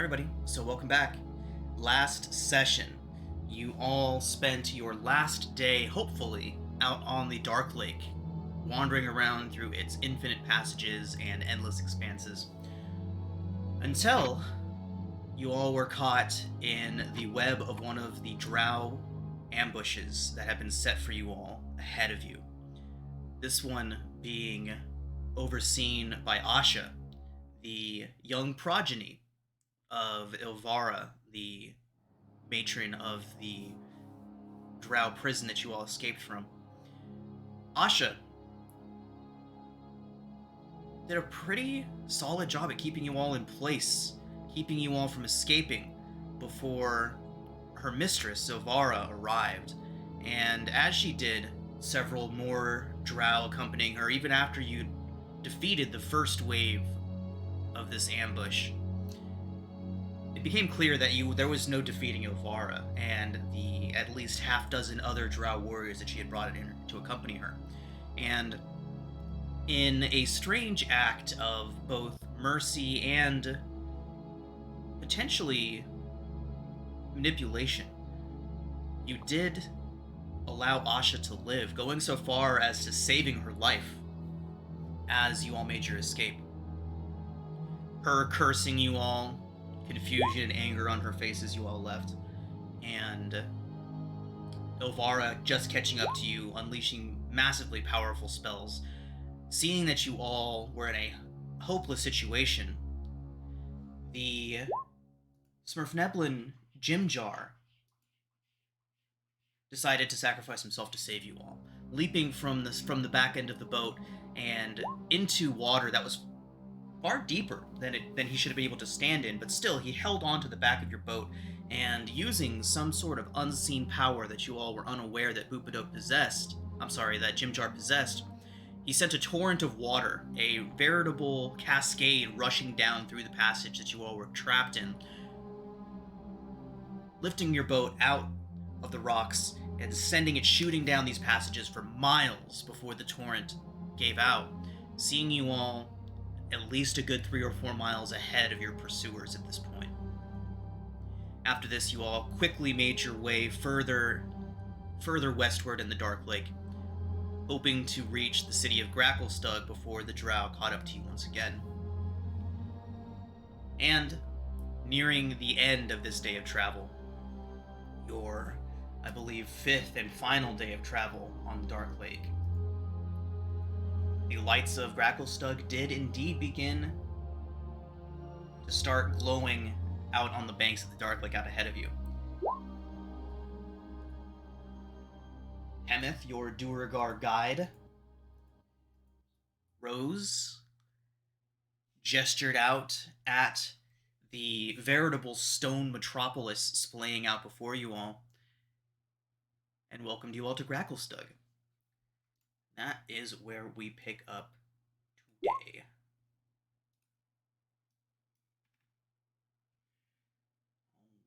everybody. So welcome back. Last session, you all spent your last day, hopefully, out on the Dark Lake, wandering around through its infinite passages and endless expanses, until you all were caught in the web of one of the drow ambushes that had been set for you all ahead of you. This one being overseen by Asha, the young progeny of Ilvara, the matron of the drow prison that you all escaped from. Asha did a pretty solid job at keeping you all in place, keeping you all from escaping before her mistress, Ilvara, arrived. And as she did, several more drow accompanying her, even after you defeated the first wave of this ambush. It became clear that there was no defeating Ilvara and the at least half dozen other drow warriors that she had brought in to accompany her. And in a strange act of both mercy and potentially manipulation, you did allow Asha to live, going so far as to saving her life as you all made your escape. Her cursing you all, confusion and anger on her face as you all left, and Ilvara just catching up to you, unleashing massively powerful spells. Seeing that you all were in a hopeless situation, the Smurfneblin Jimjar decided to sacrifice himself to save you all, leaping from the back end of the boat and into water that was far deeper than he should have been able to stand in, but still he held on to the back of your boat, and using some sort of unseen power that you all were unaware that that Jimjar possessed, he sent a torrent of water, a veritable cascade rushing down through the passage that you all were trapped in, lifting your boat out of the rocks and sending it shooting down these passages for miles before the torrent gave out, seeing you all at least a good 3 or 4 miles ahead of your pursuers at this point. After this, you all quickly made your way further westward in the Dark Lake, hoping to reach the city of Gracklstugh before the drow caught up to you once again. And nearing the end of this day of travel, your, I believe, 5th and final day of travel on the Dark Lake, the lights of Gracklstugh did indeed begin to start glowing out on the banks of the Dark Lake out ahead of you. Hemeth, your Duergar guide, rose, gestured out at the veritable stone metropolis splaying out before you all, and welcomed you all to Gracklstugh. That is where we pick up today.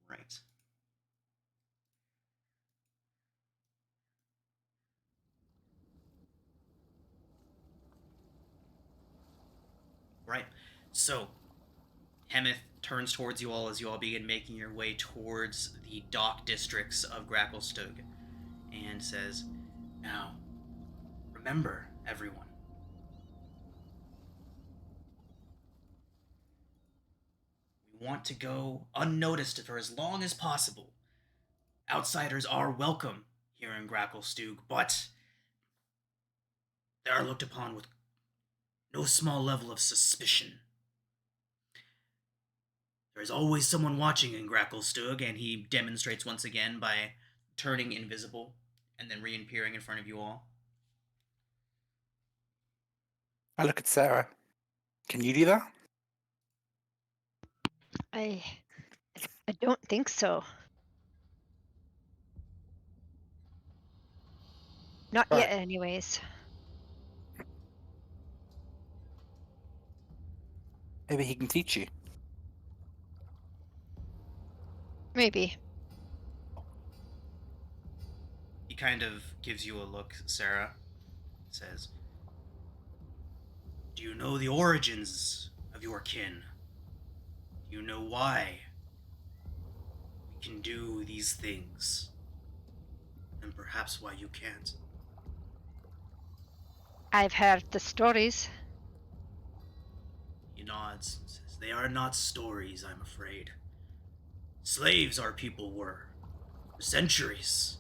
All right. Right. So, Hemeth turns towards you all as you all begin making your way towards the dock districts of Gracklstugh and says, "Now, remember, everyone, we want to go unnoticed for as long as possible. Outsiders are welcome here in Gracklstugh, but they are looked upon with no small level of suspicion. There is always someone watching in Gracklstugh," and he demonstrates once again by turning invisible and then reappearing in front of you all. I look at Sarah. Can you do that? I don't think so. Not Right. yet, anyways. Maybe he can teach you. Maybe. He kind of gives you a look, Sarah, says, "Do you know the origins of your kin? Do you know why can do these things, and perhaps why you can't. I've heard the stories. He nods and says, "They are not stories, I'm afraid. Slaves our people were, for centuries,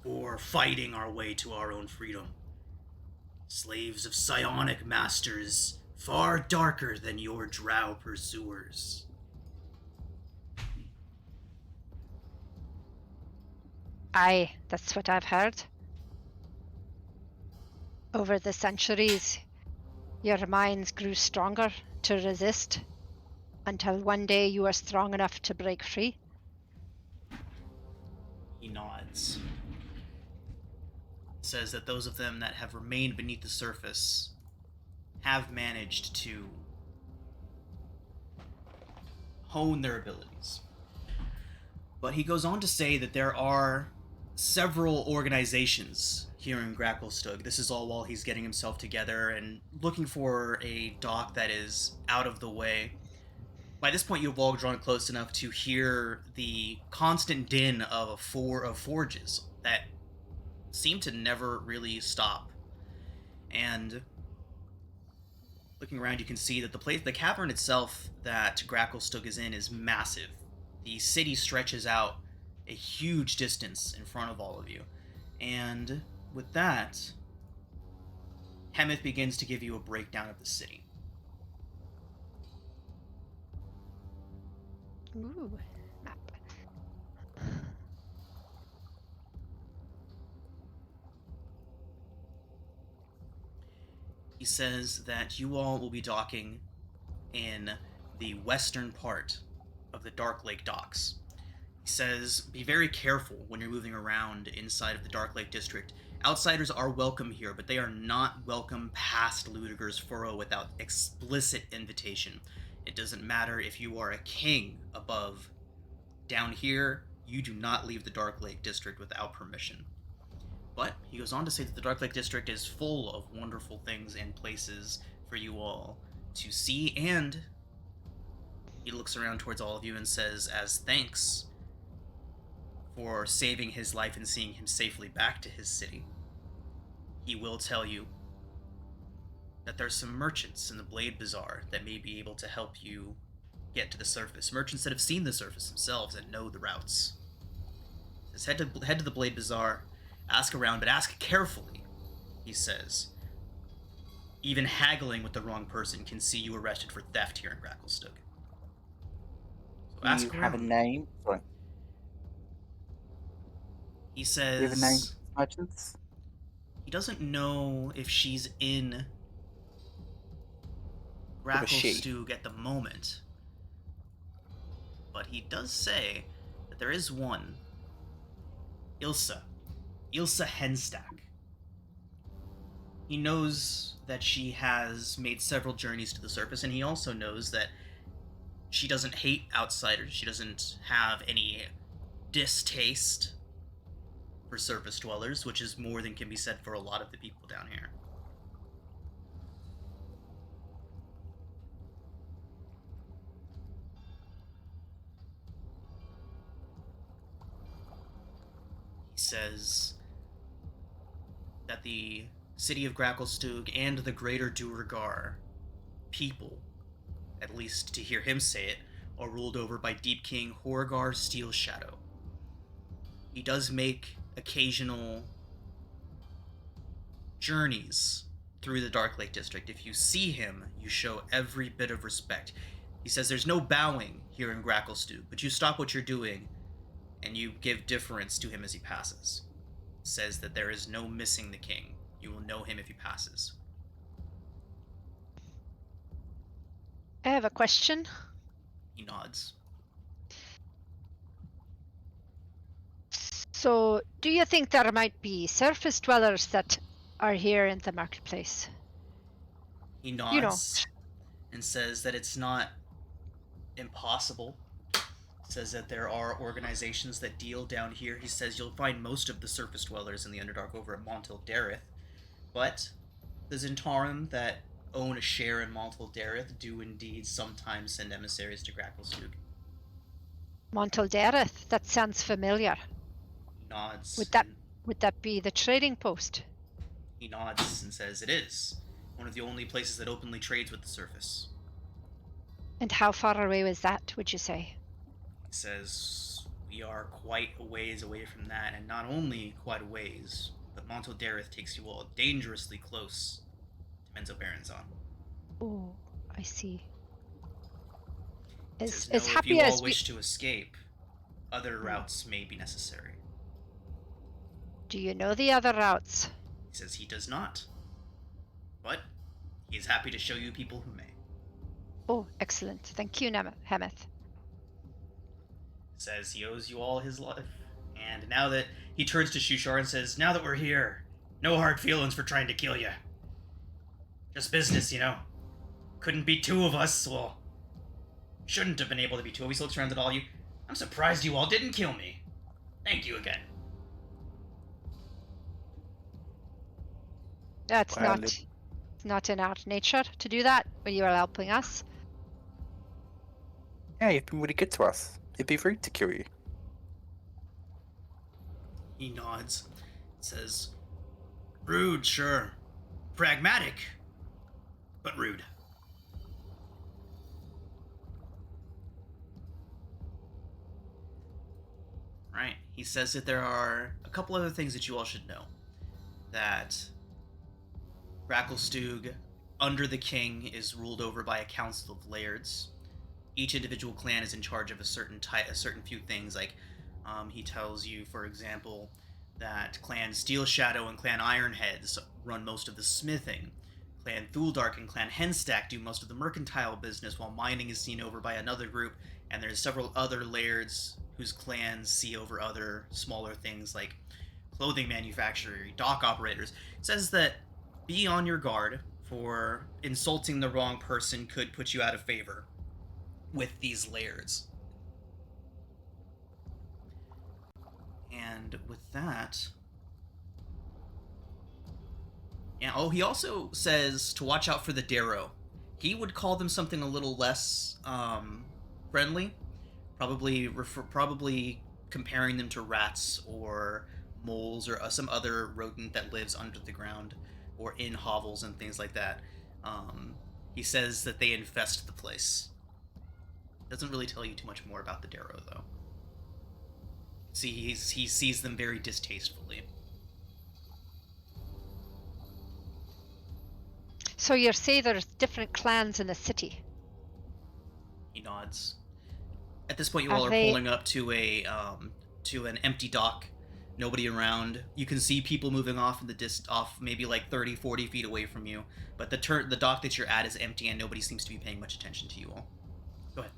for fighting our way to our own freedom. Slaves of psionic masters far darker than your drow pursuers." Aye, that's what I've heard. Over the centuries, your minds grew stronger to resist until one day you were strong enough to break free. He nods. Says that those of them that have remained beneath the surface have managed to hone their abilities. But he goes on to say that there are several organizations here in Gracklstugh. This is all while he's getting himself together and looking for a dock that is out of the way. By this point, you've all drawn close enough to hear the constant din of forges that seem to never really stop. And looking around, you can see that the cavern itself that Gracklstugh is in is massive. The city stretches out a huge distance in front of all of you. And with that, Hemeth begins to give you a breakdown of the city. Ooh, map. He says that you all will be docking in the western part of the Dark Lake docks. He says, be very careful when you're moving around inside of the Dark Lake District. Outsiders are welcome here, but they are not welcome past Ludiger's Furrow without explicit invitation. It doesn't matter if you are a king above. Down here, you do not leave the Dark Lake District without permission. But he goes on to say that the Dark Lake District is full of wonderful things and places for you all to see, and he looks around towards all of you and says, as thanks for saving his life and seeing him safely back to his city, he will tell you that there's some merchants in the Blade Bazaar that may be able to help you get to the surface. Merchants that have seen the surface themselves and know the routes. He says, head to the Blade Bazaar, ask around, but ask carefully, he says. Even haggling with the wrong person can see you arrested for theft here in Gracklstugh. So Do ask you around. have a name? Sorry. He Do you have a name says for merchants? he doesn't know if she's in was she? Gracklstugh at the moment, but he does say that there is one, Ilsa Henstack. He knows that she has made several journeys to the surface, and he also knows that she doesn't hate outsiders. She doesn't have any distaste for surface dwellers, which is more than can be said for a lot of the people down here. He says that the city of Gracklstugh and the greater Duergar people, at least to hear him say it, are ruled over by Deep King Horgar Steelshadow. He does make occasional journeys through the Dark Lake District. If you see him, you show every bit of respect. He says there's no bowing here in Gracklstugh, but you stop what you're doing and you give deference to him as he passes. Says that there is no missing the king. You will know him if he passes. I have a question. He nods. So, do you think there might be surface dwellers that are here in the marketplace? He nods and says that it's not impossible. Says that there are organizations that deal down here. He says you'll find most of the surface dwellers in the Underdark over at Montil Dareth, but the Zentarum that own a share in Montil Dareth do indeed sometimes send emissaries to Gracklstugh. Montaldereth, that sounds familiar. He nods. Would that be the trading post? He nods and says, "It is. One of the only places that openly trades with the surface." And how far away was that, would you say? He says, "We are quite a ways away from that, and not only quite a ways, but Montaldereth takes you all dangerously close to Menzo Baronzon." Oh, I see. He As says, "No, if happy you all as we... wish to escape, other routes may be necessary." Do you know the other routes? He says he does not, but he is happy to show you people who may. Oh, excellent. Thank you, Hemeth. Says he owes you all his life. And now that he turns to Shushar and says, "Now that we're here, no hard feelings for trying to kill you. Just business, you know. Couldn't be two of us. Well, shouldn't have been able to be two of us." He looks around at all you. "I'm surprised you all didn't kill me. Thank you again." That's Well, not in our nature to do that when you are helping us. yeah, you've been really good to us. It'd be rude to kill you. He nods. Says, "Rude, sure. Pragmatic, but rude." Right. He says that there are a couple other things that you all should know. That Gracklstugh, under the king, is ruled over by a council of lairds. Each individual clan is in charge of a certain few things. Like, he tells you, for example, that Clan Steel Shadow and Clan Ironheads run most of the smithing. Clan Thuldark and Clan Henstack do most of the mercantile business, while mining is seen over by another group. And there's several other lairds whose clans see over other smaller things like clothing manufacturer, dock operators. It says that be on your guard, for insulting the wrong person could put you out of favor with these lairds. And with that... Yeah, oh, he also says to watch out for the Darrow. He would call them something a little less friendly. Probably comparing them to rats or moles or some other rodent that lives under the ground or in hovels and things like that. He says that they infest the place. Doesn't really tell you too much more about the Darrow, though. See, he sees them very distastefully. So you say there's different clans in the city? He nods. At this point, you all are pulling up to an empty dock. Nobody around. You can see people moving off in the off maybe like 30, 40 feet away from you. But the dock that you're at is empty, and nobody seems to be paying much attention to you all. Go ahead.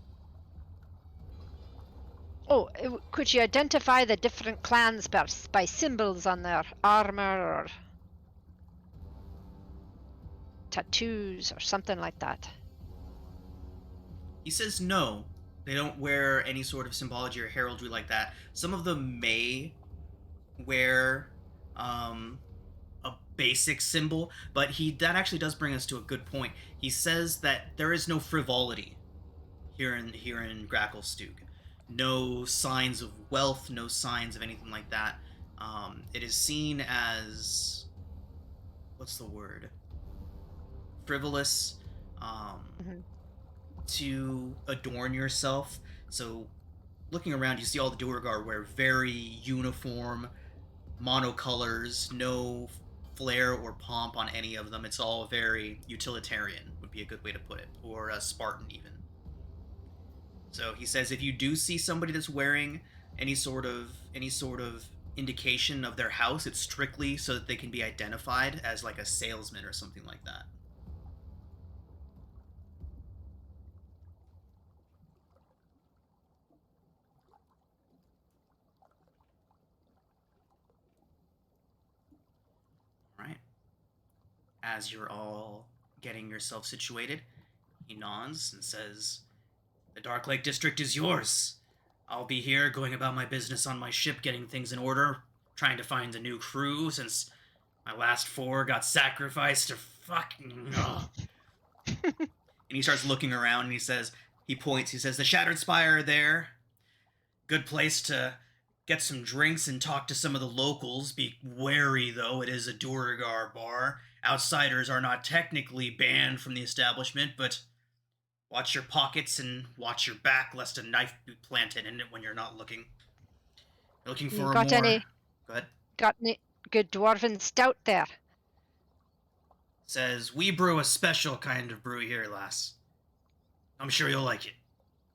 Oh, could you identify the different clans by symbols on their armor or tattoos or something like that? He says no. They don't wear any sort of symbology or heraldry like that. Some of them may wear a basic symbol, but that actually does bring us to a good point. He says that there is no frivolity here in Gracklstugh. No signs of wealth, no signs of anything like that. It is seen as, what's the word? Frivolous. To adorn yourself. So looking around, you see all the Duergar wear very uniform monocolors, no flair or pomp on any of them. It's all very utilitarian, would be a good way to put it, or Spartan even. So he says if you do see somebody that's wearing any sort of indication of their house, it's strictly so that they can be identified as like a salesman or something like that. As you're all getting yourself situated, he nods and says, "The Dark Lake District is yours. I'll be here going about my business on my ship, getting things in order, trying to find a new crew since my last 4 got sacrificed to fucking... And he starts looking around and he says, he points, he says, "The Shattered Spire are there. Good place to get some drinks and talk to some of the locals. Be wary, though, it is a Duragar bar. Outsiders are not technically banned from the establishment, but watch your pockets and watch your back, lest a knife be planted in it when you're not looking. You're looking for You a got more... any? Go ahead. Got any good dwarven stout there? Says, we brew a special kind of brew here, lass. I'm sure you'll like it.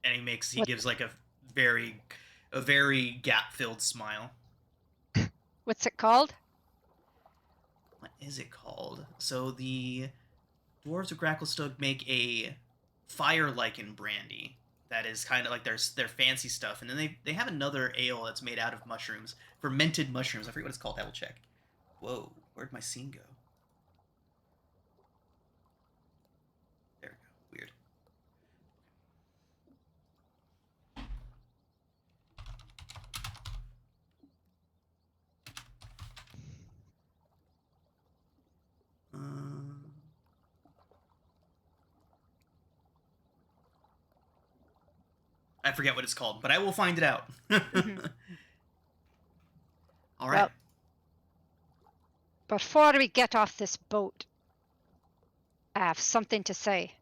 And he What- gives like a very gap-filled smile. What's it called? What is it called? So the dwarves of Gracklstugh make a fire lichen brandy that is kind of like their fancy stuff, and then they have another ale that's made out of mushrooms, fermented mushrooms. I forget what it's called. I will check. Whoa, where'd my scene go? There we go. Weird. I forget what it's called, but I will find it out. Mhm. All right. Well, before we get off this boat, I have something to say.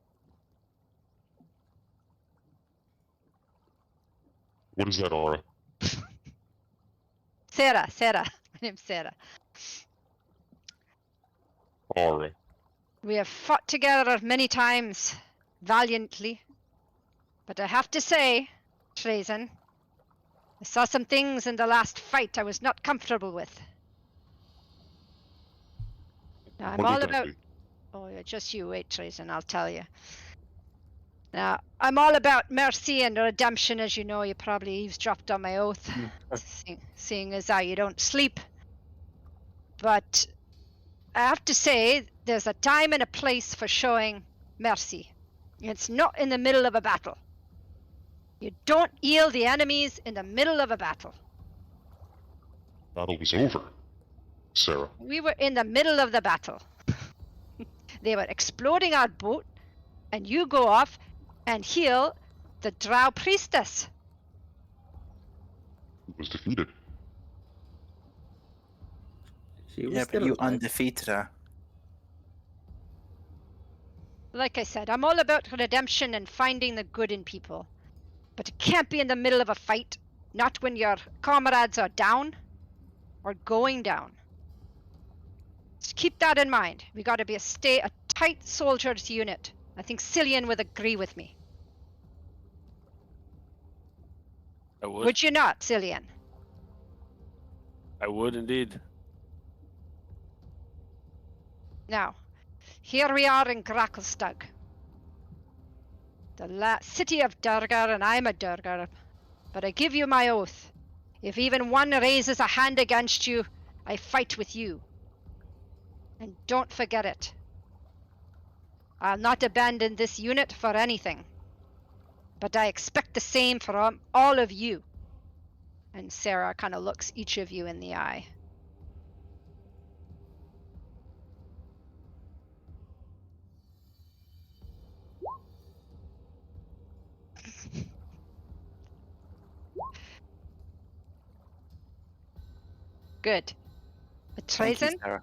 What is that, Aura? Sarah. My name's Sarah. Aura. We have fought together many times, valiantly. But I have to say, Trazen, I saw some things in the last fight I was not comfortable with. Now, I'm What all would that about... be? Oh, yeah, just you wait, Trazen, I'll tell you. Now, I'm all about mercy and redemption, as you know. You probably eavesdropped on my oath, seeing as how you don't sleep. But I have to say, there's a time and a place for showing mercy. It's not in the middle of a battle. You don't yield the enemies in the middle of a battle. Battle was over, Sarah. We were in the middle of the battle. They were exploding our boat, and you go off and heal the drow priestess. Who was defeated. She was Yeah, still but you alive. undefeated her. Like I said, I'm all about redemption and finding the good in people. But it can't be in the middle of a fight, not when your comrades are down or going down. Just keep that in mind. We got to be a tight soldiers unit. I think Cillian would agree with me. I would. Would you not, Cillian? I would indeed. Now, here we are in Gracklstugh, the city of Durgar, and I'm a Durgar. But I give you my oath. If even one raises a hand against you, I fight with you. And don't forget it. I'll not abandon this unit for anything. But I expect the same from all of you. And Sarah kind of looks each of you in the eye. Good. Thank you, Trazen, Sarah.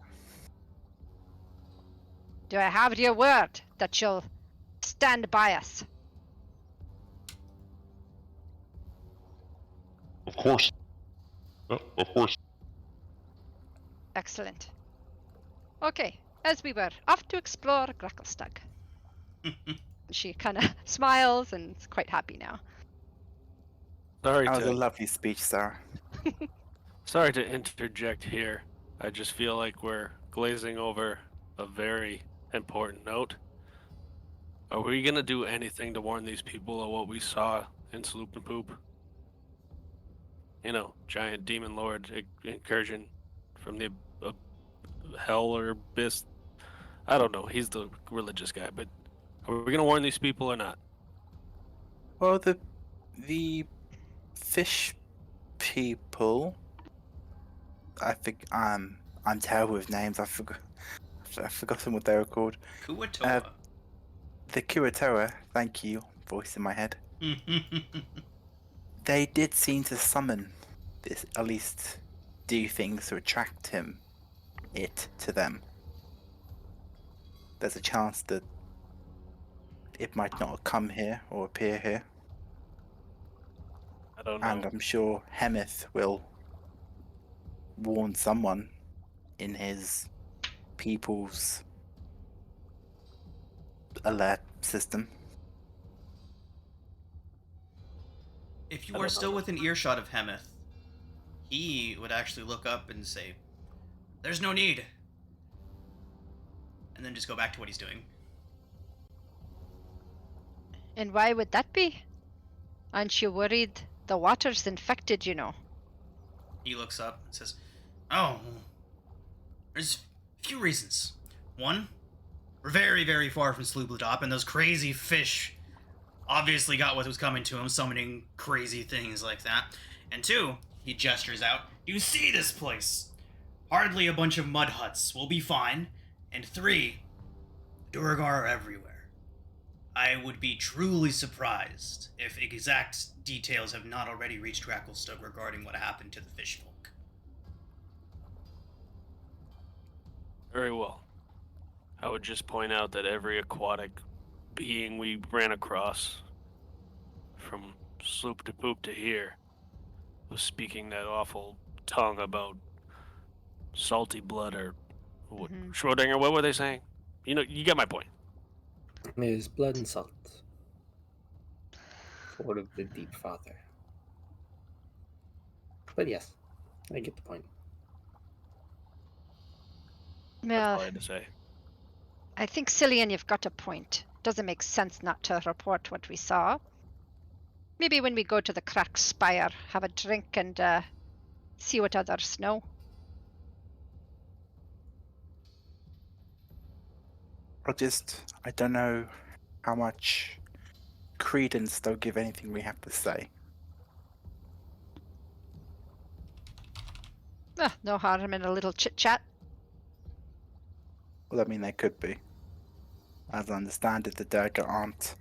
do I have your word that you'll stand by us? Of course. Of course. Excellent. Okay, as we were off to explore Gracklstugh. She kind of smiles and is quite happy now. Sorry That was a to lovely speech, Sarah. interject here. I just feel like we're glazing over a very important note. Are we gonna do anything to warn these people of what we saw in Sloop and Poop? You know, giant demon lord incursion from the hell or abyss. I don't know. He's the religious guy, but are we gonna warn these people or not? Well, the fish people. I think I'm terrible with names. I've forgotten what they were called. Kuatoa. The Kuratoa. Thank you, voice in my head. They did seem to summon this, at least do things to attract it to them. There's a chance that it might not come here or appear here. I don't know. And I'm sure Hemeth will warn someone in his people's alert system. If you I are don't still know. within earshot of Hemeth, he would actually look up and say, "There's no need," and then just go back to what he's doing. And why would that be? Aren't you worried the water's infected, you know? He looks up and says, "Oh, there's a few reasons. One, we're very, very far from Sloobladop, and those crazy fish obviously got what was coming to him, summoning crazy things like that. And two," he gestures out, "you see this place? Hardly a bunch of mud huts. We'll be fine. And three, Durgar are everywhere. I would be truly surprised if exact details have not already reached Gracklstugh regarding what happened to the fish folk." Very well. I would just point out that every aquatic being we ran across, from sloop to poop to here, was speaking that awful tongue about salty blood or what, Schrodinger. What were they saying? You know, you get my point. It is blood and salt. Sword of the Deep Father. But yes, I get the point. That's all I Yeah, had to say. I think, Cillian, you've got a point. Doesn't make sense not to report what we saw. Maybe when we go to the Cracked Spire, have a drink and see what others know. I don't know how much credence they'll give anything we have to say. No harm in a little chit chat. Well, I mean, they could be. As I understand it, the Durga aren't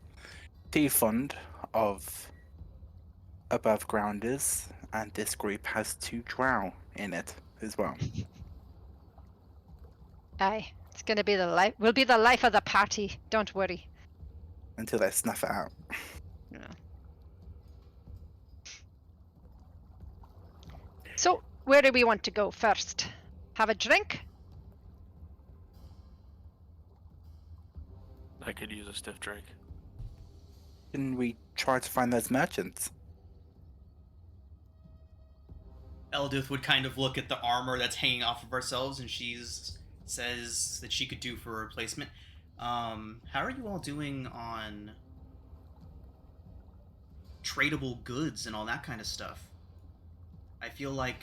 too fond of above grounders, and this group has 2 drow in it as well. Aye, it's gonna be the life. Will be the life of the party. Don't worry. Until they snuff it out. Yeah. So, where do we want to go first? Have a drink? I could use a stiff drink. Can we try to find those merchants? Eldith would kind of look at the armor that's hanging off of ourselves, and says that she could do for a replacement. How are you all doing on tradable goods and all that kind of stuff? I feel like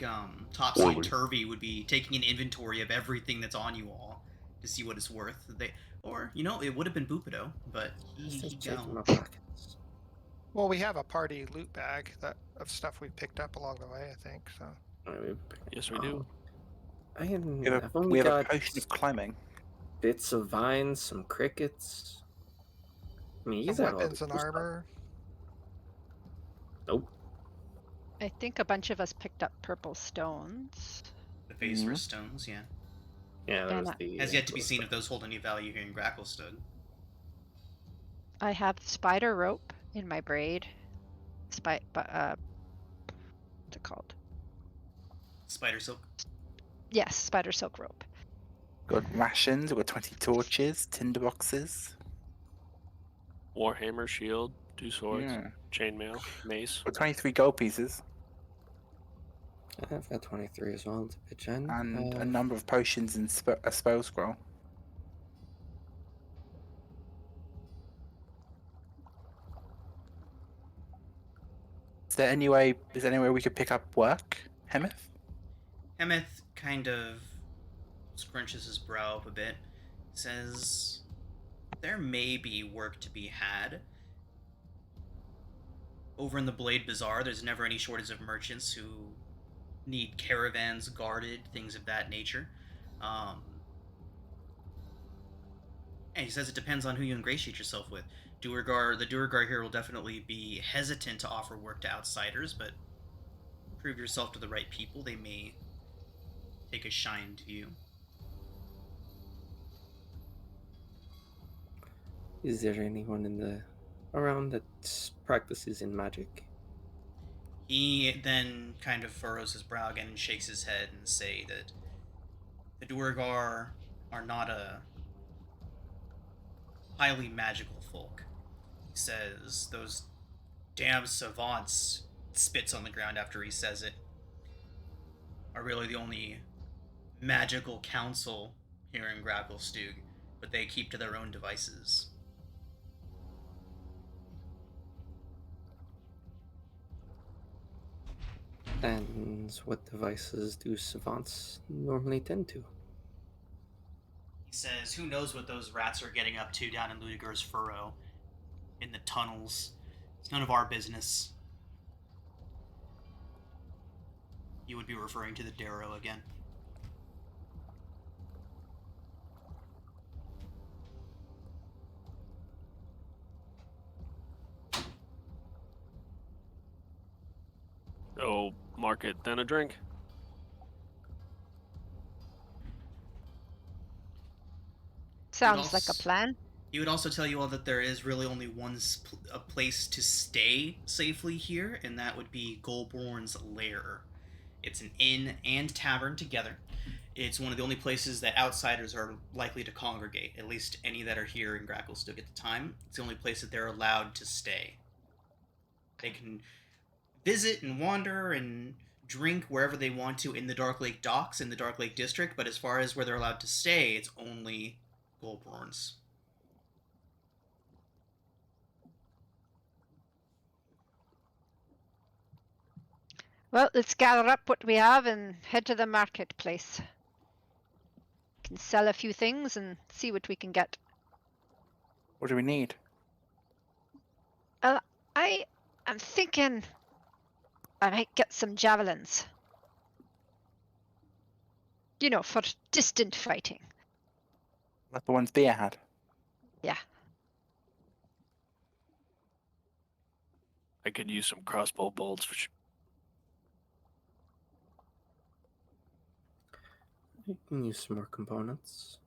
Topsy and Poorly. Turvy would be taking an inventory of everything that's on you all to see what it's worth. Or it would have been Bupido, but Just he checking my gone. pockets. Well, we have a party loot bag of stuff we picked up along the way, I think. So Yes, we do. I can. We have I've a, only we have a got potion of climbing. bits of vines, some crickets. I mean, you some got all weapons the and cool stuff. armor. Nope. I think a bunch of us picked up purple stones. The phase for stones, yeah. Yeah, that was And the. Has yet to be cool seen stuff. if those hold any value here in Gracklstugh. I have spider rope in my braid. What's it called? Spider silk. Yes, spider silk rope. Got rations, we've got 20 torches, tinder boxes. Warhammer, shield, 2 swords, Yeah. chainmail, mace. Got 23 gold pieces, I've got 23 as well to pitch in. and a number of potions and a spell scroll. Is there any way we could pick up work, Hemeth? Hemeth kind of scrunches his brow up a bit, says, "There may be work to be had. Over in the Blade Bazaar, there's never any shortage of merchants who need caravans guarded, things of that nature. And he says it depends on who you ingratiate yourself with. The Duergar here will definitely be hesitant to offer work to outsiders, but prove yourself to the right people, they may take a shine to you. Is there anyone around that practices in magic? He then kind of furrows his brow again and shakes his head and say that the Duergar are not a highly magical folk. He says those damn savants, spits on the ground after he says it, are really the only magical council here in Gracklstugh, but they keep to their own devices. And what devices do savants normally tend to? He says, who knows what those rats are getting up to down in Ludiger's Furrow, in the tunnels. It's none of our business. You would be referring to the Darrow again. Oh, market, then a drink. Sounds like a plan. He would also tell you all that there is really only a place to stay safely here, and that would be Golborn's Lair. It's an inn and tavern together. It's one of the only places that outsiders are likely to congregate, at least any that are here in Gracklstugh at the time. It's the only place that they're allowed to stay. They can visit and wander and drink wherever they want to in the Dark Lake docks in the Dark Lake district, but as far as where they're allowed to stay, it's only Golborn's. Well, let's gather up what we have and head to the marketplace. Can sell a few things and see what we can get. What do we need? I am thinking I might get some javelins. You know, for distant fighting. Like the ones Bea had. Yeah. I could use some crossbow bolts. I can use some more components.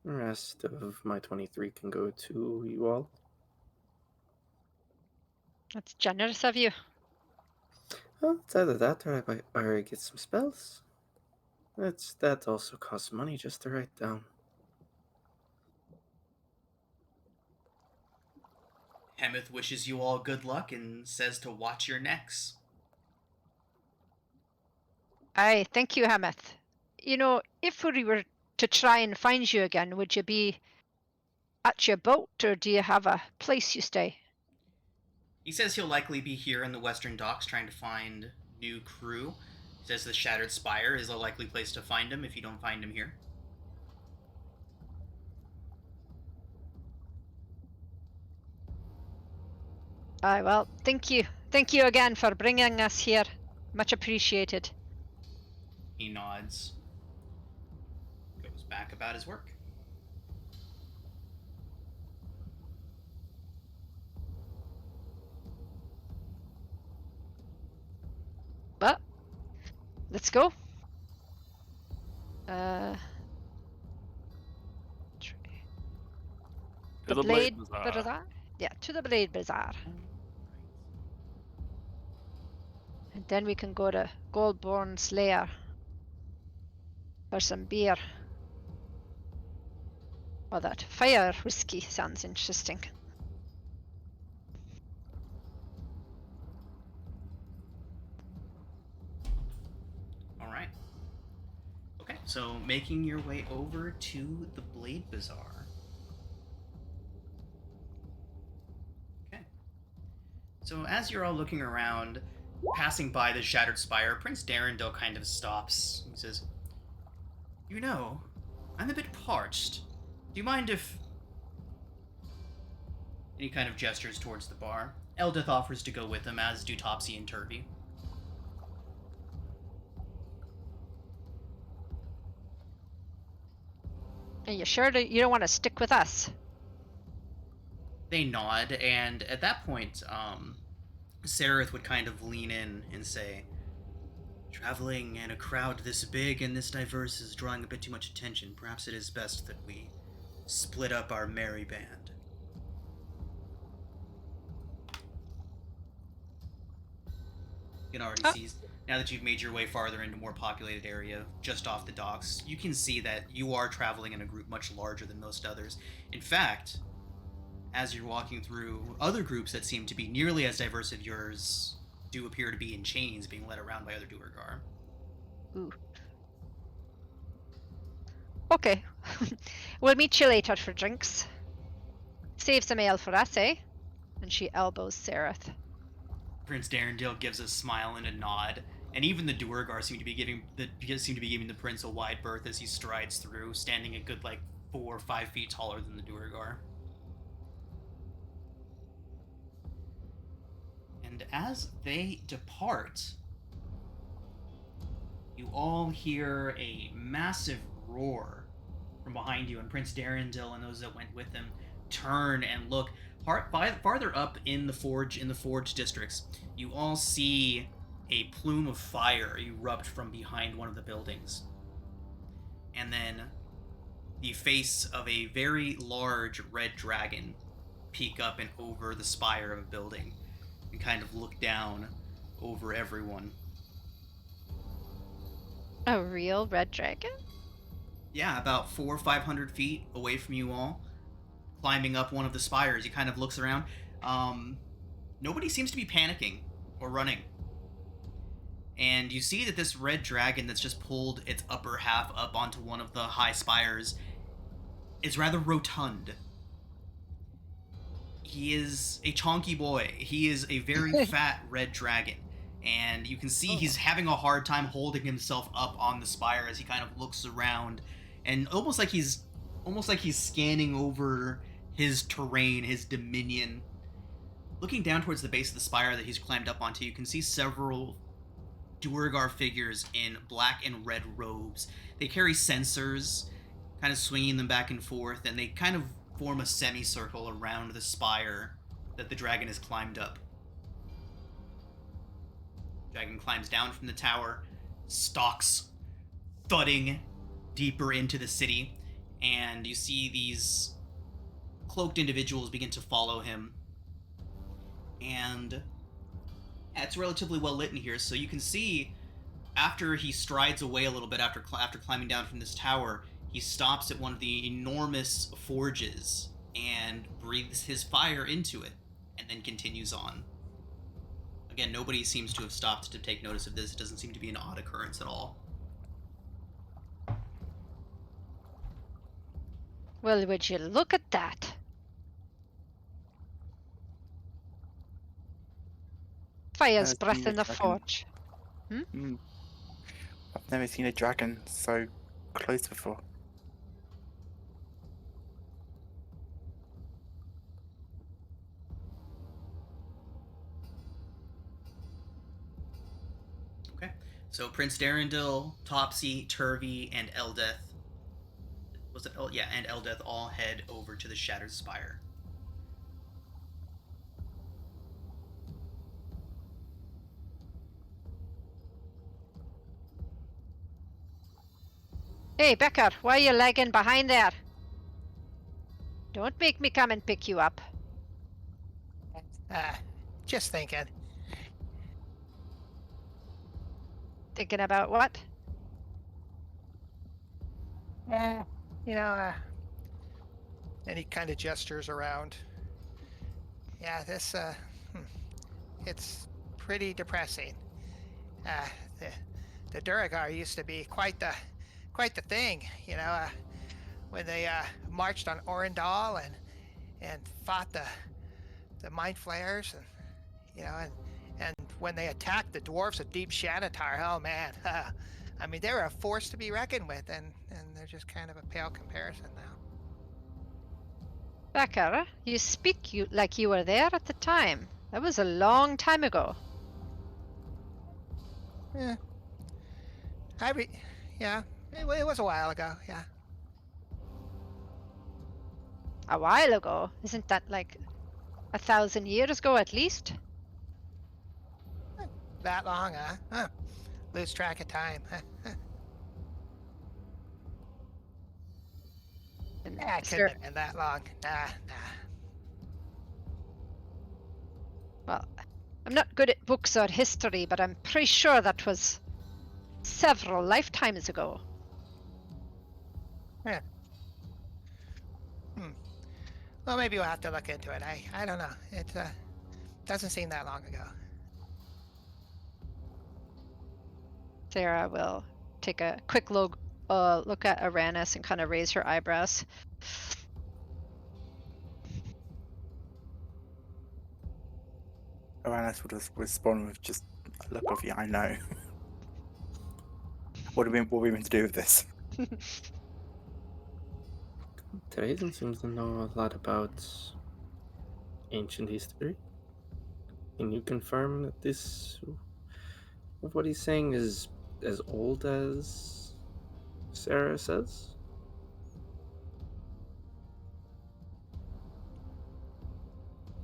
The rest of my 23 can go to you all. That's generous of you. Well, it's either that or I get some spells. That also costs money just to write down. Hemeth wishes you all good luck and says to watch your necks. Aye, thank you, Hemeth. You know, if we were to try and find you again, would you be at your boat, or do you have a place you stay? He says he'll likely be here in the Western Docks trying to find new crew. He says the Shattered Spire is a likely place to find him if you don't find him here. Aye, well, thank you. Thank you again for bringing us here. Much appreciated. He nods. Goes back about his work. But let's go. The Blade Bazaar. Yeah, to the Blade Bazaar. And then we can go to Goldborn's lair for some beer. Oh, that fire whiskey sounds interesting. All right. Okay, so making your way over to the Blade Bazaar. Okay. So as you're all looking around, passing by the Shattered Spire, Prince Darendil kind of stops. He says, "You know, I'm a bit parched. Do you mind if..." And he kind of gestures towards the bar. Eldith offers to go with him, as do Topsy and Turvy. Are you sure that you don't want to stick with us? They nod, and at that point, Sereth would kind of lean in and say, "Traveling in a crowd this big and this diverse is drawing a bit too much attention. Perhaps it is best that we split up our merry band." You can already see, now that you've made your way farther into a more populated area, just off the docks, you can see that you are traveling in a group much larger than most others. In fact, as you're walking through, other groups that seem to be nearly as diverse as yours do appear to be in chains, being led around by other Duergar. Ooh. Okay. We'll meet you later for drinks. Save some ale for us, eh? And she elbows Sereth. Prince Darendil gives a smile and a nod, and even the Duergar seem to be giving the prince a wide berth as he strides through, standing a good 4 or 5 feet taller than the Duergar. And as they depart, you all hear a massive roar from behind you, and Prince Darendil and those that went with him turn and look. Farther up in the forge districts, you all see a plume of fire erupt from behind one of the buildings. And then the face of a very large red dragon peek up and over the spire of a building and kind of look down over everyone. A real red dragon? Yeah, about 400 or 500 feet away from you all, climbing up one of the spires. He kind of looks around. Nobody seems to be panicking or running. And you see that this red dragon that's just pulled its upper half up onto one of the high spires is rather rotund. He is a chonky boy. He is a very fat red dragon. And you can see he's having a hard time holding himself up on the spire as he kind of looks around, and almost like he's scanning over his terrain, his dominion. Looking down towards the base of the spire that he's climbed up onto, you can see several Duergar figures in black and red robes. They carry censers, kind of swinging them back and forth, and they kind of form a semicircle around the spire that the dragon has climbed up. The dragon climbs down from the tower, stalks, thudding deeper into the city, and you see these cloaked individuals begin to follow him. And it's relatively well lit in here, so you can see after he strides away a little bit after climbing down from this tower, he stops at one of the enormous forges and breathes his fire into it, and then continues on. Again, nobody seems to have stopped to take notice of this. It doesn't seem to be an odd occurrence at all. Well, would you look at that? Fire's I've breath seen a in the dragon. forge. I've never seen a dragon so close before. Okay, so Prince Darendil, Topsy, Turvy, and Eldeth. And Eldeth all head over to the Shattered Spire. Hey, Becker, why are you lagging behind there? Don't make me come and pick you up. Just thinking. Thinking about what? You know, and he kind of gestures around. Yeah, this, it's pretty depressing. The Duergar used to be quite the thing, you know, when they marched on Orendal and fought the mind flayers, and you know, and when they attacked the dwarves of Deep Shanatar, oh man, I mean, they're a force to be reckoned with, and they're just kind of a pale comparison now. Becker, you speak like you were there at the time. That was a long time ago. Yeah. Yeah, it was a while ago, yeah. A while ago? Isn't that like 1,000 years ago at least. That long, huh? Huh. Lose track of time. And Yeah, it is couldn't there, have been that long. Nah. well, I'm not good at books or history, but I'm pretty sure that was several lifetimes ago. Yeah. Well, maybe we'll have to look into it. I don't know. It doesn't seem that long ago. Sarah will take a quick look at Aranis and kind of raise her eyebrows. Aranis will just respond with just a look of, yeah, I know. What are we meant to do with this? Teresa seems to know a lot about ancient history. Can you confirm that this, what he's saying, is as old as Sarah says?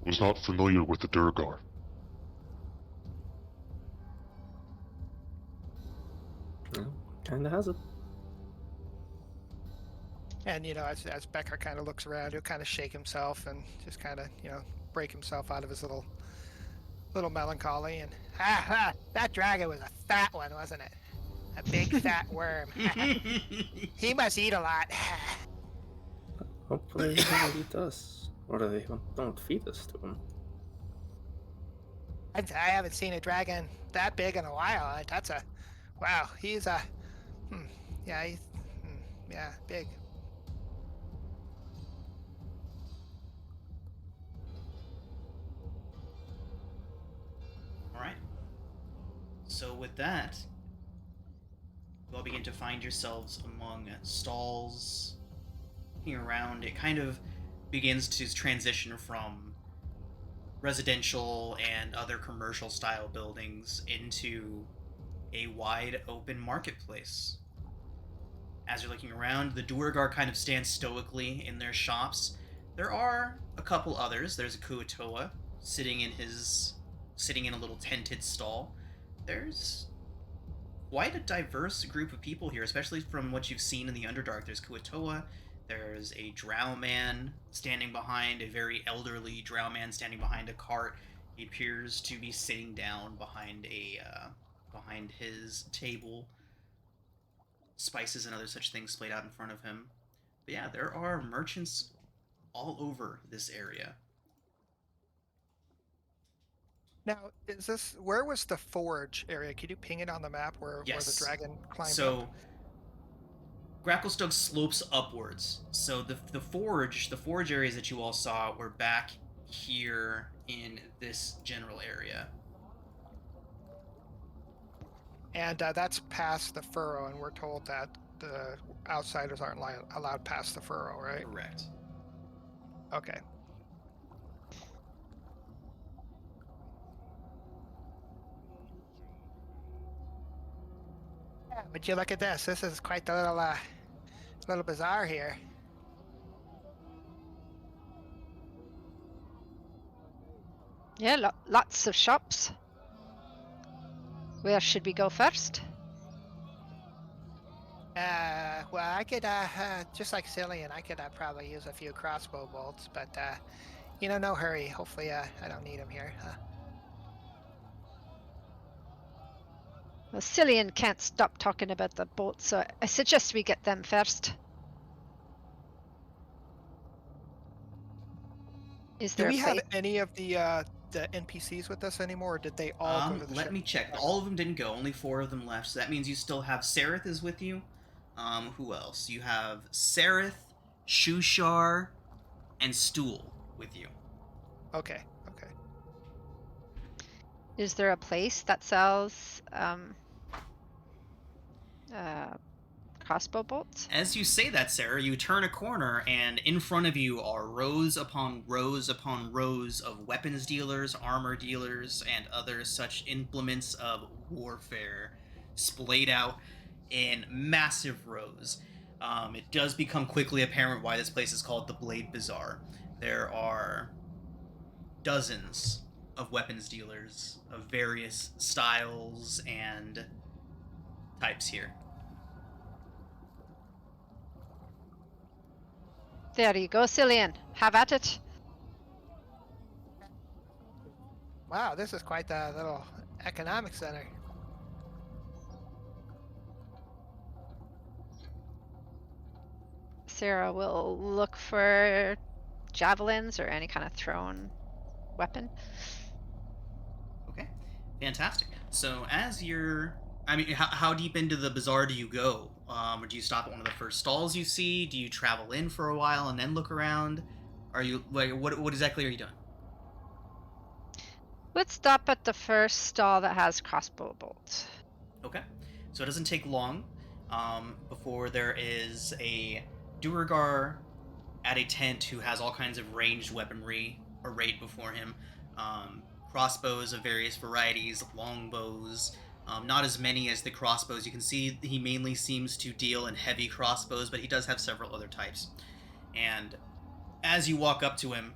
Was not familiar with the Durgar. Well, kinda has it. And as Becker kind of looks around, he'll kind of shake himself and just kind of break himself out of his little melancholy. And that dragon was a fat one, wasn't it? A big fat worm. He must eat a lot. Hopefully he will eat us. Or they don't feed us to him. I haven't seen a dragon that big in a while. That's a wow. He's a yeah. He's yeah, big. All right. So with that, you all begin to find yourselves among stalls, looking around. It kind of begins to transition from residential and other commercial style buildings into a wide open marketplace. As you're looking around, the Duergar kind of stand stoically in their shops. There are a couple others. There's a Kuatoa sitting in a little tented stall. There's quite a diverse group of people here, especially from what you've seen in the Underdark. There's Kuatoa, there's a drow man standing behind, a very elderly drow man standing behind a cart. He appears to be sitting down behind his table. Spices and other such things splayed out in front of him. But yeah, there are merchants all over this area. Now, where was the forge area? Could you ping it on the map where Yes. the dragon climbed So, up? Gracklstugh slopes upwards. So the forge areas that you all saw were back here in this general area. And that's past the furrow, and we're told that the outsiders aren't allowed past the furrow, right? Correct. Okay. Yeah, but you look at this. This is quite the little bazaar here. Yeah, lots of shops. Where should we go first? Well, I could, just like Cillian, I could probably use a few crossbow bolts, but, no hurry. Hopefully, I don't need them here. Well, Cillian can't stop talking about the boats, so I suggest we get them first. Is Do there we a have place? any of the NPCs with us anymore, or did they all go to the Let ship? me check. All of them didn't go. Only 4 of them left. So that means you still have Sareth is with you. Who else? You have Sareth, Shushar, and Stool with you. Okay. Is there a place that sells crossbow bolts? As you say that, Sarah, you turn a corner, and in front of you are rows upon rows upon rows of weapons dealers, armor dealers, and other such implements of warfare splayed out in massive rows. It does become quickly apparent why this place is called the Blade Bazaar. There are dozens of weapons dealers of various styles and types here. There you go, Cillian. Have at it. Wow, this is quite the little economic center. Sarah will look for javelins or any kind of thrown weapon. Okay, fantastic. So as you're, I mean, how deep into the bazaar do you go? Or do you stop at one of the first stalls you see? Do you travel in for a while and then look around? Are you like what exactly are you doing? Let's stop at the first stall that has crossbow bolts. Okay, so it doesn't take long before there is a Duergar at a tent who has all kinds of ranged weaponry arrayed before him. Crossbows of various varieties, longbows, not as many as the crossbows. You can see he mainly seems to deal in heavy crossbows, but he does have several other types. And as you walk up to him,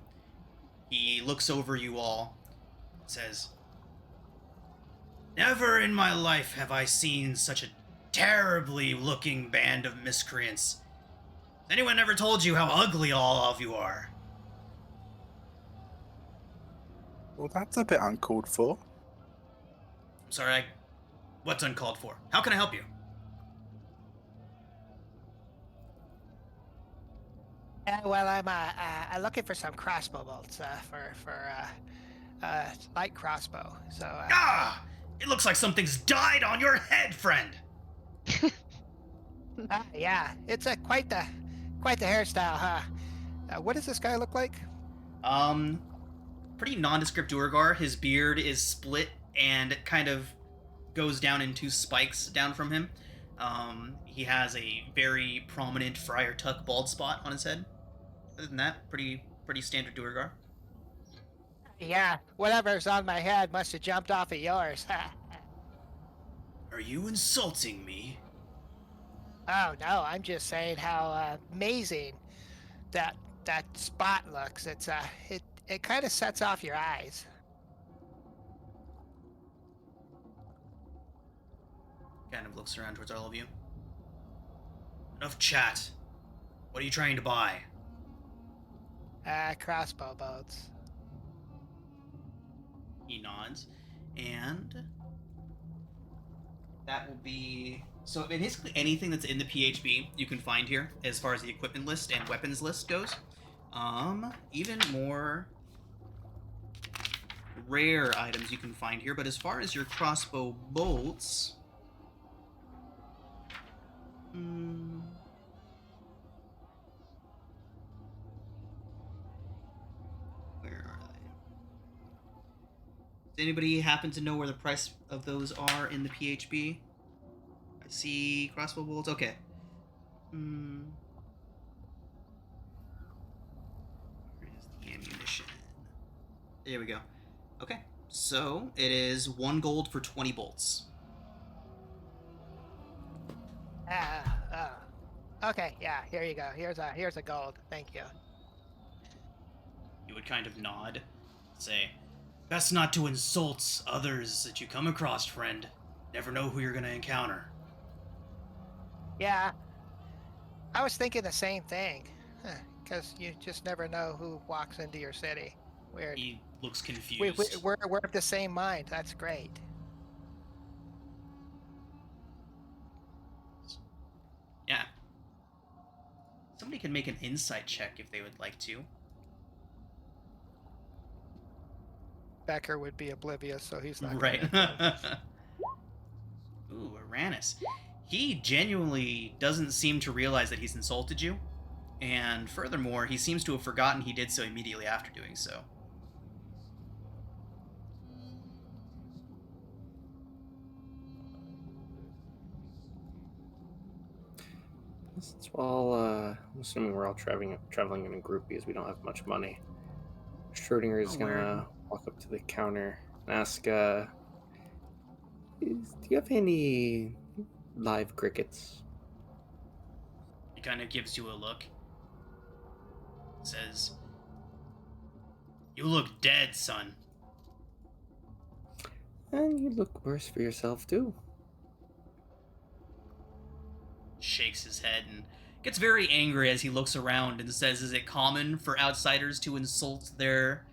he looks over you all and says, "Never in my life have I seen such a terribly looking band of miscreants. Has anyone ever told you how ugly all of you are?" Well, that's a bit uncalled for. I'm sorry, what's uncalled for? How can I help you? Well, I'm looking for some crossbow bolts for light crossbow. So Ah! It looks like something's died on your head, friend! yeah, it's quite the hairstyle, huh? What does this guy look like? Pretty nondescript Duergar. His beard is split and kind of goes down in two spikes down from him. He has a very prominent Friar Tuck bald spot on his head. Other than that, pretty standard Duergar. Yeah, whatever's on my head must have jumped off of yours. Are you insulting me? Oh no, I'm just saying how amazing that spot looks. It's it kind of sets off your eyes. Kind of looks around towards all of you. Enough chat. What are you trying to buy? Crossbow bolts. He nods, and that will be so. Basically, anything that's in the PHB you can find here, as far as the equipment list and weapons list goes. Even more rare items you can find here. But as far as your crossbow bolts, where are they? Does anybody happen to know where the price of those are in the PHB? I see crossbow bolts. Okay. Where is the ammunition? There we go. Okay. So it is 1 gold for 20 bolts. Okay, yeah, here you go. Here's a gold. Thank you. You would kind of nod, say, "Best not to insult others that you come across, friend. Never know who you're gonna encounter." Yeah, I was thinking the same thing. Because you just never know who walks into your city. Weird. He looks confused. We're of the same mind. That's great. Yeah. Somebody can make an insight check if they would like to. Becker would be oblivious, so he's not Right. gonna- Ooh, Aranis. He genuinely doesn't seem to realize that he's insulted you. And furthermore, he seems to have forgotten he did so immediately after doing so. Well, I'm assuming we're all traveling in a group because we don't have much money. Schrodinger is gonna walk up to the counter and ask, "Do you have any live crickets?" He kind of gives you a look. Says, You look dead, son. And you look worse for yourself, too. Shakes his head and gets very angry as he looks around and says, is it common for outsiders to insult their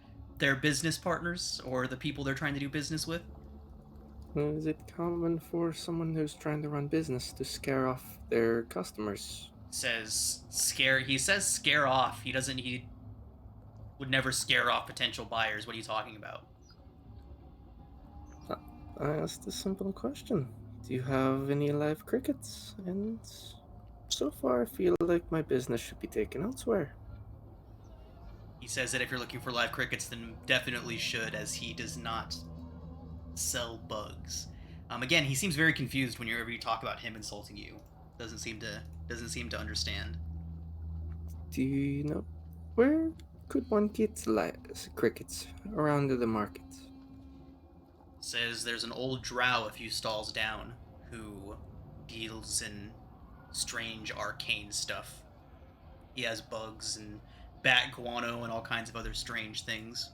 business partners or the people they're trying to do business with? Is it common for someone who's trying to run business to scare off their customers? He says scare off. He would never scare off potential buyers. What are you talking about? I asked a simple question. Do you have any live crickets? And so far I feel like my business should be taken elsewhere. He says that if you're looking for live crickets, then definitely should, as he does not sell bugs. Again, he seems very confused whenever you talk about him insulting you. Doesn't seem to understand. Do you know where could one get live crickets around the market? Says there's an old drow a few stalls down who deals in strange arcane stuff. He has bugs and bat guano and all kinds of other strange things.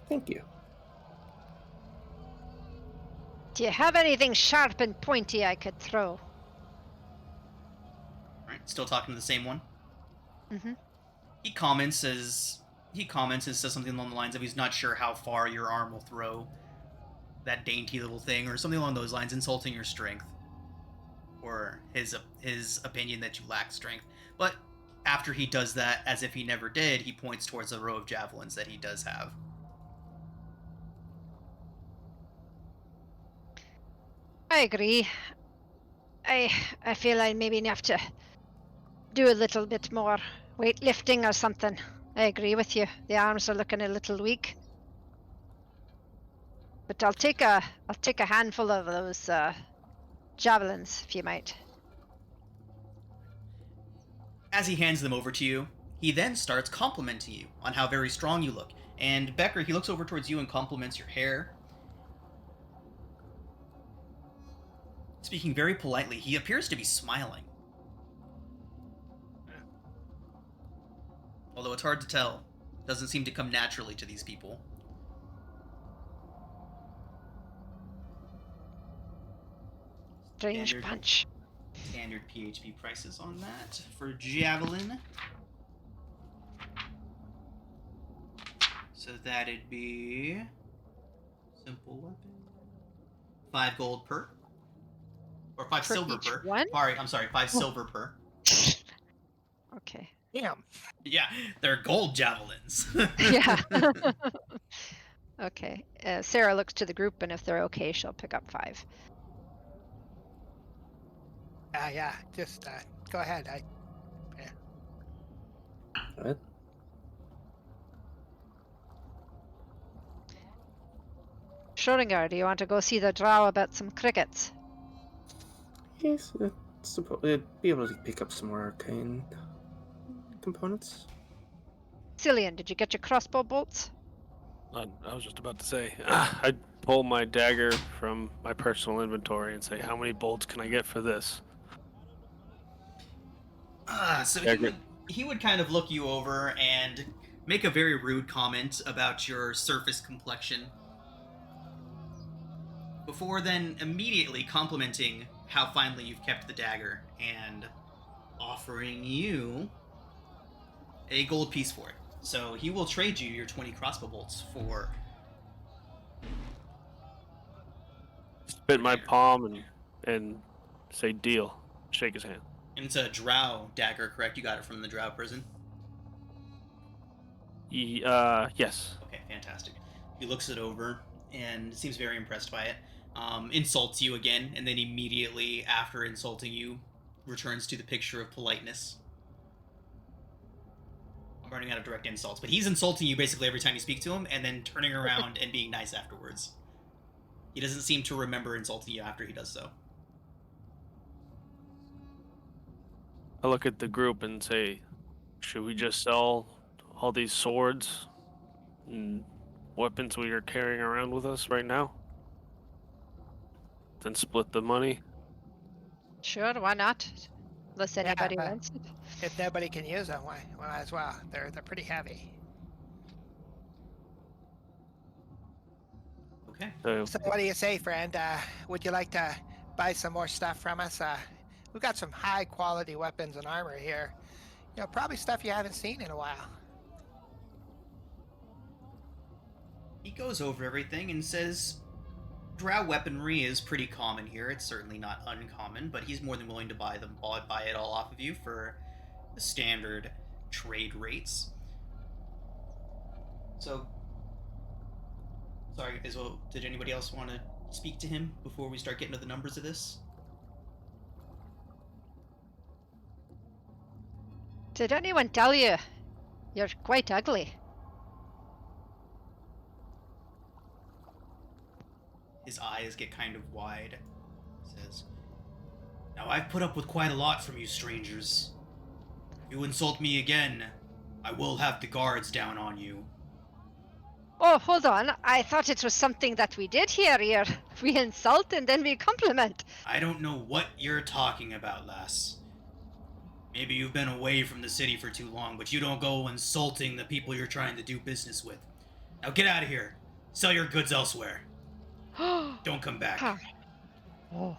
Thank you. Do you have anything sharp and pointy I could throw? Alright, still talking to the same one? Mm-hmm. He comments and says something along the lines of he's not sure how far your arm will throw that dainty little thing, or something along those lines, insulting your strength. Or his opinion that you lack strength. But after he does that, as if he never did, he points towards a row of javelins that he does have. I agree. I feel I maybe have to do a little bit more weightlifting or something. I agree with you. The arms are looking a little weak. But I'll take a handful of those javelins, if you might. As he hands them over to you, he then starts complimenting you on how very strong you look. And Becker, he looks over towards you and compliments your hair. Speaking very politely, he appears to be smiling. Although it's hard to tell. Doesn't seem to come naturally to these people. Strange bunch. Standard PHP prices on that. For Javelin. So that'd be... simple weapon. 5 gold per. Or 5 For silver each per. one? I'm sorry, 5 silver per. Okay. Damn. Yeah, they're gold javelins. Yeah. Okay. Sarah looks to the group, and if they're okay, she'll pick up 5. Yeah. Just go ahead. What? Schrodinger, do you want to go see the drow about some crickets? Yes, I'd be able to pick up some more arcane components. Cillian, did you get your crossbow bolts? I was just about to say, I'd pull my dagger from my personal inventory and say, how many bolts can I get for this? So Dagger. he would kind of look you over and make a very rude comment about your surface complexion. Before then immediately complimenting how finely you've kept the dagger and offering you a gold piece for it. So he will trade you your 20 crossbow bolts for... Spit my palm and say deal. Shake his hand. And it's a drow dagger, correct? You got it from the drow prison? Yes. Okay, fantastic. He looks it over and seems very impressed by it. Insults you again, and then immediately after insulting you, returns to the picture of politeness. I'm running out of direct insults, but he's insulting you basically every time you speak to him, and then turning around and being nice afterwards. He doesn't seem to remember insulting you after he does so. I look at the group and say, should we just sell all these swords and weapons we are carrying around with us right now? Then split the money? Sure, why not? Unless Yeah, anybody but wants it. if nobody can use them, why might as well. They're pretty heavy. Okay. So what do you say, friend? Would you like to buy some more stuff from us? We've got some high quality weapons and armor here. You know, probably stuff you haven't seen in a while. He goes over everything and says, drow weaponry is pretty common here. It's certainly not uncommon, but he's more than willing to buy it all off of you for the standard trade rates. So, sorry, did anybody else want to speak to him before we start getting to the numbers of this? Did anyone tell you you're quite ugly? His eyes get kind of wide. He says, now I've put up with quite a lot from you strangers. If you insult me again, I will have the guards down on you. Oh, hold on. I thought it was something that we did here. We insult and then we compliment. I don't know what you're talking about, lass. Maybe you've been away from the city for too long, but you don't go insulting the people you're trying to do business with. Now get out of here. Sell your goods elsewhere. Don't come back. How rude.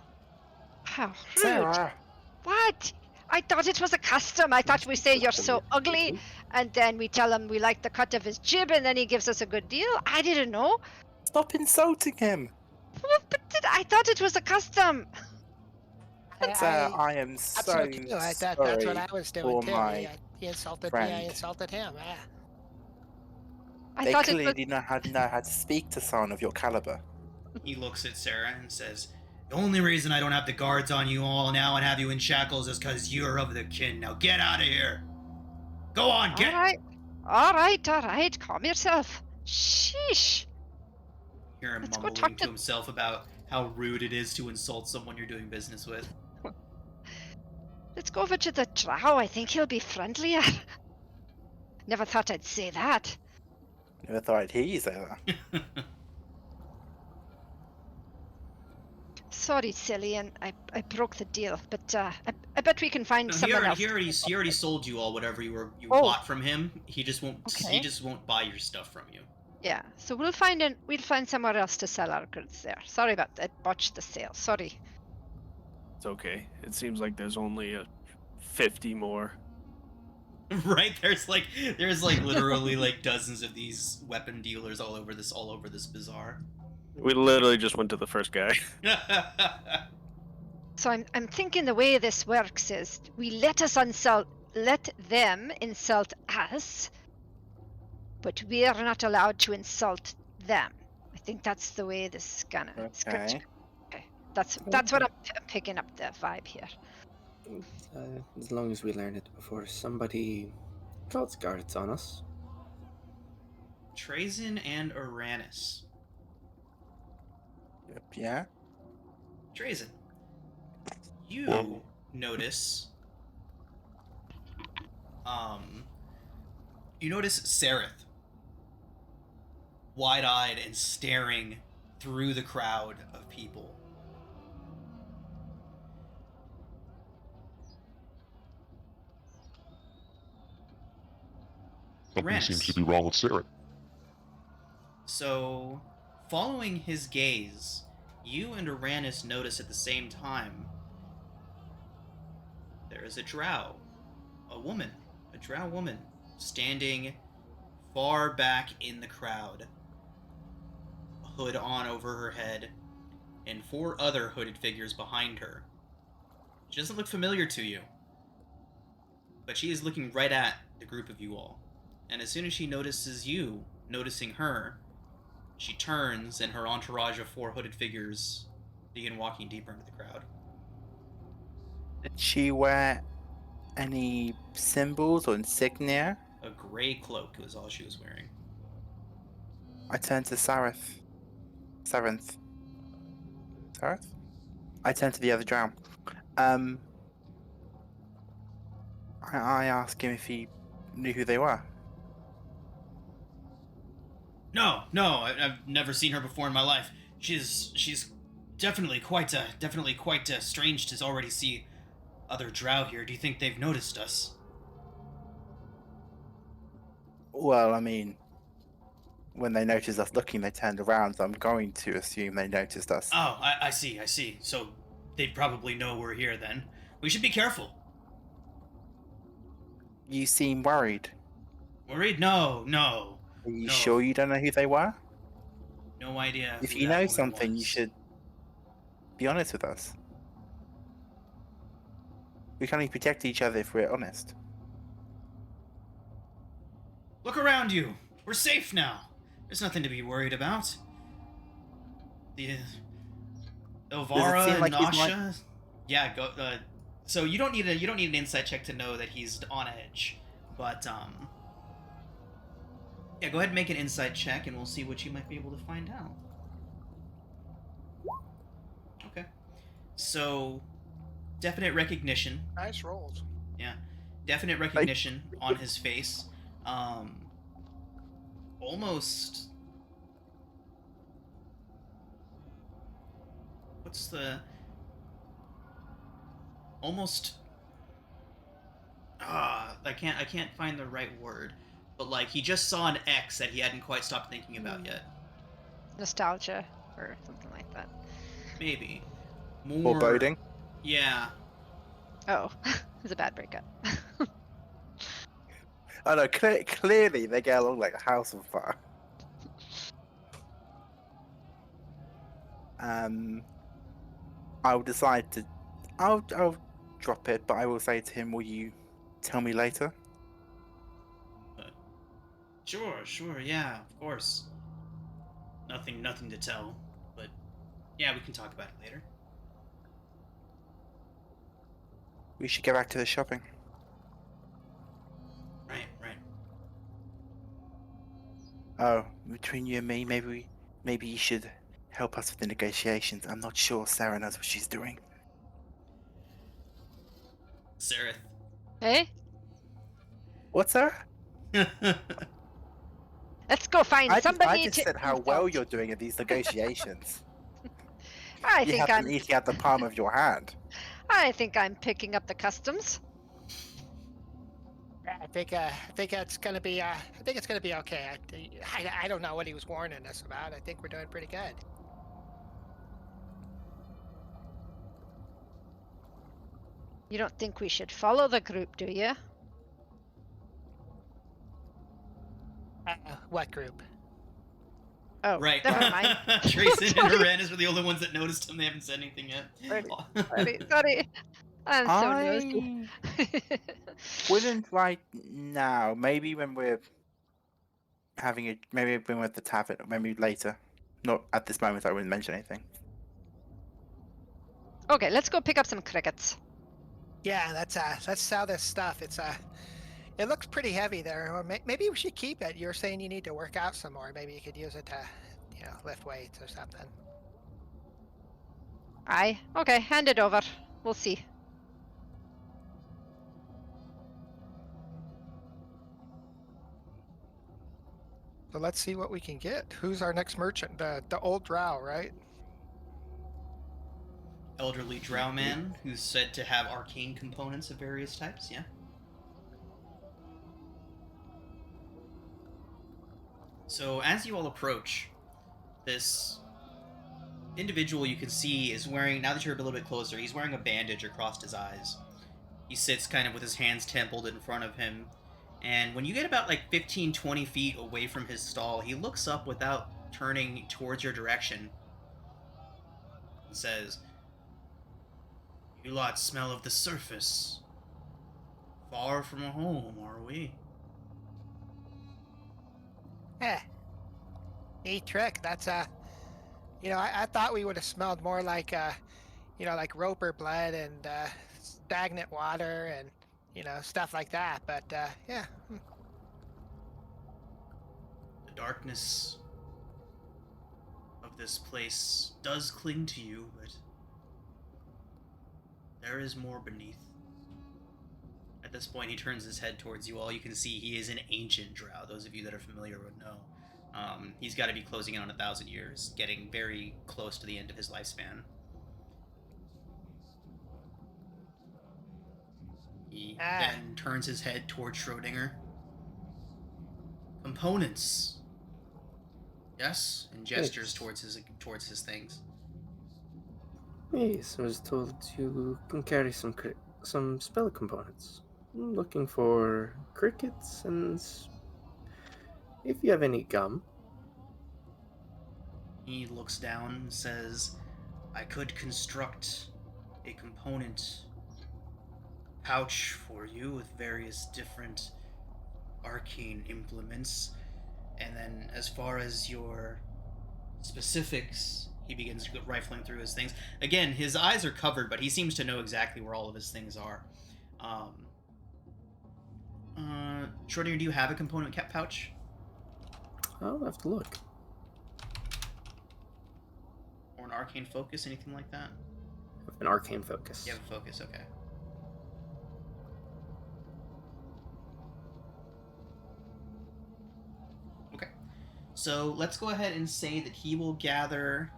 Sarah. What? I thought it was a custom. I thought we say you're so ugly, and then we tell him we like the cut of his jib, and then he gives us a good deal. I didn't know. Stop insulting him. But I thought it was a custom. Sarah, I am so Absolutely. That's what I was doing for too. my He insulted me. I friend. insulted him. I They thought it clearly was. know how to speak to someone of your caliber. He looks at Sarah and says, the only reason I don't have the guards on you all now and have you in shackles is because you're of the kin. Now get out of here. Go on, get. All right. Calm yourself. Sheesh. Hear him Let's go mumbling talk to to- himself about how rude it is to insult someone you're doing business with. Let's go over to the drow. I think he'll be friendlier. Never thought I'd say that. Never thought I'd hear you say that. Sorry, silly, and I broke the deal, but I bet we can find No, someone else. he already sold you all whatever you Oh. bought from him. He just won't Okay. he just won't buy your stuff from you. Yeah, so we'll find somewhere else to sell our goods there. Sorry about that. Botched the sale. Sorry. It's okay. It seems like there's only 50 more. Right? There's like literally like dozens of these weapon dealers all over this bazaar. We literally just went to the first guy. So I'm thinking the way this works is we let them insult us, but we are not allowed to insult them. I think that's the way this is gonna script. Okay. Okay, that's what I'm picking up the vibe here. As long as we learn it before somebody calls guards on us. Trazyn and Uranus. Yep, yeah. Trazyn, you Well- notice Sareth, wide-eyed and staring through the crowd of people. Something Uranus. seems to be wrong with Sarah. So, following his gaze, you and Uranus notice at the same time there is a drow woman, standing far back in the crowd, a hood on over her head, and 4 other hooded figures behind her. She doesn't look familiar to you, but she is looking right at the group of you all. And as soon as she notices you noticing her, she turns, and her entourage of 4 hooded figures begin walking deeper into the crowd. Did she wear any symbols or insignia? A gray cloak was all she was wearing. I turned to Sareth. Sareth? I turned to the other drow. I asked him if he knew who they were. No, I've never seen her before in my life. She's definitely quite strange to already see other drow here. Do you think they've noticed us? Well, I mean, when they noticed us looking, they turned around, so I'm going to assume they noticed us. Oh, I see. So they probably know we're here then. We should be careful. You seem worried. Worried? No. Are you No. sure you don't know who they were? No idea. If who you that know woman something, you was. should be honest with us. We can only protect each other if we're honest. Look around you. We're safe now. There's nothing to be worried about. The Elvara seem and like he's Nasha. Yeah, go. So you don't need an insight check to know that he's on edge, but yeah, go ahead and make an insight check, and we'll see what you might be able to find out. Okay. So, definite recognition. Nice rolls. Yeah, definite recognition on his face. Almost. What's the? Almost. I can't find the right word, but like he just saw an X that he hadn't quite stopped thinking about yet. Nostalgia or something like that. Maybe. More. Foreboding? Yeah. Oh, it was a bad breakup. Oh no, clearly they get along like a house on fire. I'll decide to... I'll drop it, but I will say to him, will you tell me later? Sure, yeah, of course. Nothing to tell, but yeah, we can talk about it later. We should get back to the shopping. Right. Oh, between you and me, maybe you should help us with the negotiations. I'm not sure Sarah knows what she's doing. Sareth. Hey, What's Sarah? let's go find somebody I just to said how well insult. you're doing at these negotiations. I You think have I'm. them eating out the palm of your hand. I think I'm picking up the customs. I think it's gonna be okay. I don't know what he was warning us about. I think we're doing pretty good. You don't think we should follow the group, do you? What group? Oh, Right. never mind. Trayson and Moranis were the only ones that noticed him. They haven't said anything yet. Sorry. I'm so nosy. Wouldn't right now. Maybe when we're maybe when we're at the tavern, or maybe later. Not at this moment. I wouldn't mention anything. Okay, let's go pick up some crickets. Yeah, let's sell this stuff. It looks pretty heavy there. Or maybe we should keep it. You're saying you need to work out some more. Maybe you could use it to, lift weights or something. Aye. Okay, hand it over. We'll see. So let's see what we can get. Who's our next merchant? The old drow, right? Elderly drow man who's said to have arcane components of various types, yeah. So as you all approach, this individual you can see is wearing, now that you're a little bit closer, he's wearing a bandage across his eyes. He sits kind of with his hands templed in front of him, and when you get about like 15-20 feet away from his stall, he looks up without turning towards your direction and says, "You lot smell of the surface. Far from home, are we?" Neat trick. That's I thought we would have smelled more like like roper blood and stagnant water and stuff like that. But yeah. The darkness of this place does cling to you, but there is more beneath. At this point, he turns his head towards you all. You can see he is an ancient drow. Those of you that are familiar would know. He's got to be closing in on 1,000 years, getting very close to the end of his lifespan. He Ah. then turns his head towards Schrodinger. Components. Yes, and gestures Yes. towards his things. Yes, I was told you can carry some spell components. I'm looking for crickets and if you have any gum. He looks down and says, I could construct a component pouch for you with various different arcane implements. And then, as far as your specifics, he begins rifling through his things. Again, his eyes are covered, but he seems to know exactly where all of his things are. Schrodinger, do you have a component pouch? I'll have to look. Or an arcane focus, anything like that? An arcane focus. You have a focus, okay. Okay. So let's go ahead and say that he will gather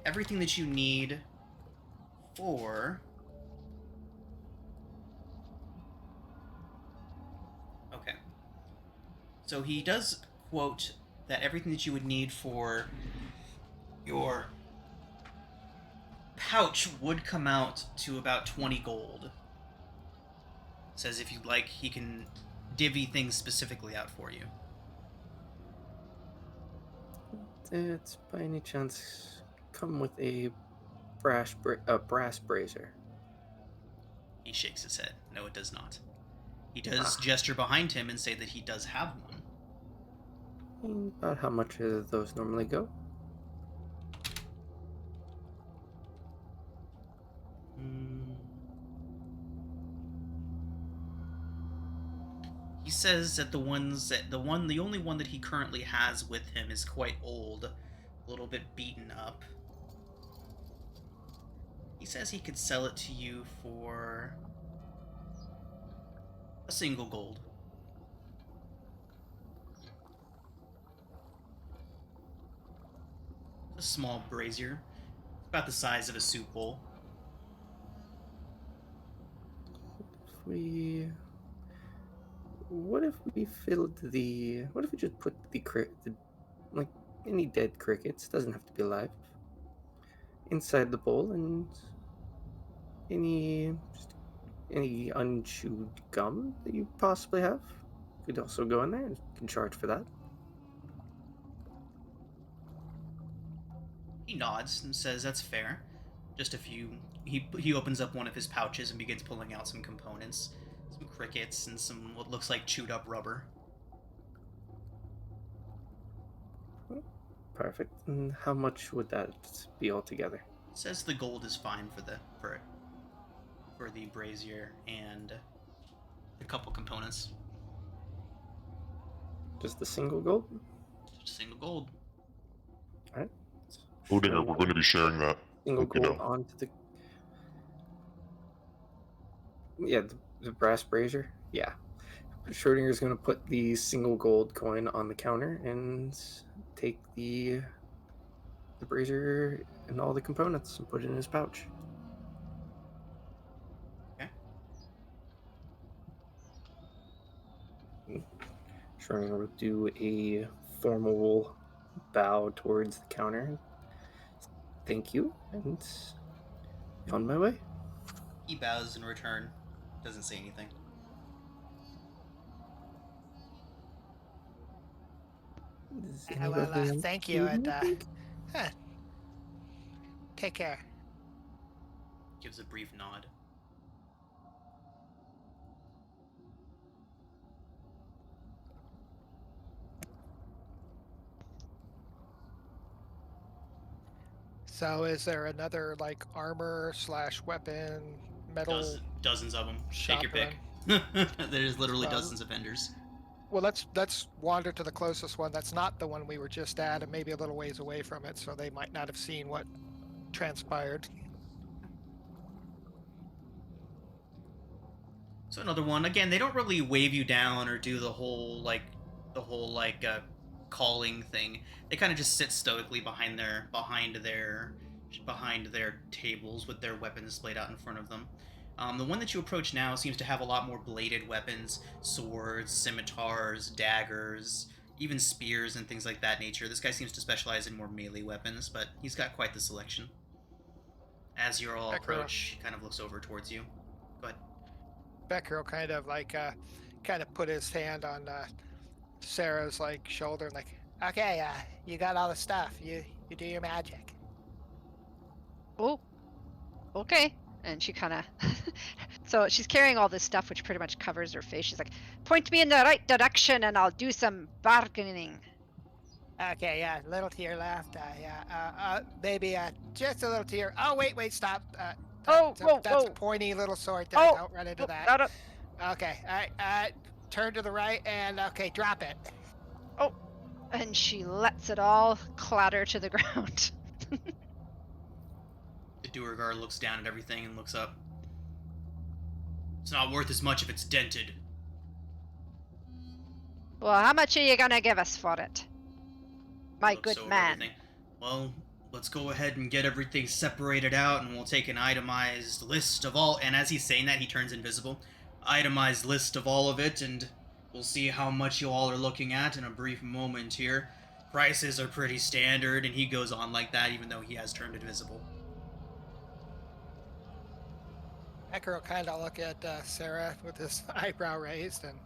everything that you need for... Okay. So he does quote that everything that you would need for your pouch would come out to about 20 gold. Says if you'd like, he can divvy things specifically out for you. It's by any chance come with a brass brazier? He shakes his head. No, it does not. He does gesture behind him and say that he does have one. About how much do those normally go? He says that the only one that he currently has with him is quite old, a little bit beaten up. He says he could sell it to you for a single gold. A small brazier, about the size of a soup bowl. What if we just put like any dead crickets, doesn't have to be alive, inside the bowl, and any unchewed gum that you possibly have could also go in there and you can charge for that. He nods and says that's fair. Just a few. He opens up one of his pouches and begins pulling out some components, some crickets and some what looks like chewed up rubber. Perfect. And how much would that be altogether? Says the gold is fine for the brazier and a couple components. Just the single gold? Just single gold. All right. Odinger, we're going to be sharing that. Single gold onto the the brass brazier. Yeah. Schrodinger's going to put the single gold coin on the counter and take the brazier and all the components and put it in his pouch. Okay. Schrodinger will do a formal bow towards the counter. Thank you, and on my way. He bows in return. Doesn't say anything. Thank you, and take care. Gives a brief nod. So is there another like armor / weapon metal? Dozens of them. Take your pick. There's literally dozens of vendors. Well, let's wander to the closest one that's not the one we were just at, and maybe a little ways away from it, so they might not have seen what transpired. So another one. Again, they don't really wave you down or do the whole calling thing. They kind of just sit stoically behind their tables with their weapons displayed out in front of them. The one that you approach now seems to have a lot more bladed weapons, swords, scimitars, daggers, even spears and things like that nature. This guy seems to specialize in more melee weapons, but he's got quite the selection. As you all approach, he kind of looks over towards you. Go ahead. Becker will kind of put his hand on Sarah's shoulder and okay, you got all the stuff. You do your magic. Oh, okay. And she kind of, so she's carrying all this stuff, which pretty much covers her face. She's like, point me in the right direction and I'll do some bargaining. Okay, yeah, a little to your left. Maybe just a little to your. Oh, wait, stop. That's a pointy little sword there. Don't run into that. Okay, all right. Turn to the right and okay, drop it. Oh, and she lets it all clatter to the ground. The Duergar looks down at everything and looks up. It's not worth as much if it's dented. Well, how much are you gonna give us for it? My good man. Everything. Well, let's go ahead and get everything separated out and we'll take an itemized list of all, and as he's saying that, he turns invisible. Itemized list of all of it, and we'll see how much you all are looking at in a brief moment here. Prices are pretty standard, and he goes on like that even though he has turned invisible. Becker will kind of look at Sarah with his eyebrow raised and,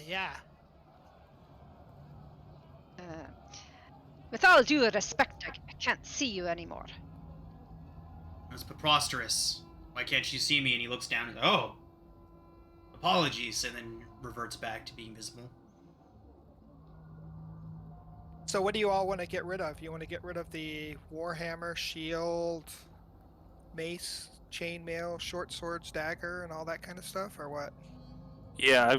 yeah. With all due respect, I can't see you anymore. That's preposterous. Why can't you see me? And he looks down and goes, oh, apologies, and then reverts back to being visible. So what do you all want to get rid of? You want to get rid of the warhammer, shield, mace, chainmail, short swords, dagger, and all that kind of stuff, or what? Yeah,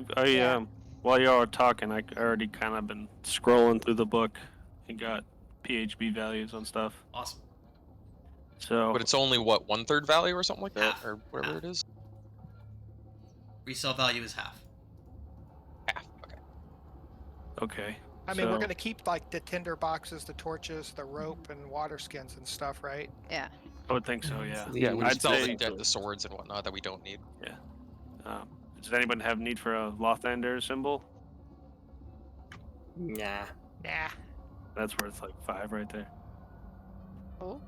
while y'all are talking, I already kind of been scrolling through the book and got PHB values on stuff. Awesome. So, but it's only what, 1/3 value or something like that, Half. or whatever Half. it is. Resale value is half. Half. Okay. Okay. I mean, we're gonna keep the tinder boxes, the torches, the rope, and water skins and stuff, right? Yeah. I would think so. Yeah. Yeah, we I'd sell say. the swords and whatnot that we don't need. Yeah. Does anyone have need for a Lothander symbol? Nah. Nah. That's worth 5 right there. Oh.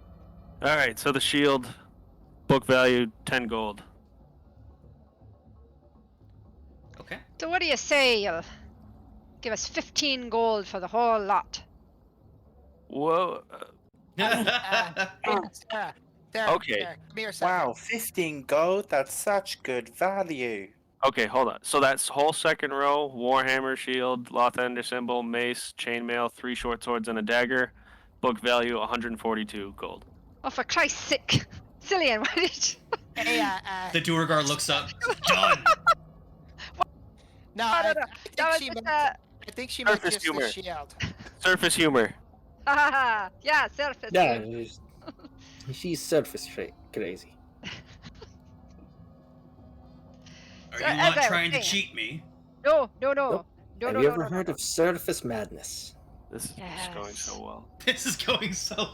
All right. So the shield, book value 10 gold. Okay. So what do you say? You'll give us 15 gold for the whole lot. Whoa. Sarah, Okay. Sarah, come here a second. Wow, 15 gold? That's such good value. Okay, hold on. So that's whole second row: warhammer, shield, Lothander symbol, mace, chainmail, 3 short swords, and a dagger. Book value 142 gold. Oh, for Christ's sake. Cillian, why did you... Hey, The Duergar looks up. Done! no, No, I think she meant Surface just humor. the shield. Surface humor. yeah, surface. Yeah, she's surface crazy. Are So, you as not I was trying to saying- cheat me? No. Nope. No, Have no, you no, ever no, heard no. of surface madness? This is going so well. This is going so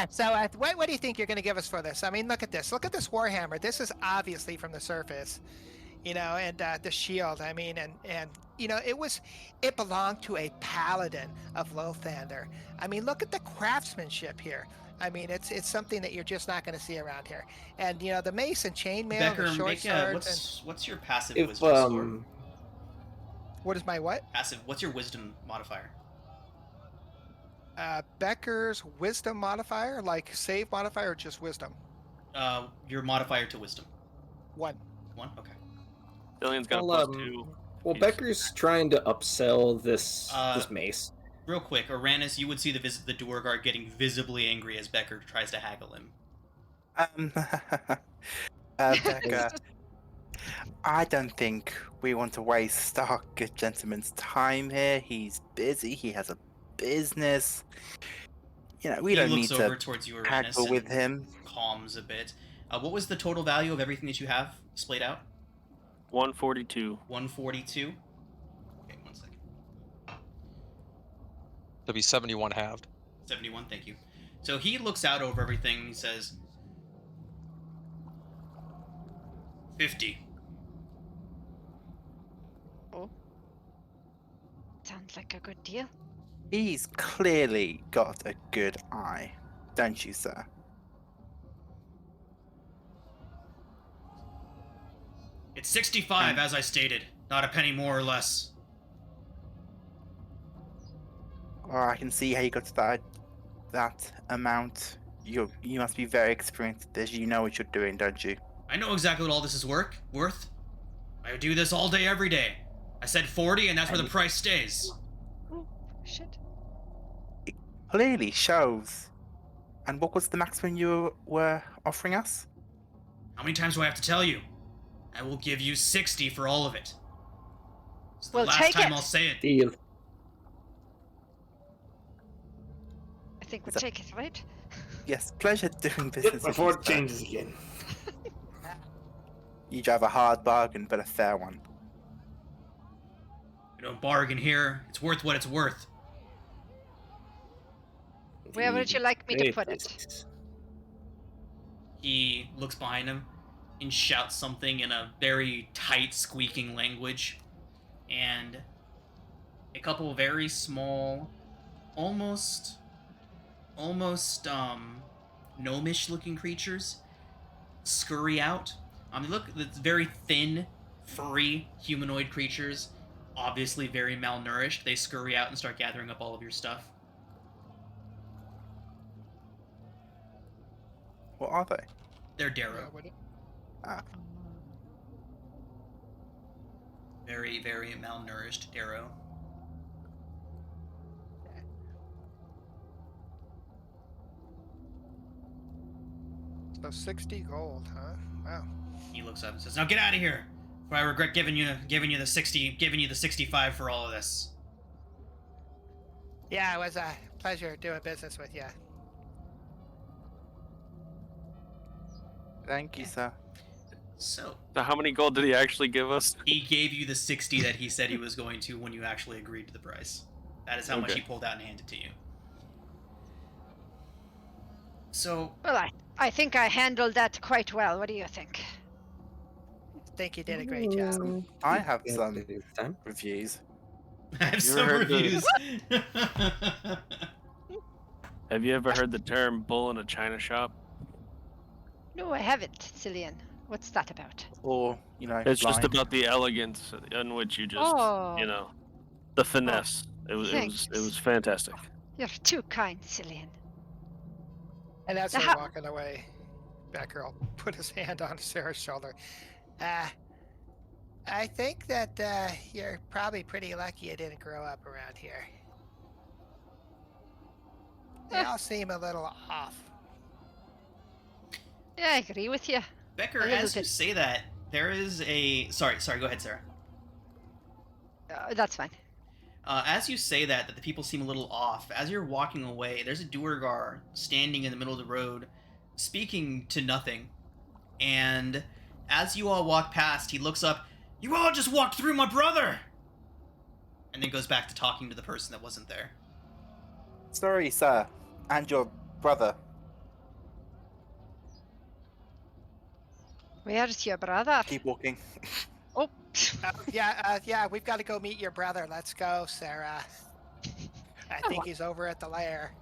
So what do you think you're going to give us for this? I mean, look at this. Look at this warhammer. This is obviously from the surface, and the shield. I mean, and it belonged to a paladin of Lothander. I mean, look at the craftsmanship here. I mean, it's something that you're just not going to see around here. And the mace and chainmail, Becker, the short make a, swords. what's your passive If wisdom score? What is my what? Passive. What's your wisdom modifier? Becker's wisdom modifier, like save modifier, or just wisdom? Your modifier to wisdom. 1. 1. Okay. Cillian's got a Well, +2. Well, He's- Becker's trying to upsell this mace. Real quick, Uranus, you would see the Duergar getting visibly angry as Becker tries to haggle him. Becca, I don't think we want to waste our good gentleman's time here. He's busy. He has a business. We He don't looks need over to towards you, Uranus, haggle with and him. calms a bit. What was the total value of everything that you have splayed out? 142. 142. Okay, 1 second. That'd be 71 halved. 71. Thank you. So he looks out over everything and he says, 50. Oh. Sounds like a good deal. He's clearly got a good eye, don't you, sir? It's 65, as I stated. Not a penny more or less. Well, I can see how you got to that amount. You must be very experienced at this. You know what you're doing, don't you? I know exactly what all this is worth. I do this all day, every day. I said 40, and that's where the price stays. Oh, shit. It clearly shows. And what was the maximum you were offering us? How many times do I have to tell you? I will give you 60 for all of it. It's the Well, last take time it. I'll say it. Deal. I think we'll So- take it, right? Yes, pleasure doing Yep, business with before you, it sir. changes again. You drive a hard bargain, but a fair one. We don't bargain here. It's worth what it's worth. Where would you like me to Great put it? business. He looks behind him and shouts something in a very tight, squeaking language. And a couple of very small, almost gnomish looking creatures scurry out. They look, it's very thin, furry humanoid creatures, obviously very malnourished. They scurry out and start gathering up all of your stuff. What are they? They're Yeah, Darrow. Ah, Very, very malnourished Darrow. So 60 gold, huh? Wow. He looks up and says, "Now get out of here, for I regret giving you the 65 for all of this." Yeah, it was a pleasure doing business with you. thank you, sir. So So how many gold did he actually give us? he gave you the 60 that he said he was going to when you actually agreed to the price. That is how much Okay. he pulled out and handed to you. So Well, I think I handled that quite well. What do you think? Think you did a great job. I have Yeah, some this time. reviews. I have You some ever heard the- reviews. Have you ever heard the term "bull in a china shop"? No, I haven't, Cillian. What's that about? Or, It's just blind. about the elegance in which you just, Oh. the finesse. It was Thanks. fantastic. You're too kind, Cillian. And as Now they're how- walking away, Becker will put his hand on Sarah's shoulder. I think that you're probably pretty lucky you didn't grow up around here. They all seem a little off. Yeah, I agree with you. Becker, A little as you bit. say that, there is a sorry, go ahead, Sarah. That's fine. As you say that the people seem a little off. As you're walking away, there's a Duergar standing in the middle of the road, speaking to nothing. And as you all walk past, he looks up. "You all just walked through my brother!" And then goes back to talking to the person that wasn't there. Sorry, sir. And your brother. Where's your brother? Keep walking. Oh. Yeah, we've got to go meet your brother. Let's go, Sarah. I Oh, think he's over at the lair.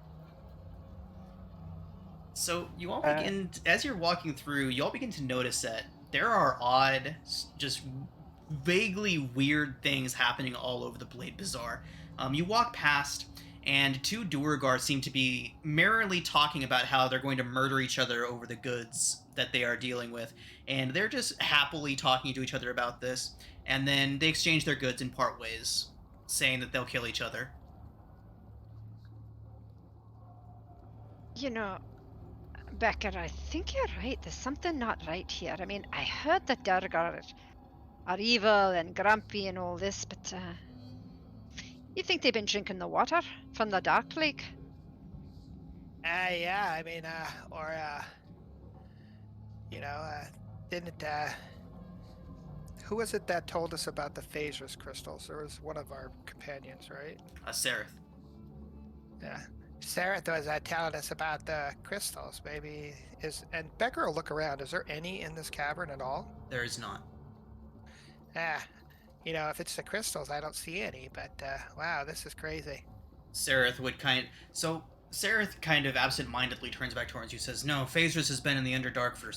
So you all begin, as you're walking through, you all begin to notice that there are odd, just vaguely weird things happening all over the Blade Bazaar. You walk past, and two Duergar seem to be merrily talking about how they're going to murder each other over the goods that they are dealing with, and they're just happily talking to each other about this, and then they exchange their goods and part ways, saying that they'll kill each other. You know, Becker, I think you're right. There's something not right here. I mean, I heard that Durgar are evil and grumpy and all this, but you think they've been drinking the water from the Dark Lake? Yeah, I mean, didn't, who was it that told us about the Phaedrus crystals? There was one of our companions, right? Sereth. Yeah. Sarah was telling us about the crystals. Maybe and Becker will look around. Is there any in this cavern at all? There is not. If it's the crystals, I don't see any. But wow, this is crazy. Sereth kind of absent-mindedly turns back towards you, says, "No, Phaedrus has been in the Underdark for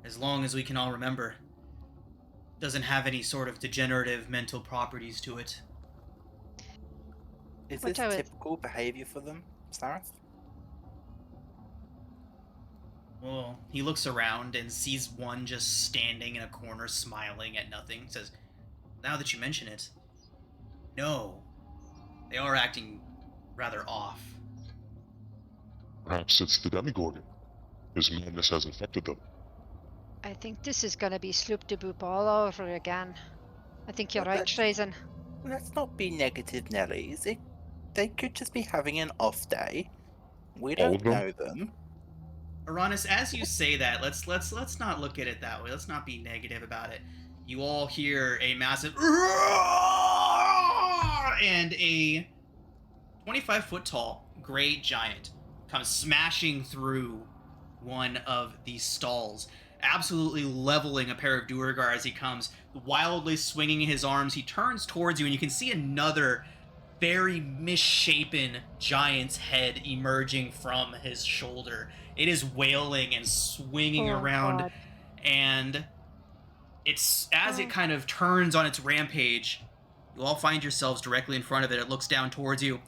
as long as we can all remember. Doesn't have any sort of degenerative mental properties to it." Is Which this I would- typical behavior for them, Sareth? Well, he looks around and sees one just standing in a corner smiling at nothing. Says, "Now that you mention it, no, they are acting rather off." Perhaps it's the Demigorgon. His madness has infected them. I think this is going to be Sloop de Boop all over again. I think you're Well, right, Trazen. Let's not be negative, Nellies. They could just be having an off day. We All don't of them? know them. Uranus, as you say that, let's not look at it that way. Let's not be negative about it. You all hear a massive and a 25-foot tall gray giant comes smashing through one of these stalls, absolutely leveling a pair of Duergar as he comes, wildly swinging his arms. He turns towards you, and you can see another very misshapen giant's head emerging from his shoulder. It is wailing and swinging around, God. and it's as it kind of turns on its rampage, you all find yourselves directly in front of it. It looks down towards you,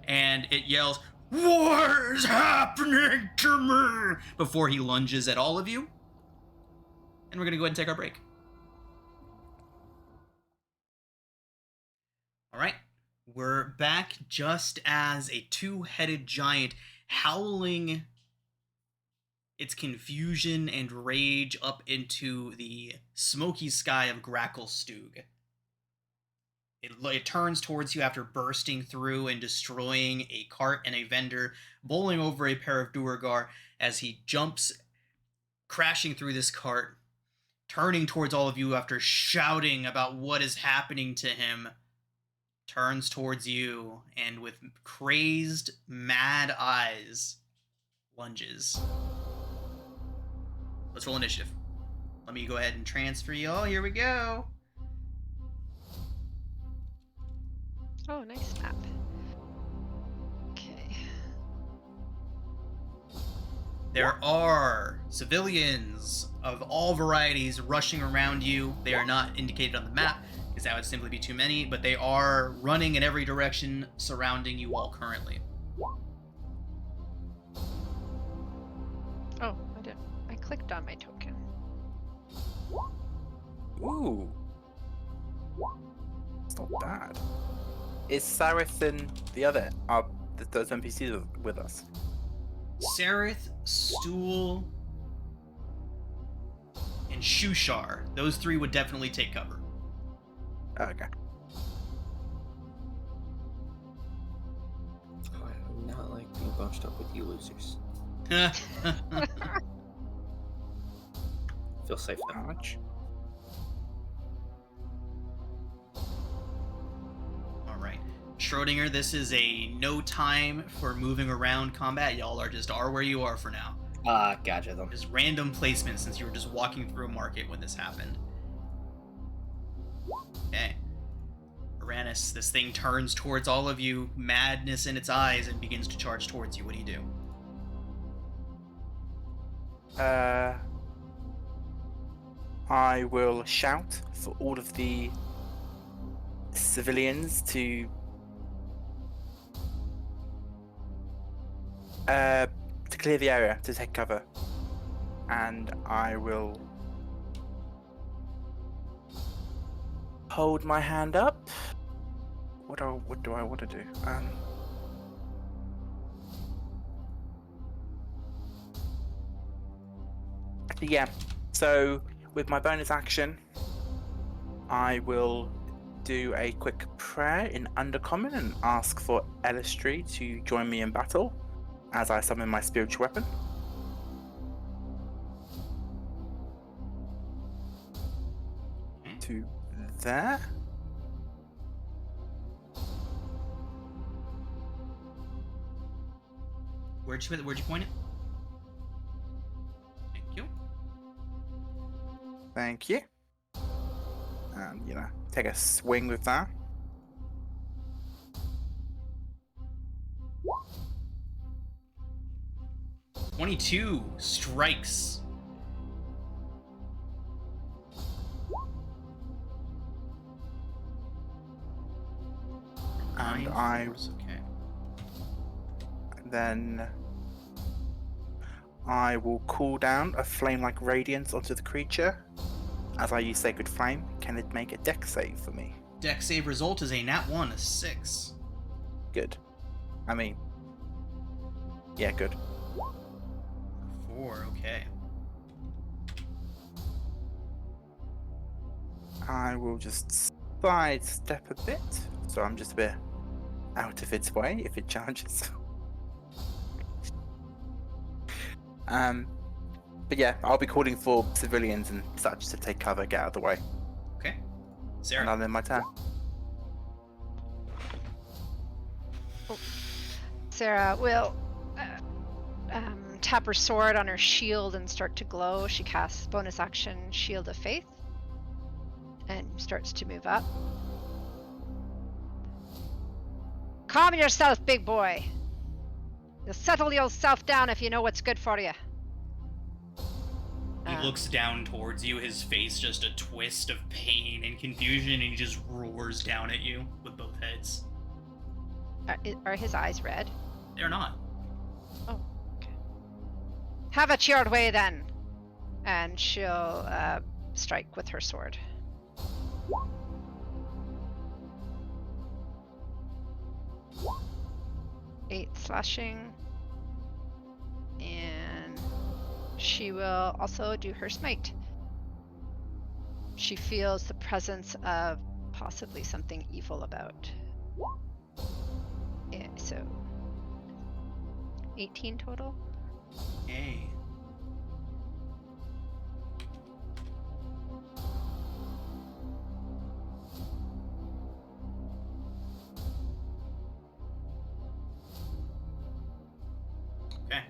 and it yells, "What is happening to me?" before he lunges at all of you. And we're going to go ahead and take our break. All right. We're back just as a two-headed giant howling its confusion and rage up into the smoky sky of Gracklstugh. It turns towards you after bursting through and destroying a cart and a vendor, bowling over a pair of Duergar as he jumps, crashing through this cart, turning towards all of you after shouting about what is happening to him, turns towards you, and with crazed, mad eyes, lunges. Let's roll initiative. Let me go ahead and transfer y'all. Here we go. Oh, nice map. Okay. There are civilians of all varieties rushing around you. They are not indicated on the map, because that would simply be too many, but they are running in every direction surrounding you all currently. Oh, I clicked on my token. Ooh. It's not bad. Is Sareth and the other, those NPCs with us? Sareth, Stool, and Shushar. Those three would definitely take cover. Okay. I do not like being bunched up with you losers. Feel safe now. Ouch. Alright. Schrodinger, this is a no time for moving around combat. Y'all are where you are for now. Gotcha them. Just random placement since you were just walking through a market when this happened. Okay. Uranus, this thing turns towards all of you, madness in its eyes, and begins to charge towards you. What do you do? I will shout for all of the civilians to clear the area, to take cover, and I will hold my hand up. What do I want to do? Yeah. So with my bonus action, I will do a quick prayer in Undercommon and ask for Elistri to join me in battle as I summon my spiritual weapon. To there. Where'd you point it? Thank you. Thank you. And, take a swing with that. .22 strikes. And Nine force, okay. Then I will call down a flame-like radiance onto the creature. As I use Sacred Flame, can it make a dex save for me? Dex save result is a nat 1, a 6. Good. I mean, yeah, good. 4, okay. I will just sidestep a bit, so I'm just a bit out of its way if it charges. But yeah, I'll be calling for civilians and such to take cover, get out of the way. Okay. And Sarah. I'll end my turn. Sarah will tap her sword on her shield and start to glow. She casts bonus action Shield of Faith and starts to move up. Calm yourself, big boy. You'll settle yourself down if you know what's good for you. He looks down towards you, his face just a twist of pain and confusion, and he just roars down at you with both heads. Are his eyes red? They're not. Oh, okay. Have it your way then. And she'll strike with her sword. Eight slashing. And she will also do her smite. She feels the presence of possibly something evil about. Yeah, so 18 total. Hey. Okay.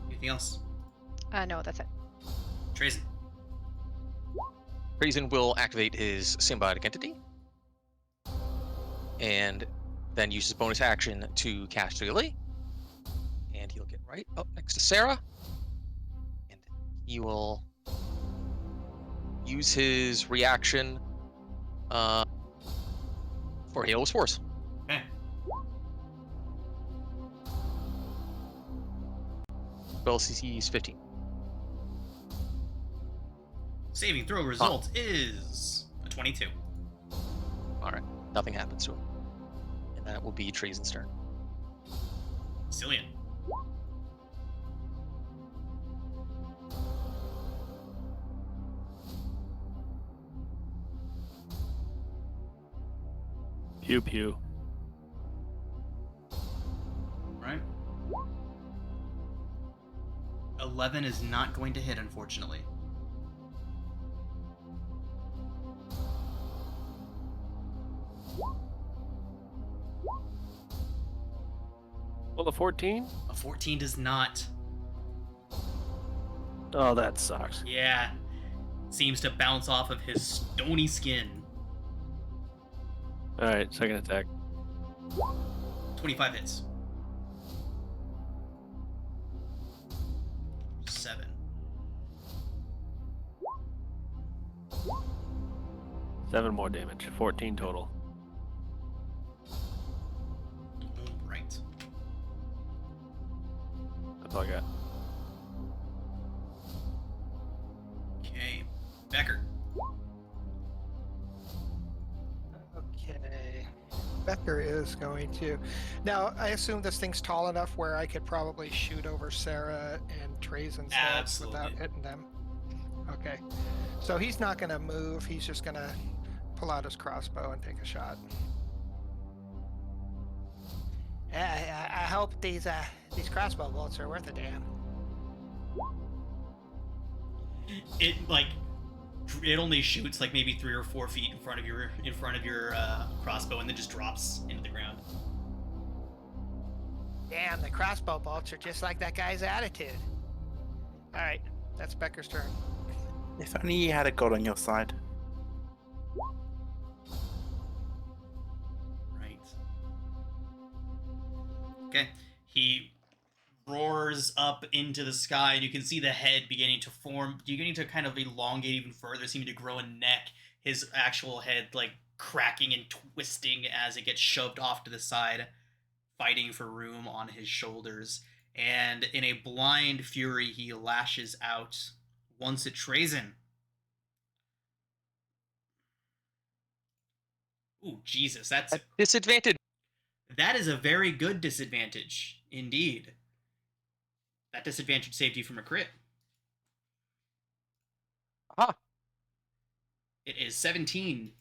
Anything else? No, that's it. Trazen. Brazen will activate his symbiotic entity, and then use his bonus action to cast Relay. And he'll get right up next to Sarah, and he will use his reaction for Halo's Force. Okay. Spell CC is 15. Saving throw result is a 22. Alright, nothing happens to him. And that will be Trazen's turn. Cillian. Pew pew. Right. 11 is not going to hit, unfortunately. Well, a 14? A 14 does not. Oh, that sucks. Yeah. Seems to bounce off of his stony skin. Alright, second attack. 25 hits. 7. Seven more damage. 14 total. Right. That's all I got. Okay. Becker. Okay. Becker is going to. Now, I assume this thing's tall enough where I could probably shoot over Sarah and Trazen's heads Absolutely. without hitting them. Okay. So he's not going to move. He's just going to pull out his crossbow and take a shot. I hope these crossbow bolts are worth a damn. It only shoots like maybe 3 or 4 feet in front of your crossbow, and then just drops into the ground. Damn, the crossbow bolts are just like that guy's attitude. All right, that's Becker's turn. If only you had a god on your side. Right. Okay. He roars up into the sky, and you can see the head beginning to form, beginning to kind of elongate even further, seeming to grow a neck. His actual head, like, cracking and twisting as it gets shoved off to the side, fighting for room on his shoulders. And in a blind fury, he lashes out once at Trazen. Ooh, Jesus, that's At disadvantage. that is a very good disadvantage indeed. That disadvantage saved you from a crit. Ah, It is 17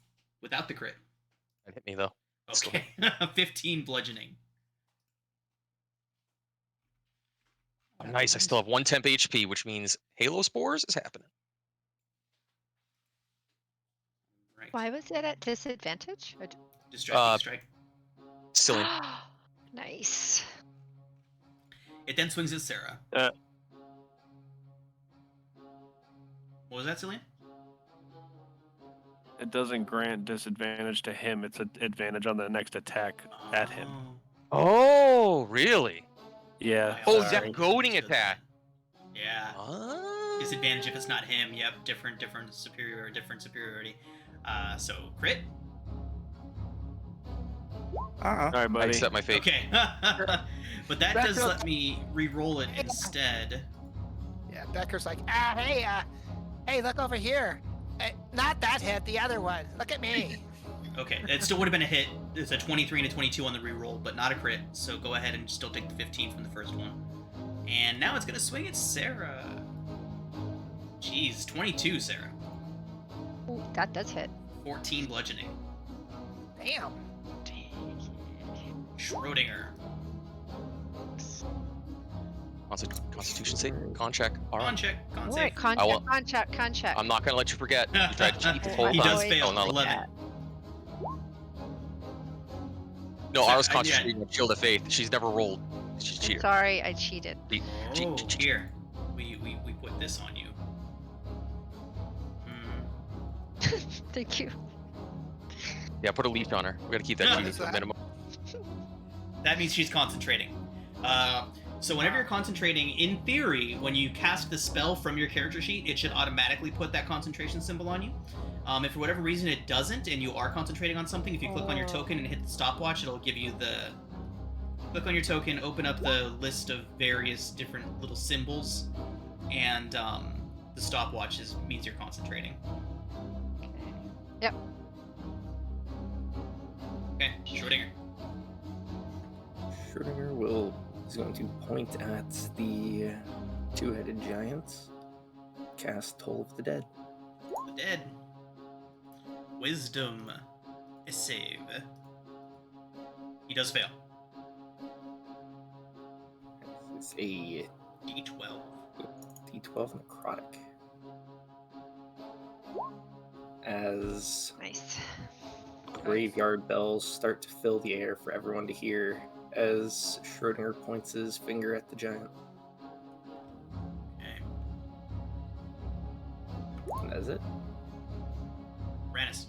without the crit. that hit me though. Still Okay, 15 bludgeoning. Oh, nice. I still have 1 temp HP, which means Halo Spores is happening. Right. Why was it at disadvantage? Or Distracting strike. Silly. Nice. It then swings at Sarah. Uh, What was that, Cillian? It doesn't grant disadvantage to him. It's an advantage on the next attack at him. Oh, really? Yeah. Oh, sorry. that goading Understood attack. that. Yeah. Ah. Disadvantage if it's not him. Yep, different superiority. So crit. Uh-oh. All right, I buddy. accept my fate. Okay, but that does let me re-roll it instead. Yeah, Becker's like, hey, look over here. Not that hit, the other one. Look at me. Okay, it still would have been a hit. It's a 23 and a 22 on the re-roll, but not a crit. So go ahead and still take the 15 from the first one. And now it's gonna swing at Sarah. Jeez, 22, Sarah. Ooh, that does hit. 14 bludgeoning. Damn. Schrodinger. Constitution save. Con check. All Con right. check. Con All save. right, con I check, won't- con check, con check. I'm not gonna let you forget. You tried to cheat this whole He time. does fail. Oh, no, 11. no, So, ours yeah. Constitution with Shield of Faith. She's never rolled. She's a cheater. Sorry, I cheated. Oh, here. We put this on you. Thank you. Yeah, put a leash on her. We gotta keep that Yeah. cheating to a minimum. That means she's concentrating. So whenever you're concentrating, in theory, when you cast the spell from your character sheet, it should automatically put that concentration symbol on you. If for whatever reason it doesn't, and you are concentrating on something, if you click on your token and hit the stopwatch, it'll give you the... Click on your token, open up the list of various different little symbols, and the stopwatch means you're concentrating. Yep. Okay, Schrodinger. Schrodinger is going to point at the two-headed giant, cast Toll of the Dead. The dead. Wisdom. A save. He does fail. It's a D12. D12 necrotic. As Nice. graveyard bells start to fill the air for everyone to hear as Schrodinger points his finger at the giant. Okay. And that's it. Rannis.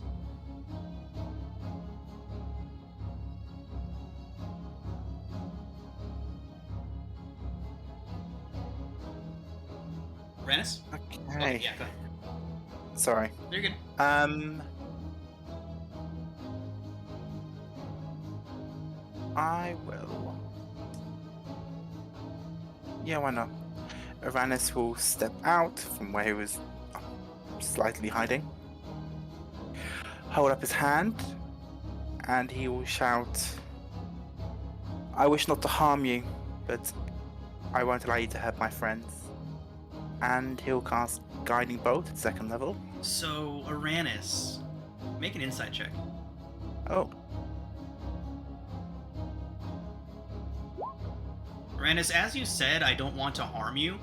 Rannis? Oh, Okay. yeah, go ahead. Sorry. You're good. I will. Yeah, why not? Uranus will step out from where he was slightly hiding, hold up his hand, and he will shout, I wish not to harm you, but I won't allow you to hurt my friends. And he'll cast Guiding Bolt at 2nd level. So, Uranus, make an insight check. Oh, Uranus, as you said, I don't want to harm you.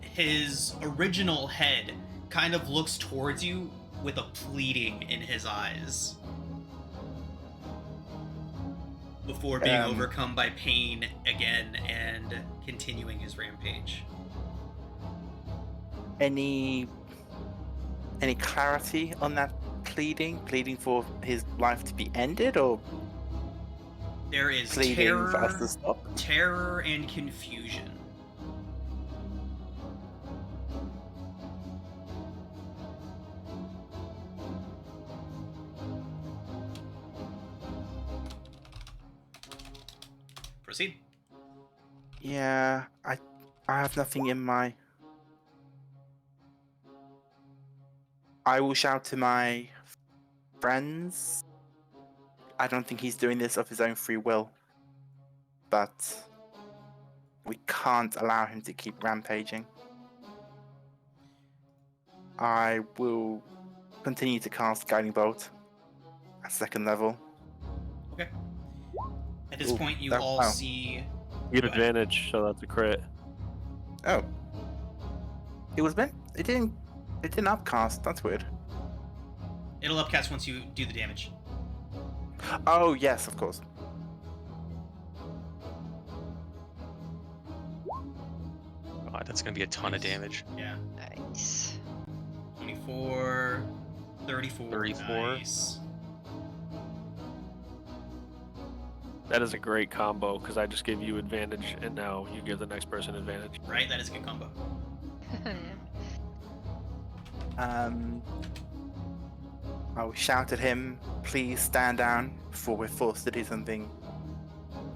His original head kind of looks towards you with a pleading in his eyes. before being Um, overcome by pain again and continuing his rampage. Any clarity on that pleading for his life to be ended, or There is pleading for us to stop? terror and confusion. Proceed. Yeah, I have nothing in my. I will shout to my friends. I don't think he's doing this of his own free will, but we can't allow him to keep rampaging. I will continue to cast Guiding Bolt at 2nd level. Okay. At this Ooh, point, you that- all oh. see. You get Go ahead. advantage, so that's a crit. Oh. It was meant. It didn't upcast. That's weird. It'll upcast once you do the damage. Oh yes, of course. God, that's gonna be a ton of damage. Yeah. Nice. 24, 34. 34. Nice. That is a great combo because I just gave you advantage, and now you give the next person advantage. Right? That is a good combo. I will shout at him, please stand down before we're forced to do something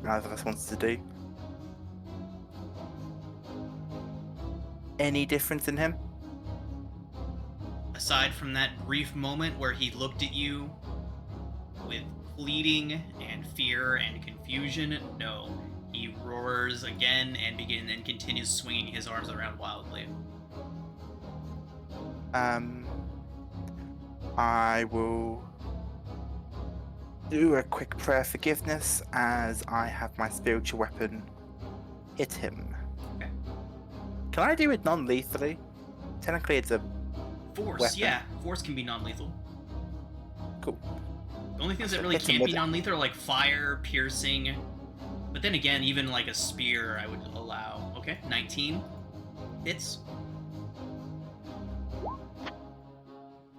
neither of us wants to do. Any difference in him? Aside from that brief moment where he looked at you with pleading and fear and confusion, no. He roars again and continues swinging his arms around wildly. I will do a quick prayer of forgiveness as I have my spiritual weapon hit him. Okay. Can I do it non-lethally? Technically, it's a Force, weapon. yeah. Force can be non-lethal. Cool. The only things that really Hit him can't be with it. non-lethal are like fire, piercing. But then again, even like a spear I would allow. Okay, 19 hits.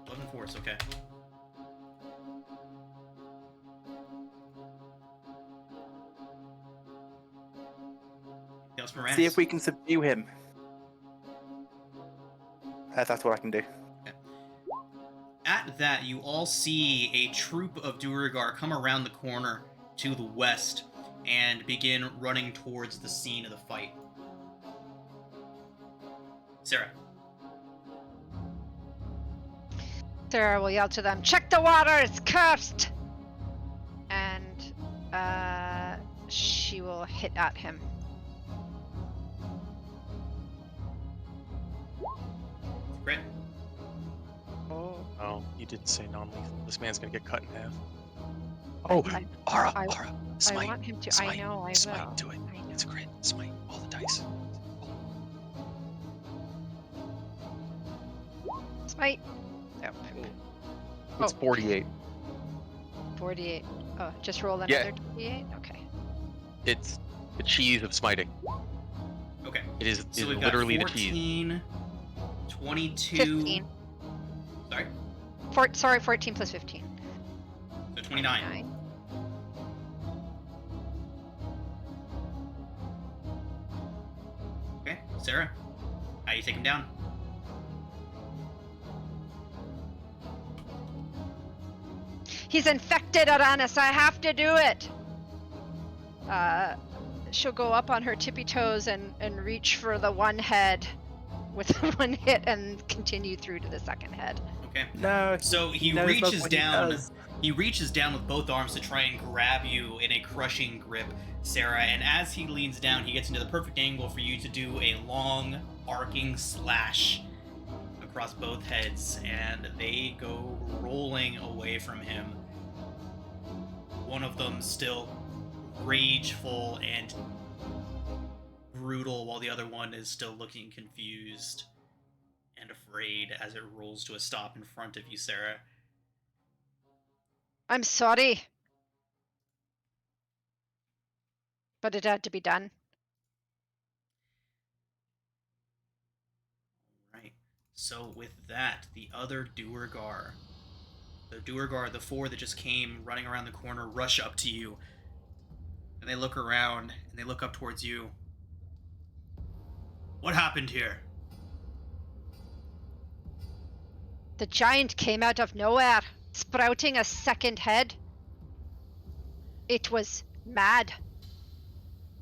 11 force, okay. Else Moranis. See if we can subdue him. That's what I can do. At that, you all see a troop of Duergar come around the corner to the west and begin running towards the scene of the fight. Sarah. Sarah will yell to them, check the water, it's cursed! And she will hit at him. Crit. Oh, you didn't say non-lethal. This man's gonna get cut in half. Oh, Aura! Smite! I want him to. Smite, I know. I smite, will. do it. I know. It's a crit. Smite, all the dice. Smite. Oh, It's 48. 48. Oh, just roll Yeah. another 28. Okay. It's the cheese of smiting. Okay. It is So it's we've got literally the cheese. 14, 22. 15. Sorry? 14 plus 15. So 29. Okay, Sarah. How do you take him down? He's infected, Aranis. I have to do it. She'll go up on her tippy toes and reach for the one head with one hit and continue through to the second head. Okay. No. So he knows reaches what he down. does. He reaches down with both arms to try and grab you in a crushing grip, Sarah. And as he leans down, he gets into the perfect angle for you to do a long, arcing slash across both heads, and they go rolling away from him. One of them still rageful and brutal, while the other one is still looking confused and afraid as it rolls to a stop in front of you, Sarah. I'm sorry. But it had to be done. Right. So with that, the other Duergar, the four that just came running around the corner, rush up to you. And they look around, and they look up towards you. What happened here? The giant came out of nowhere, sprouting a second head. It was mad.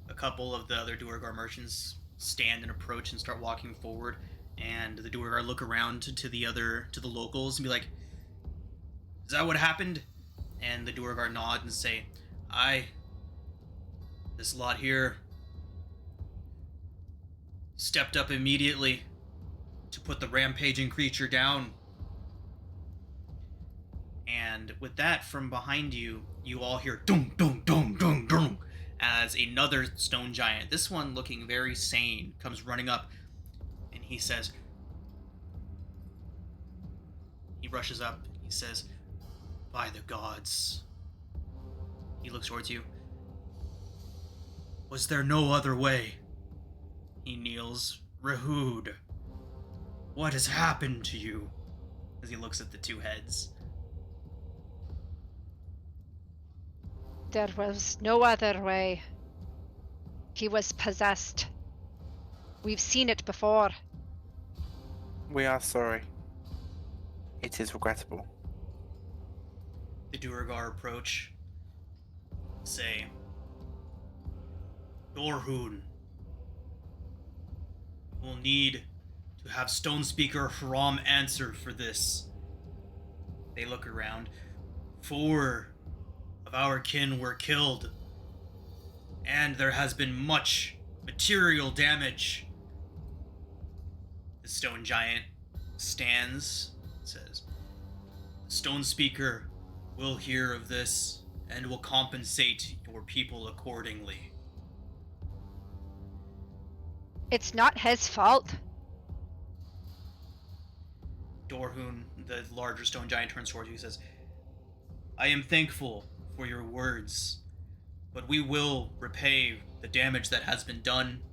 A couple of the other Duergar merchants stand and approach and start walking forward, and the Duergar look around to the locals and be like, "Is that what happened?" And the Duergar nod and say, "Aye. This lot here stepped up immediately to put the rampaging creature down." And with that, from behind you, you all hear dum dum dum dum dum as another stone giant, this one looking very sane, comes running up, and he says, he rushes up, he says, "By the gods." He looks towards you. "Was there no other way?" He kneels. "Rahood, what has happened to you?" As he looks at the two heads. There was no other way. He was possessed. We've seen it before. We are sorry. It is regrettable. The Duergar approach. Say, "Dorhoon, we'll need to have Stone Speaker Hram answer for this." They look around. 4 of our kin were killed, and there has been much material damage. The stone giant stands, says, "Stone Speaker will hear of this and will compensate your people accordingly." It's not his fault. Dorhoon, the larger stone giant, turns towards you and says, "I am thankful for your words, but we will repay the damage that has been done.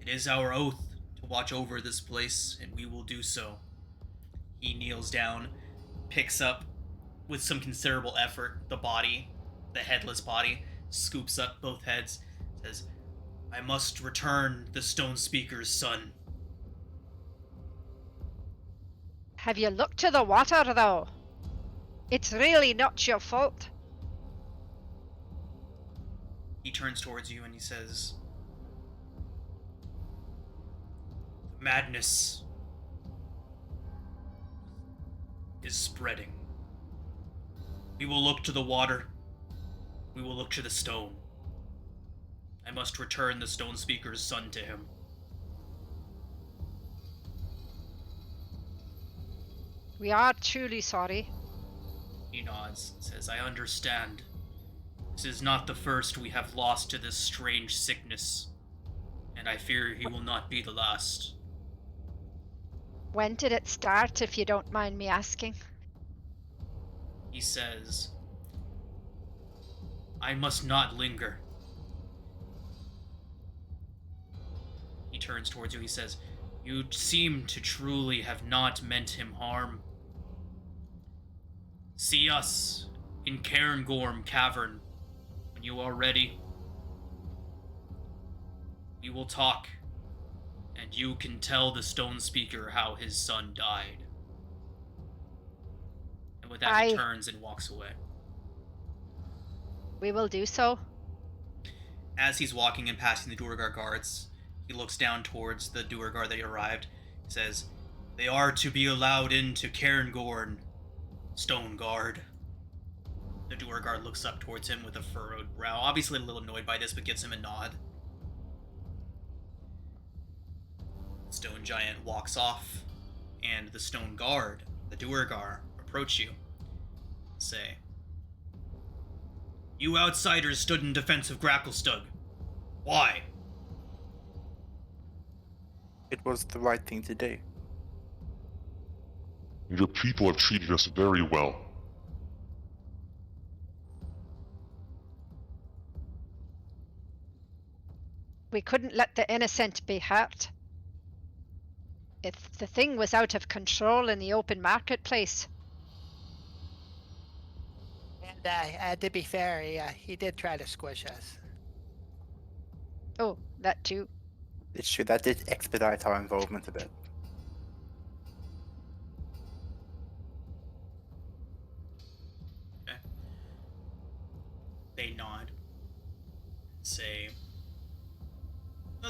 It is our oath to watch over this place, and we will do so." He kneels down, picks up, with some considerable effort, the body, the headless body, scoops up both heads, says, "I must return the Stone Speaker's son." Have you looked to the water, though? It's really not your fault. He turns towards you and he says, "The madness is spreading. We will look to the water. We will look to the stone. I must return the Stone Speaker's son to him." We are truly sorry. He nods and says, "I understand. This is not the first we have lost to this strange sickness, and I fear he will not be the last." When did it start, if you don't mind me asking? He says, "I must not linger." He turns towards you. He says, "You seem to truly have not meant him harm. See us in Cairngorm Cavern when you are ready. We will talk, and you can tell the Stone Speaker how his son died." And with that, he turns and walks away. We will do so. As he's walking and passing the Duergar guards, he looks down towards the Duergar that he arrived. He says, "They are to be allowed into Cairngorm, Stone Guard." The Duergar looks up towards him with a furrowed brow, obviously a little annoyed by this, but gives him a nod. The stone giant walks off, and the Stone Guard, the Duergar, approach you. Say, "You outsiders stood in defense of Gracklstugh. Why?" It was the right thing to do. Your people have treated us very well. We couldn't let the innocent be hurt. If the thing was out of control in the open marketplace. And to be fair, he did try to squish us. Oh, that too. It's true, that did expedite our involvement a bit. Okay. They nod. Say...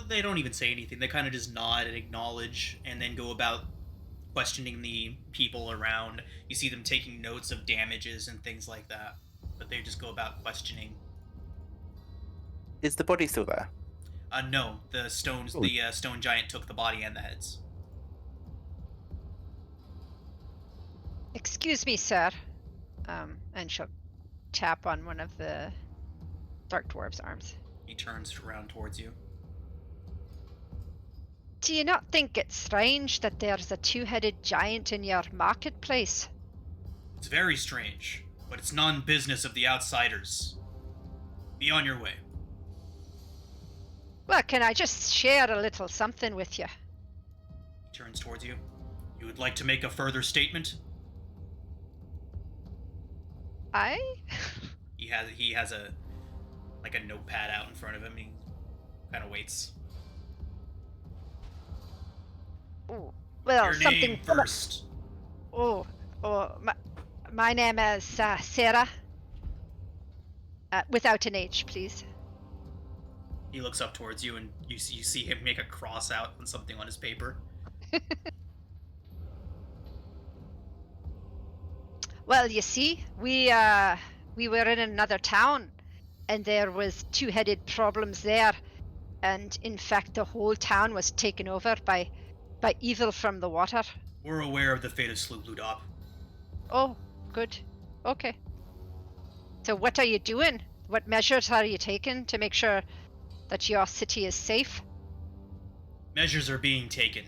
They don't even say anything. They kind of just nod and acknowledge, and then go about questioning the people around. You see them taking notes of damages and things like that. But they just go about questioning. Is the body still there? No, the stone giant took the body and the heads. Excuse me, sir. And she'll tap on one of the Dark Dwarf's arms. He turns around towards you. Do you not think it's strange that there's a two-headed giant in your marketplace? It's very strange, but it's non-business of the outsiders. Be on your way. Well, can I just share a little something with you? He turns towards you. You would like to make a further statement? He has a notepad out in front of him. He kind of waits. Oh, well, Your something name first. My name is Sarah. Without an H, please. He looks up towards you, and you see him make a cross out on something on his paper. Well, you see, we were in another town, and there was two-headed problems there, and in fact, the whole town was taken over by evil from the water. We're aware of the fate of Sloop Ludop. Oh, good. Okay. So what are you doing? What measures are you taking to make sure that your city is safe? Measures are being taken.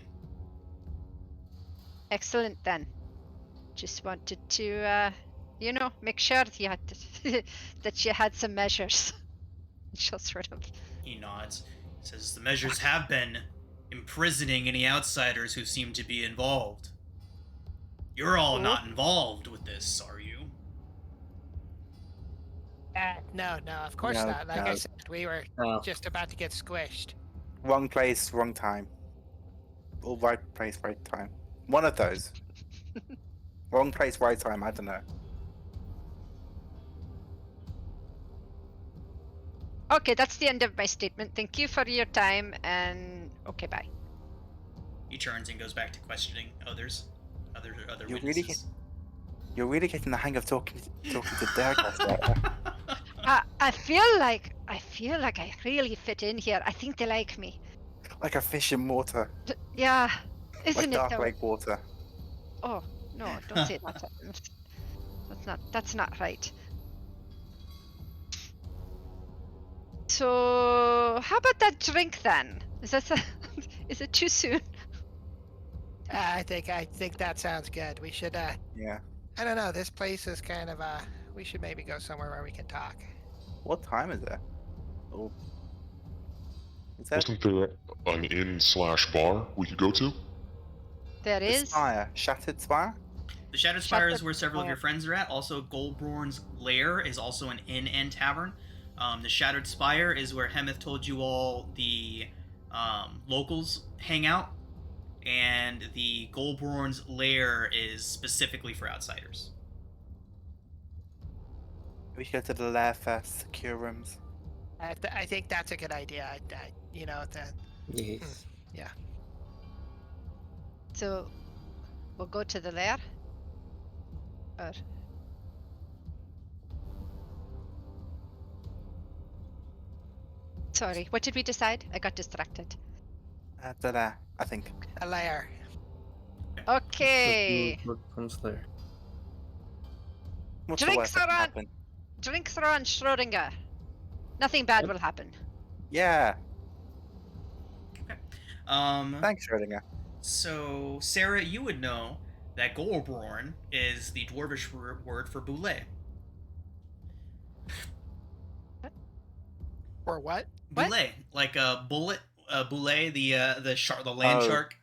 Excellent, then. Just wanted to, make sure that you had that you had some measures. She'll sort of... He nods. Says the measures have been imprisoning any outsiders who seem to be involved. You're all not involved with this, are you? No, of course No, not. Like I no. said, we were just about to get squished. Wrong place, wrong time. Or right place, right time. One of those. Wrong place, right time, I don't know. Okay, that's the end of my statement. Thank you for your time, and okay, bye. He turns and goes back to questioning other You're witnesses. You're really getting the hang of talking to Gracklstugh. I feel like I really fit in here. I think they like me. Like a fish in water. Yeah, isn't Like it dark though? lake water. Oh no! Don't say that. That's not right. So how about that drink then? Is it too soon? I think that sounds good. We should. Yeah. I don't know. This place is kind of. We should maybe go somewhere where we can talk. What time is it? Oh. Is that Wasn't there an inn/bar we could go to? There the is. spire? Shattered Spire? The Shattered Spire is Shattered where several of your Spire. friends are at. Also, Goldborn's Lair is also an inn and tavern. The Shattered Spire is where Hemeth told you all the locals hang out. And the Goldborn's Lair is specifically for outsiders. We should go to the lair first, secure rooms. I think that's a good idea. Yes. Yeah. So we'll go to the lair. Or sorry, what did we decide? I got distracted. The lair, I think. A lair. Okay. Comes there. What's the Drinks worst that are can on. happen? Drinks are on Schrodinger. Nothing bad will happen. Yeah. Okay. Thanks, Schrodinger. So, Sarah, you would know that Goldborn is the dwarvish word for boulet. Or what? What? Boule, like a bullet, Boule, the land Oh. shark.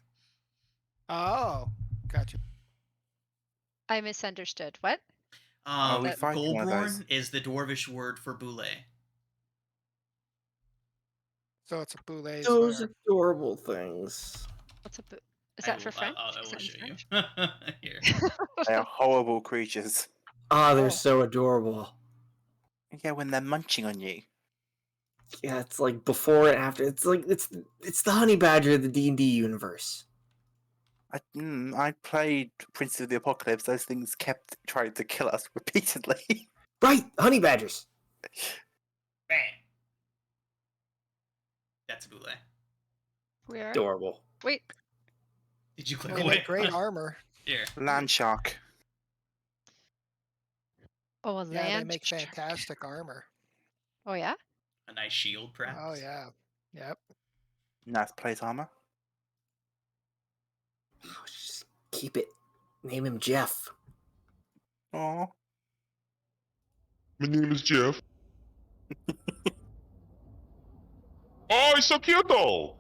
Oh, gotcha. I misunderstood. What? Are we fighting one of those? Goldborn is the dwarvish word for Boule. So it's a boulet's Those lair. adorable things. What's a Is that for French? I Is will that in show you. French? Here. They are horrible creatures. Ah, they're Oh. so adorable. Yeah, when they're munching on you. Yeah, it's like before and after. It's like it's the honey badger of the D&D universe. I played Prince of the Apocalypse. Those things kept trying to kill us repeatedly. Right, honey badgers. Bang. That's a Boule. Where? Adorable. Wait. Did you click They away? make great armor. Here. Land shark. Oh, a Yeah, they land make shark. fantastic armor. Oh yeah. A nice shield, perhaps. Oh yeah. Yep. Nice plate armor. Oh, just keep it. Name him Jeff. Aw. My name is Jeff. Oh, he's so cute though.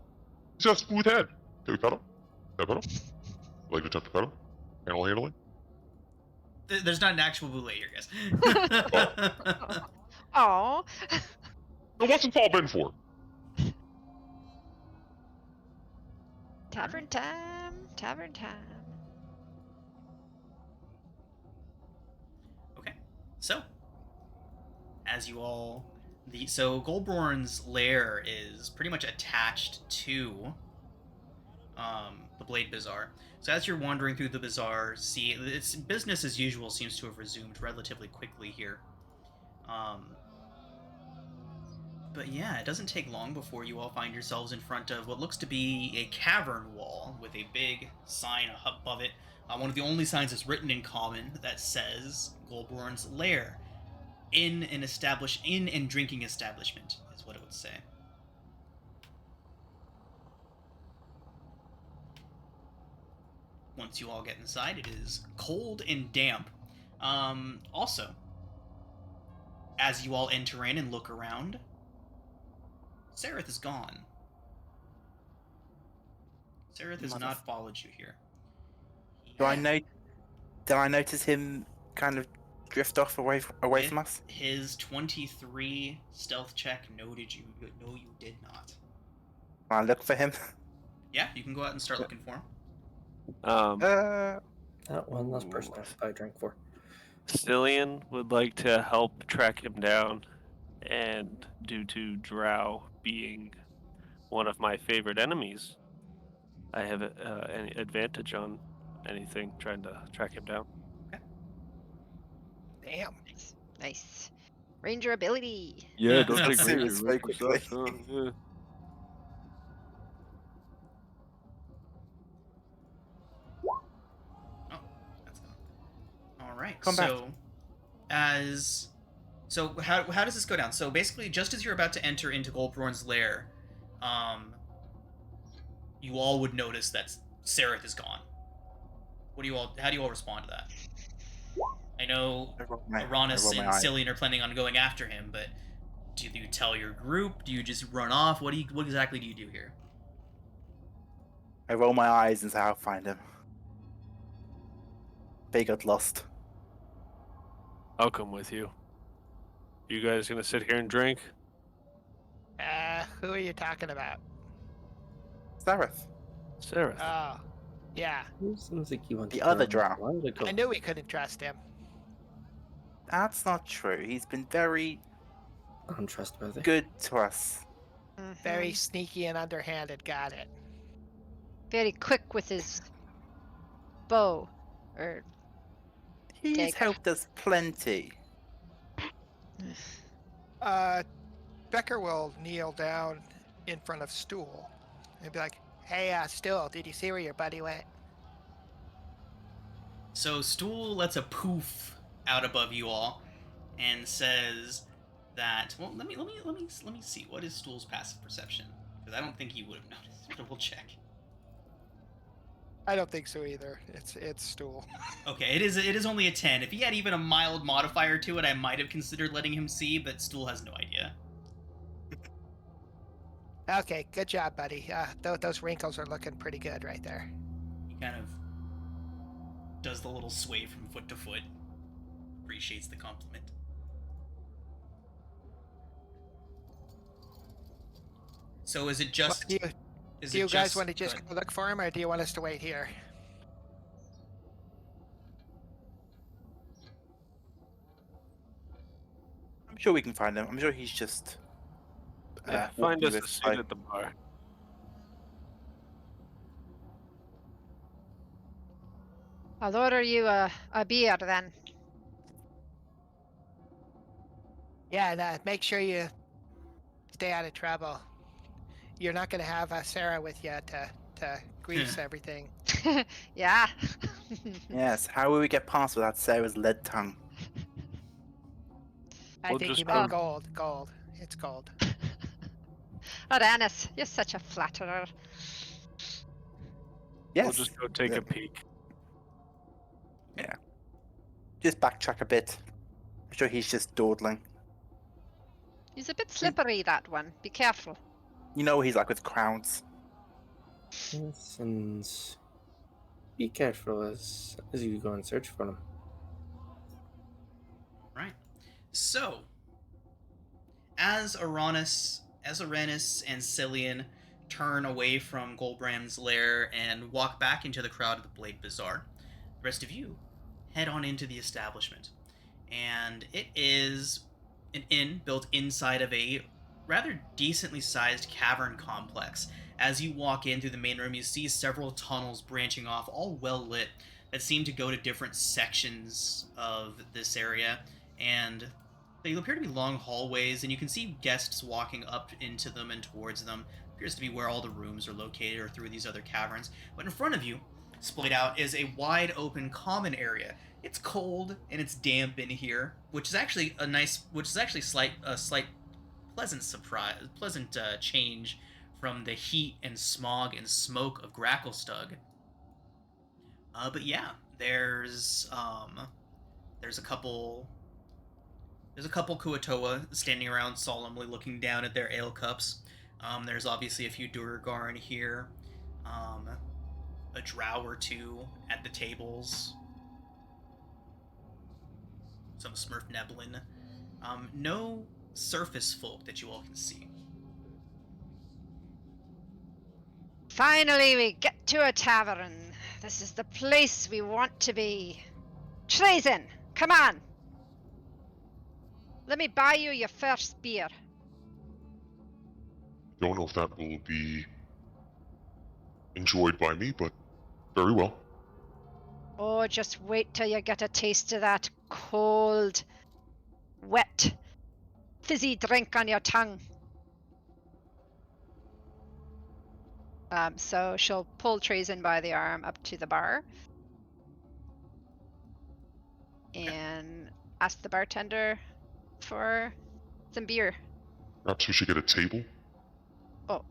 He's got a smooth head. Can we pet him? Can I pet him? Like to attempt to pet him? Animal handling? There's not an actual Boule here, guys. Oh. Now what's it all been for? Tavern time. Tavern time. Okay, so as you all, so Goldborn's lair is pretty much attached to the Blade Bazaar. So as you're wandering through the bazaar, see its business as usual seems to have resumed relatively quickly here. But yeah, it doesn't take long before you all find yourselves in front of what looks to be a cavern wall with a big sign above it. One of the only signs that's written in common that says Goldborn's Lair. In and drinking establishment is what it would say. Once you all get inside, it is cold and damp. Also, as you all enter in and look around, Sereth is gone. Sereth has not followed you here. Did I notice him kind of drift off away from us? His 23 stealth check noted you. No, you did not. I look for him. Yeah, you can go out and start looking for him. One less person I have to buy a drink for. Cillian would like to help track him down, and due to Drow being one of my favorite enemies, I have an advantage on anything trying to track him down. Damn. Nice. Ranger ability. Yeah, don't take serious very quickly. Yeah. Oh, that's gone. All right. Come back. So how does this go down? So basically, just as you're about to enter into Goldborn's lair, you all would notice that Sereth is gone. How do you all respond to that? I know Uranus and Cillian are planning on going after him, but do you tell your group? Do you just run off? What exactly do you do here? I roll my eyes and say I'll find him. They got lost. I'll come with you. You guys gonna sit here and drink? Who are you talking about? Sereth. Sarah. Oh, yeah. Seems like you want The to other go drow. a while ago. I knew we couldn't trust him. That's not true. He's been very Untrustworthy. good to us. Very sneaky and underhanded. Got it. Very quick with his bow. Or He's Dagger. helped us plenty. Becker will kneel down in front of Stool and be like, "Hey, Stool, did you see where your buddy went?" So Stool lets a poof out above you all, and says that. Well, let me see. What is Stool's passive perception? Because I don't think he would have noticed. But we'll check. I don't think so either. It's Stool. Okay, it is only a 10. If he had even a mild modifier to it, I might have considered letting him see, but Stool has no idea. Okay, good job, buddy. Those wrinkles are looking pretty good right there. He kind of does the little sway from foot to foot. Appreciates the compliment. So is it just? Do you guys want to just go look for him, or do you want us to wait here? I'm sure we can find him. I'm sure he's just. Yeah, find us a seat at the bar. I'll order you a beer then. Yeah, and make sure you stay out of trouble. You're not going to have Sarah with you to grease everything. Yeah. Yes. How will we get past without Sarah's lead tongue? I think you meant gold. Gold. It's gold. Oh, Dennis, you're such a flatterer. Yes. We'll just go take a peek. Yeah. Just backtrack a bit. I'm sure he's just dawdling. He's a bit slippery, that one. Be careful. You know what he's like with crowds. Yes, and be careful as you go and search for them. Right. So, as Aranus and Cillian turn away from Golbram's lair and walk back into the crowd of the Blade Bazaar, the rest of you head on into the establishment. And it is an inn built inside of a rather decently sized cavern complex. As you walk in through the main room, you see several tunnels branching off, all well lit, that seem to go to different sections of this area. And they appear to be long hallways, and you can see guests walking up into them and towards them. Appears to be where all the rooms are located, or through these other caverns. But in front of you, splayed out, is a wide open common area. It's cold and it's damp in here, which is actually a slight pleasant surprise, change from the heat and smog and smoke of Gracklstugh. But yeah, there's a couple Kuatoa standing around solemnly looking down at their ale cups. There's obviously a few Duergar in here. A drow or two at the tables. Some Smurf Neblin. No surface folk that you all can see. Finally, we get to a tavern. This is the place we want to be. Treason, come on. Let me buy you your first beer. Don't know if that will be enjoyed by me, but very well. Oh, just wait till you get a taste of that cold, wet, fizzy drink on your tongue. So she'll pull Treason by the arm up to the bar and ask the bartender for some beer. Perhaps we should get a table? Oh.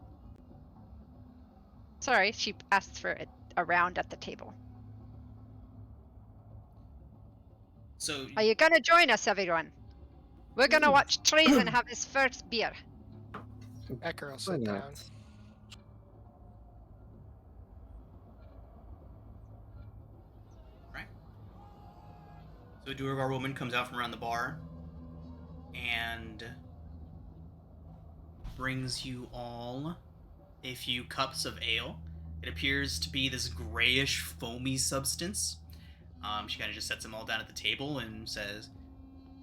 Sorry, she asked for it around at the table. So, are you gonna join us, everyone? We're gonna watch Treason have his first beer. Becker will sit down. Right. So a Duergar woman comes out from around the bar and brings you all a few cups of ale. It appears to be this grayish, foamy substance. She kind of just sets them all down at the table and says,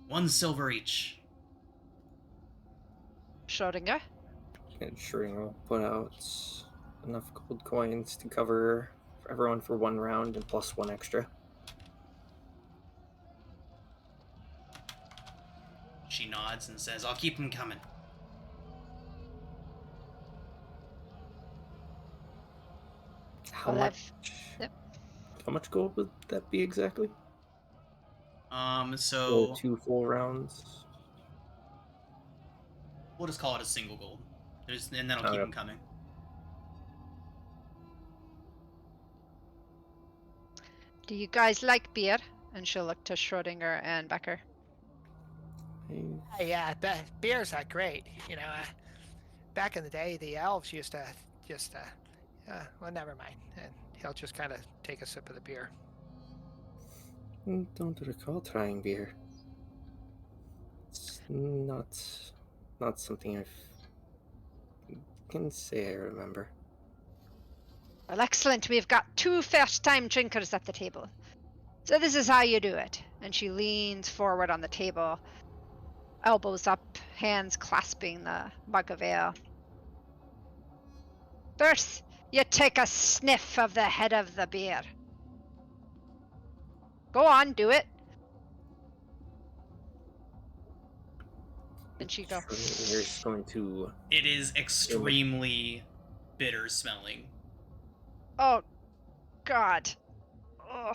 1 silver each. Schrodinger? And Schrodinger will put out enough gold coins to cover everyone for 1 round and plus 1 extra. She nods and says, I'll keep them coming. How much? Yep. How much gold would that be exactly? So 2 full rounds. We'll just call it a single gold. And that'll keep them coming. Do you guys like beer? And she'll look to Schrodinger and Becker. Yeah, the beers are great. You know, back in the day, the elves used to just, well, never mind. And he'll just kind of take a sip of the beer. Don't recall trying beer. It's not something can say I remember. Well, excellent. We've got 2 first-time drinkers at the table. So this is how you do it. And she leans forward on the table, elbows up, hands clasping the mug of ale. First, you take a sniff of the head of the beer. Go on, do it. And she go. You're just going to. It is extremely bitter smelling. Oh, God. Ugh.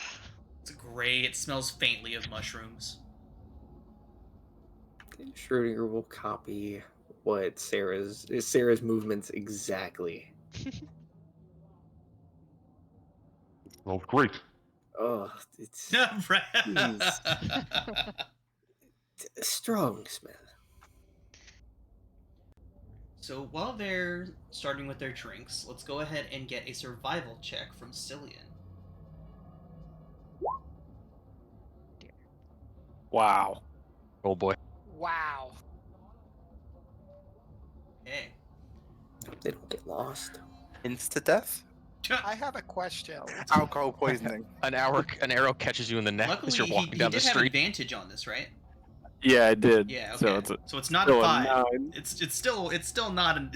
It's gray. It smells faintly of mushrooms. Schrodinger will copy what Sarah's movements exactly. Well, great. Oh, it's Right. a strong smell. So while they're starting with their drinks, let's go ahead and get a survival check from Cillian. Wow. Oh boy. Wow. Okay. They don't get lost. Insta-death? I have a question. Alcohol poisoning. An arrow catches you in the neck Luckily, as you're walking he down did the have street. advantage on this, right? Yeah, I did. Yeah. Okay. So it's not a still 5. 9. It's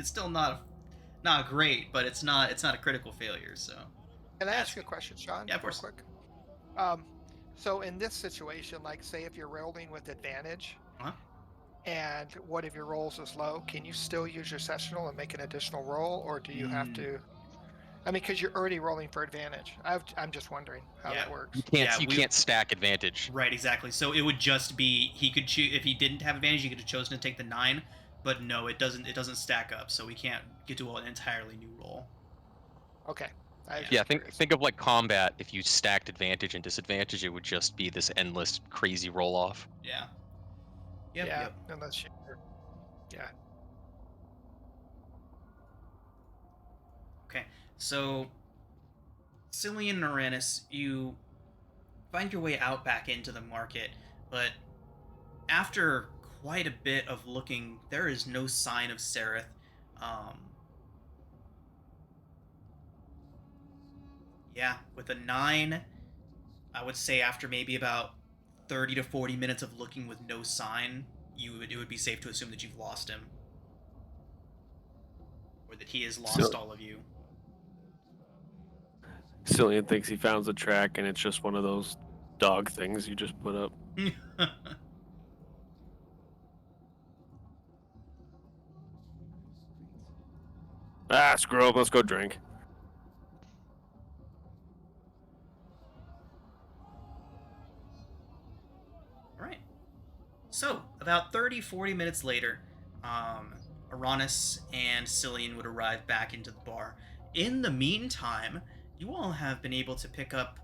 still not great, but it's not a critical failure. So. Can I ask you a question, Sean? Yeah, of course. Real quick. So in this situation, like say if you're rolling with advantage, Uh-huh. and one of your rolls is low, can you still use your sessional and make an additional roll, or do you have to? I mean, because you're already rolling for advantage. I'm just wondering how that works. You can't stack advantage. Right, exactly. So it would just be he could choose if he didn't have advantage, he could have chosen to take the 9, but no, it doesn't stack up, so we can't get to an entirely new roll. Okay. Yeah, think of like combat. If you stacked advantage and disadvantage, it would just be this endless crazy roll off. Yeah. Yep. Unless you. Yeah. Okay, so Cillian and Uranus, you find your way out back into the market, but after quite a bit of looking, there is no sign of Sereth. With a 9, I would say after maybe about 30 to 40 minutes of looking with no sign, it would be safe to assume that you've lost him. Or that he has lost all of you. Cillian thinks he found the track, and it's just one of those dog things you just put up. Screw up, let's go drink. Alright. So, about 30-40 minutes later, Uranus and Cillian would arrive back into the bar. In the meantime, you all have been able to pick up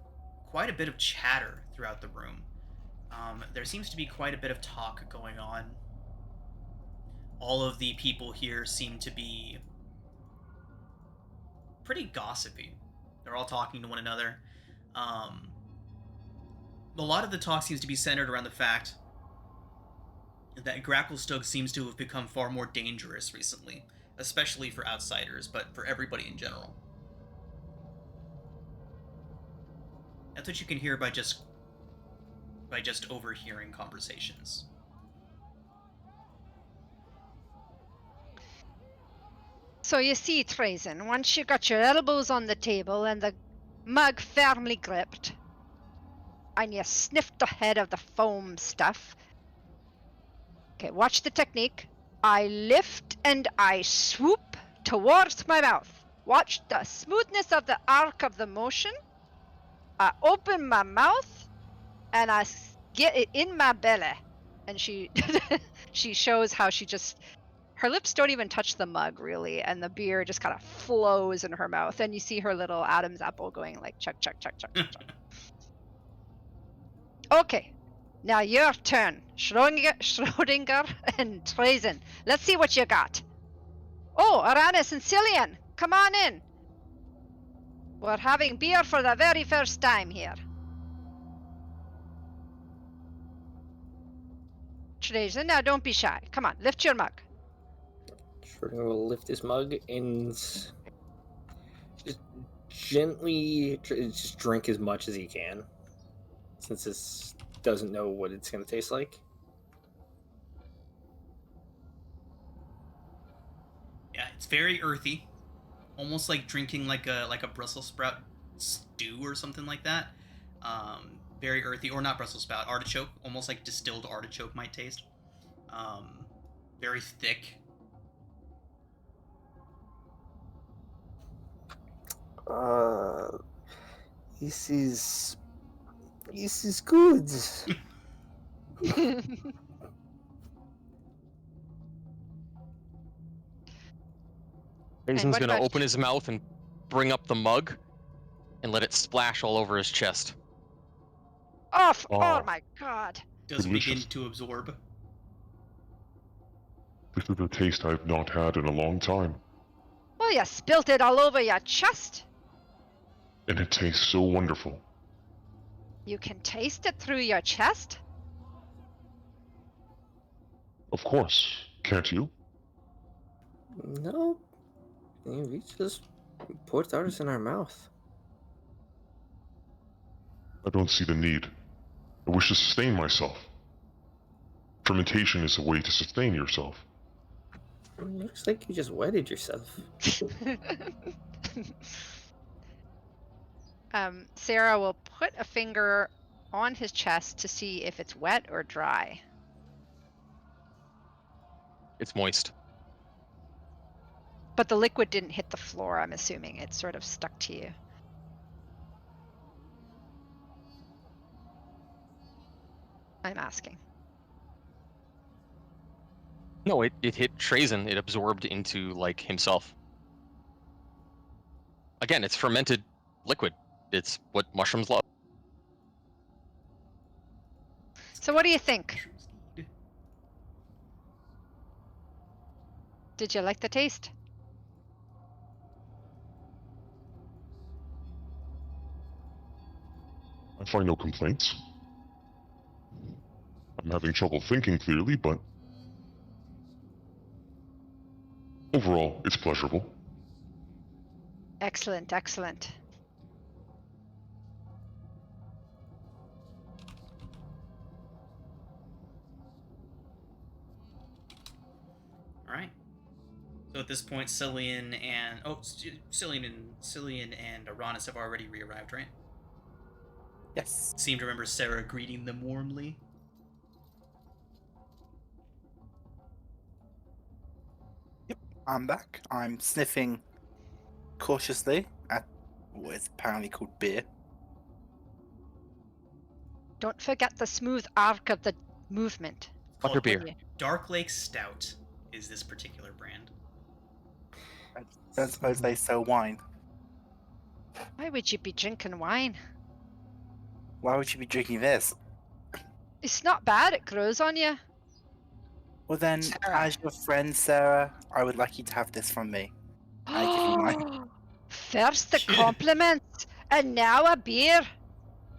quite a bit of chatter throughout the room. There seems to be quite a bit of talk going on. All of the people here seem to be pretty gossipy. They're all talking to one another. A lot of the talk seems to be centered around the fact that Gracklstugh seems to have become far more dangerous recently, especially for outsiders, but for everybody in general. That's what you can hear by just overhearing conversations. So you see, Trazen, once you got your elbows on the table and the mug firmly gripped, and you sniffed the head of the foam stuff. Okay, watch the technique. I lift and I swoop towards my mouth. Watch the smoothness of the arc of the motion. I open my mouth and I get it in my belly. And she she shows how she just, her lips don't even touch the mug really, and the beer just kind of flows in her mouth, and you see her little Adam's apple going like chug chug chug chug chug. Okay, now your turn, Schrodinger and Trazen. Let's see what you got. Oh, Aranis and Cillian, come on in. We're having beer for the very first time here. Treason, now don't be shy. Come on, lift your mug. Schroding will lift his mug and just gently just drink as much as he can, since this doesn't know what it's going to taste like. Yeah, it's very earthy, almost like drinking like a Brussels sprout stew or something like that. Very earthy, or not Brussels sprout, artichoke, almost like distilled artichoke might taste. Very thick. This is good. Raisin's what gonna about open his mouth and bring up the mug and let it splash all over his chest. Off! Oh Oh. my god. Does Delicious. begin to absorb. This is a taste I've not had in a long time, Well, you spilt it all over your chest. and it tastes so wonderful. You can taste it through your chest? Of course, can't you? No, we just poured ours in our mouth. I don't see the need. I wish to sustain myself. Fermentation is a way to sustain yourself. Looks like you just wetted yourself. Sarah will put a finger on his chest to see if it's wet or dry. It's moist. But the liquid didn't hit the floor, I'm assuming. It sort of stuck to you. I'm asking. No, it hit Trazen. It absorbed into like himself. Again, it's fermented liquid. It's what mushrooms love. So what do you think? Did you like the taste? I find no complaints. I'm having trouble thinking clearly, but overall, it's pleasurable. Excellent, excellent. All right. So at this point, Cillian and Cillian and Aranis have already re-arrived, right? Yes. Seem to remember Sarah greeting them warmly. Yep, I'm back. I'm sniffing cautiously at what is apparently called beer. Don't forget the smooth arc of the movement. It's called Butterbeer. Dark Lake Stout is this particular brand. I don't suppose they sell wine. Why would you be drinking wine? Why would you be drinking this? It's not bad, it grows on you. Well then, Sarah. as your friend Sarah, I would like you to have this from me. I give you mine. First the compliments, and now a beer.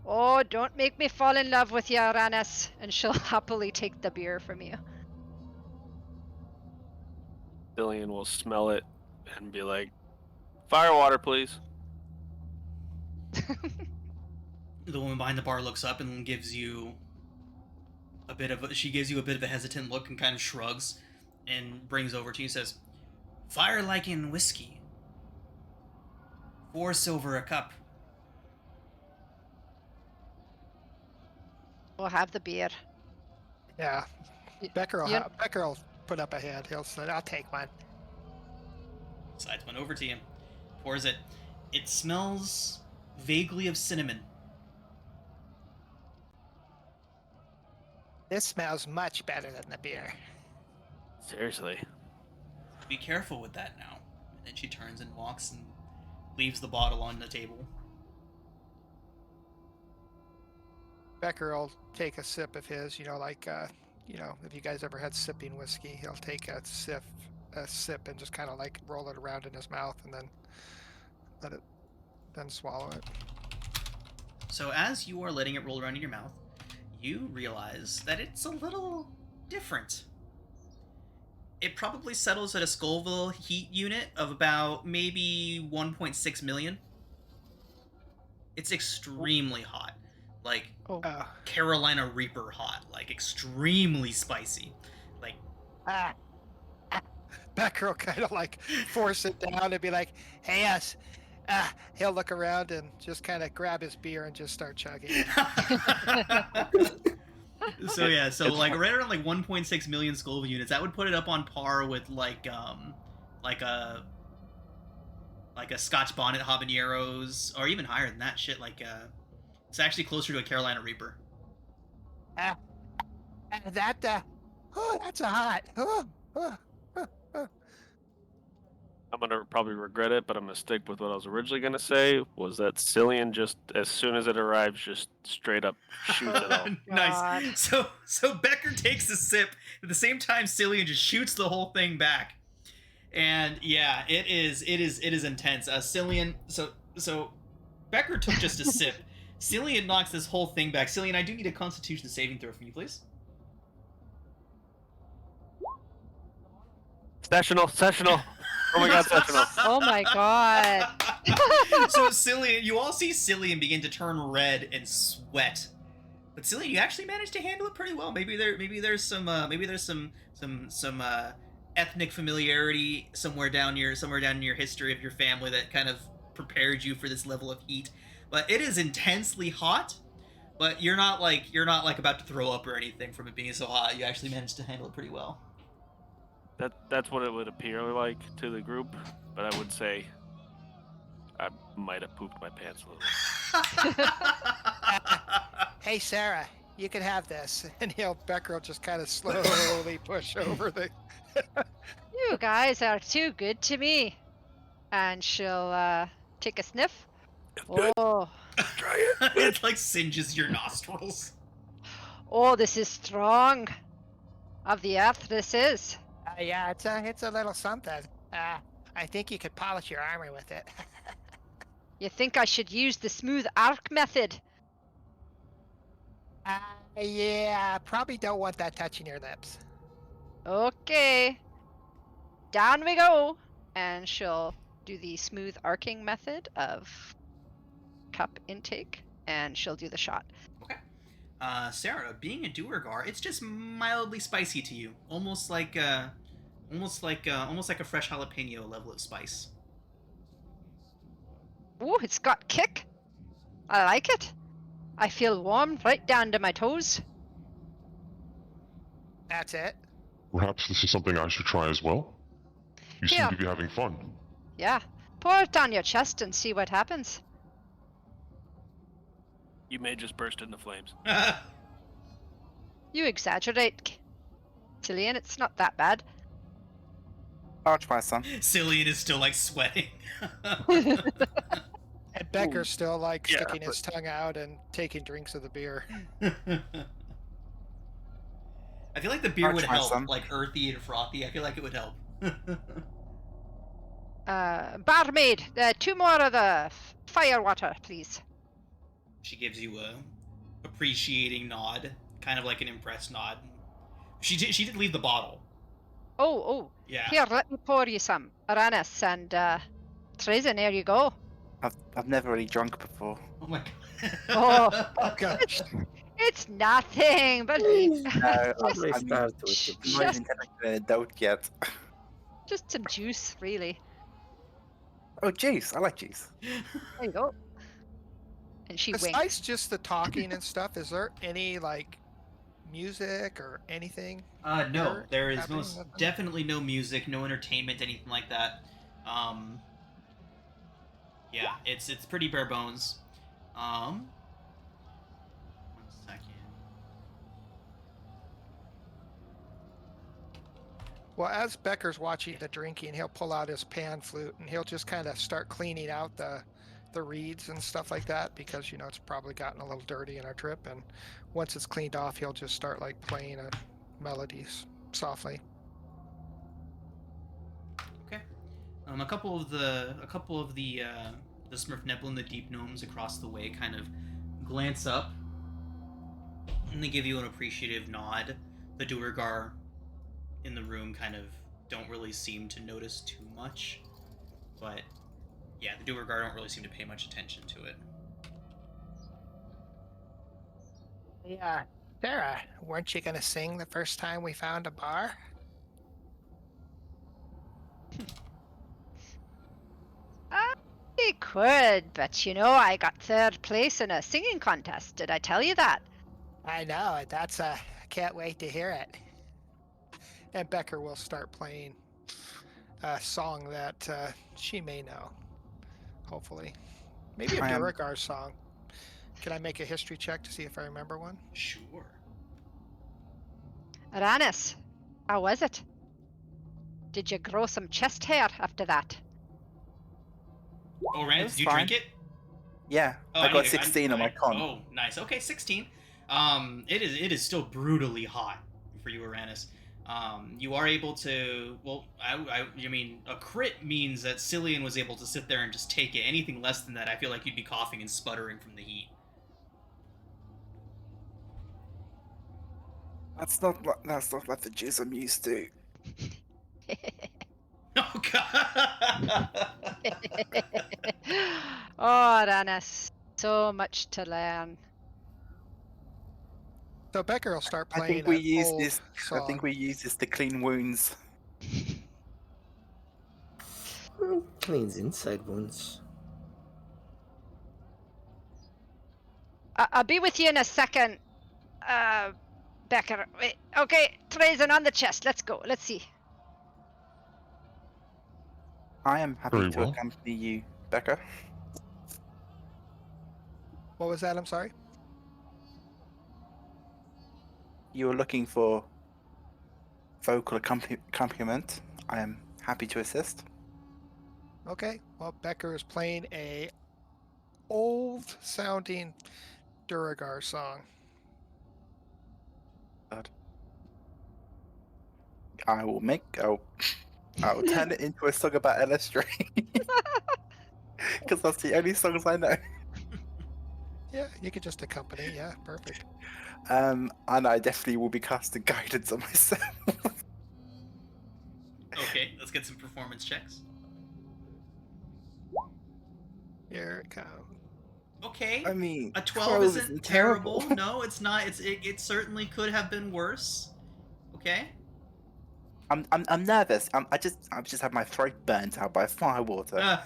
Oh, don't make me fall in love with you, Aranis. And she'll happily take the beer from you. Cillian will smell it and be like, "Fire water, please." The woman behind the bar looks up and gives you a bit of a hesitant look and kind of shrugs and brings over to you and says, "Fire like in whiskey. 4 silver a cup." We'll have the beer. Yeah. Becker will, You- Becker will put up a hand. He'll say, I'll take one. Slides one over to you. Pours it. It smells vaguely of cinnamon. This smells much better than the beer. Seriously. Be careful with that now. And then she turns and walks and leaves the bottle on the table. Becker will take a sip of his, like, if you guys ever had sipping whiskey, he'll take a sip a sip and just kind of like roll it around in his mouth and then then swallow it. So as you are letting it roll around in your mouth, you realize that it's a little different. It probably settles at a Scoville heat unit of about maybe 1.6 million. It's extremely hot. Like Carolina Reaper hot. Like extremely spicy. Like Becker will kind of like force it down and be like, hey, yes. He'll look around and just kind of grab his beer and just start chugging it. So yeah, so like right around like 1.6 million Scoville units, that would put it up on par with like a Scotch bonnet habaneros, or even higher than that shit. Like it's actually closer to a Carolina Reaper. That's a hot. I'm gonna probably regret it, but I'm gonna stick with what I was originally gonna say. Was that Cillian just as soon as it arrives, just straight up shoots it off? Nice. So Becker takes a sip. At the same time, Cillian just shoots the whole thing back. And yeah, it is intense. Cillian, so Becker took just a sip. Cillian knocks this whole thing back. Cillian, I do need a Constitution saving throw from you, please. Sessional. Oh my god, Sessional. Oh my god. So Cillian, you all see Cillian begin to turn red and sweat. But Cillian, you actually managed to handle it pretty well. Maybe there's some ethnic familiarity somewhere down in your history of your family that kind of prepared you for this level of heat. But it is intensely hot. But you're not like about to throw up or anything from it being so hot. You actually managed to handle it pretty well. That's what it would appear like to the group, but I would say I might have pooped my pants a little. Hey, Sarah, you can have this. And Becker will just kind of slowly push over the... You guys are too good to me. And she'll take a sniff. Oh. Try it. It like singes your nostrils. Oh, this is strong. Of the earth, this is. Yeah, it's a little something. I think you could polish your armor with it. You think I should use the smooth arc method? Yeah, probably don't want that touching your lips. Okay. Down we go. And she'll do the smooth arcing method of cup intake, and she'll do the shot. Okay. Sarah, being a Duergar, it's just mildly spicy to you, almost like a fresh jalapeno level of spice. Ooh, it's got kick. I like it. I feel warm right down to my toes. That's it. Perhaps this is something I should try as well. You seem Yeah. to be having fun. Yeah. Pour it on your chest and see what happens. You may just burst into flames. You exaggerate, Cillian. It's not that bad. I'll try some. Cillian is still like sweating. And Becker's still like Yeah, sticking his tongue out and taking drinks of the beer. I feel like the beer I'll would try help, some. like earthy and frothy. I feel like it would help. Barmaid, 2 more of the fire water, please. She gives you a appreciating nod, kind of like an impressed nod. She did leave the bottle. Oh. Yeah. Here, let me pour you some. Aranis and Trezen, there you go. I've never really drunk before. Oh my god. Oh gosh. It's nothing, believe. No, May I start with it. I'm not even technically an adult yet. Just some juice, really. Oh, juice. I like juice. There you go. And she winks. Besides just the talking and stuff, is there any like music or anything? No, there is happening most with them? definitely no music, no entertainment, anything like that. Yeah, it's pretty bare bones. 1 second. Well, as Becker's watching the drinking, he'll pull out his pan flute and he'll just kind of start cleaning out the reeds and stuff like that because it's probably gotten a little dirty in our trip. And once it's cleaned off, he'll just start like playing a melody softly. A couple of the Smurfneble and the Deep Gnomes across the way kind of glance up, and they give you an appreciative nod. The Duergar in the room kind of don't really seem to notice too much, but yeah, the Duergar don't really seem to pay much attention to it. Yeah, Sarah, weren't you gonna sing the first time we found a bar? I could, but I got third place in a singing contest. Did I tell you that? I know, that's I can't wait to hear it. And Becker will start playing a song that she may know, hopefully. Maybe a I am. Duragar song. Can I make a history check to see if I remember one? Sure. Aranis, how was it? Did you grow some chest hair after that? Oh, It Rand, was did you fine. drink it? Yeah, Oh, I got 16 on my con. Oh, nice. Okay, 16. It is still brutally hot for you, Aranis. You are able to. Well, I mean, a crit means that Cillian was able to sit there and just take it. Anything less than that, I feel like you'd be coughing and sputtering from the heat. That's not like the juice I'm used to. Oh God. Oh, Aranis, so much to learn. So Becker will start I playing think we an use old this. I song. think we use this to clean wounds. Cleans inside wounds. I'll be with you in a second, Becker. Wait, okay, Trazen on the chest. Let's go. Let's see. I am happy Very to well. accompany you, Becca. What was that? I'm sorry. You were looking for vocal accompaniment. I am happy to assist. Okay. Well, Becker is playing a old sounding Duragar song. God. I will turn it into a song about Elestri. Because that's the only songs I know. Yeah, you could just accompany. Yeah, perfect. And I definitely will be casting guidance on myself. Okay, let's get some performance checks. Here it comes. Okay. I mean, A 12 isn't isn't terrible. No, it's not. It certainly could have been worse. Okay. I'm nervous. I just had my throat burnt out by fire water.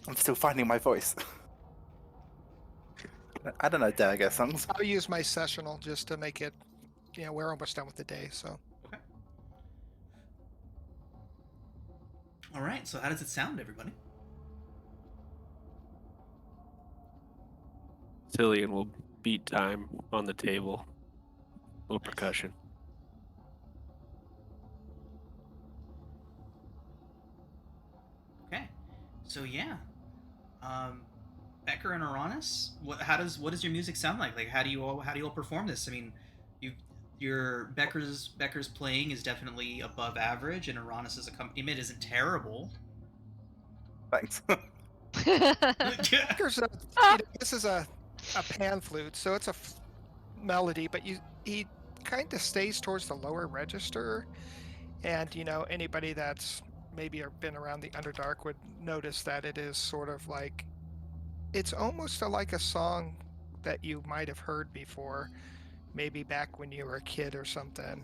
I'm still finding my voice. I don't know Durga songs. I'll use my sessional just to make it. We're almost done with the day, so. Okay. All right. So how does it sound, everybody? Cillian will beat time on the table. Little percussion. Okay. So yeah. Becker and Aranis, what does your music sound like? Like how do you all perform this? I mean, your Becker's playing is definitely above average, and Aranis's accompaniment isn't terrible. Thanks. Becker's this is a pan flute, so it's a melody, but he kind of stays towards the lower register, and anybody that's maybe been around the Underdark would notice that it is sort of like it's almost like a song that you might have heard before, maybe back when you were a kid or something.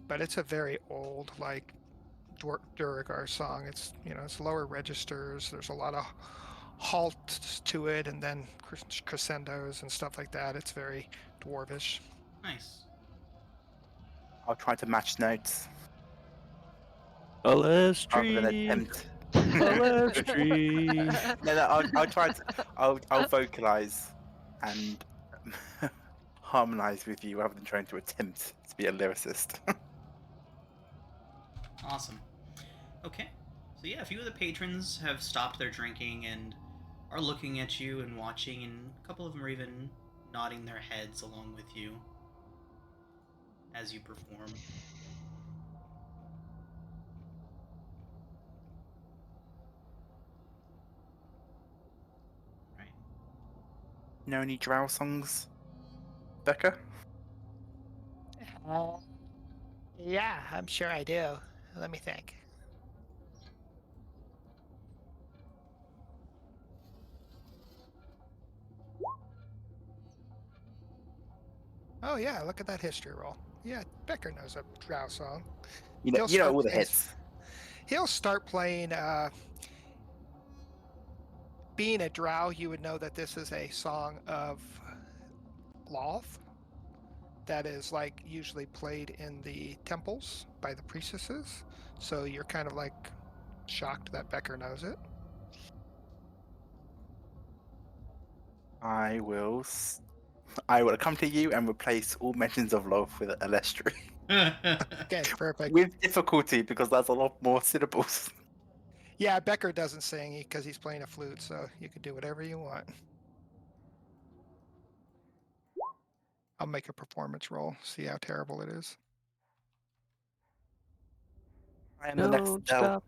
But it's a very old, like Duragar song. It's it's lower registers. There's a lot of halts to it, and then crescendos and stuff like that. It's very dwarvish. Nice. I'll try to match notes Alestri. rather than attempt. Alestri. No, I'll try to. I'll vocalize and harmonize with you rather than trying to attempt to be a lyricist. Awesome. Okay. So yeah, a few of the patrons have stopped their drinking and are looking at you and watching, and a couple of them are even nodding their heads along with you as you perform. know any drow songs, Becca? Yeah, I'm sure I do. Let me think. Oh yeah, look at that history roll. Yeah, Becker knows a drow song. You know, He'll you know start all the playing- hits. He'll start playing. Being a drow, you would know that this is a song of Loth that is like usually played in the temples by the priestesses. So you're kind of like shocked that Becker knows it. I will come to you and replace all mentions of love with Alestri. Okay, perfect. With difficulty, because that's a lot more syllables. Yeah, Becker doesn't sing because he's playing a flute, so you can do whatever you want. I'll make a performance roll, see how terrible it is. I am the next Don't Dell. stop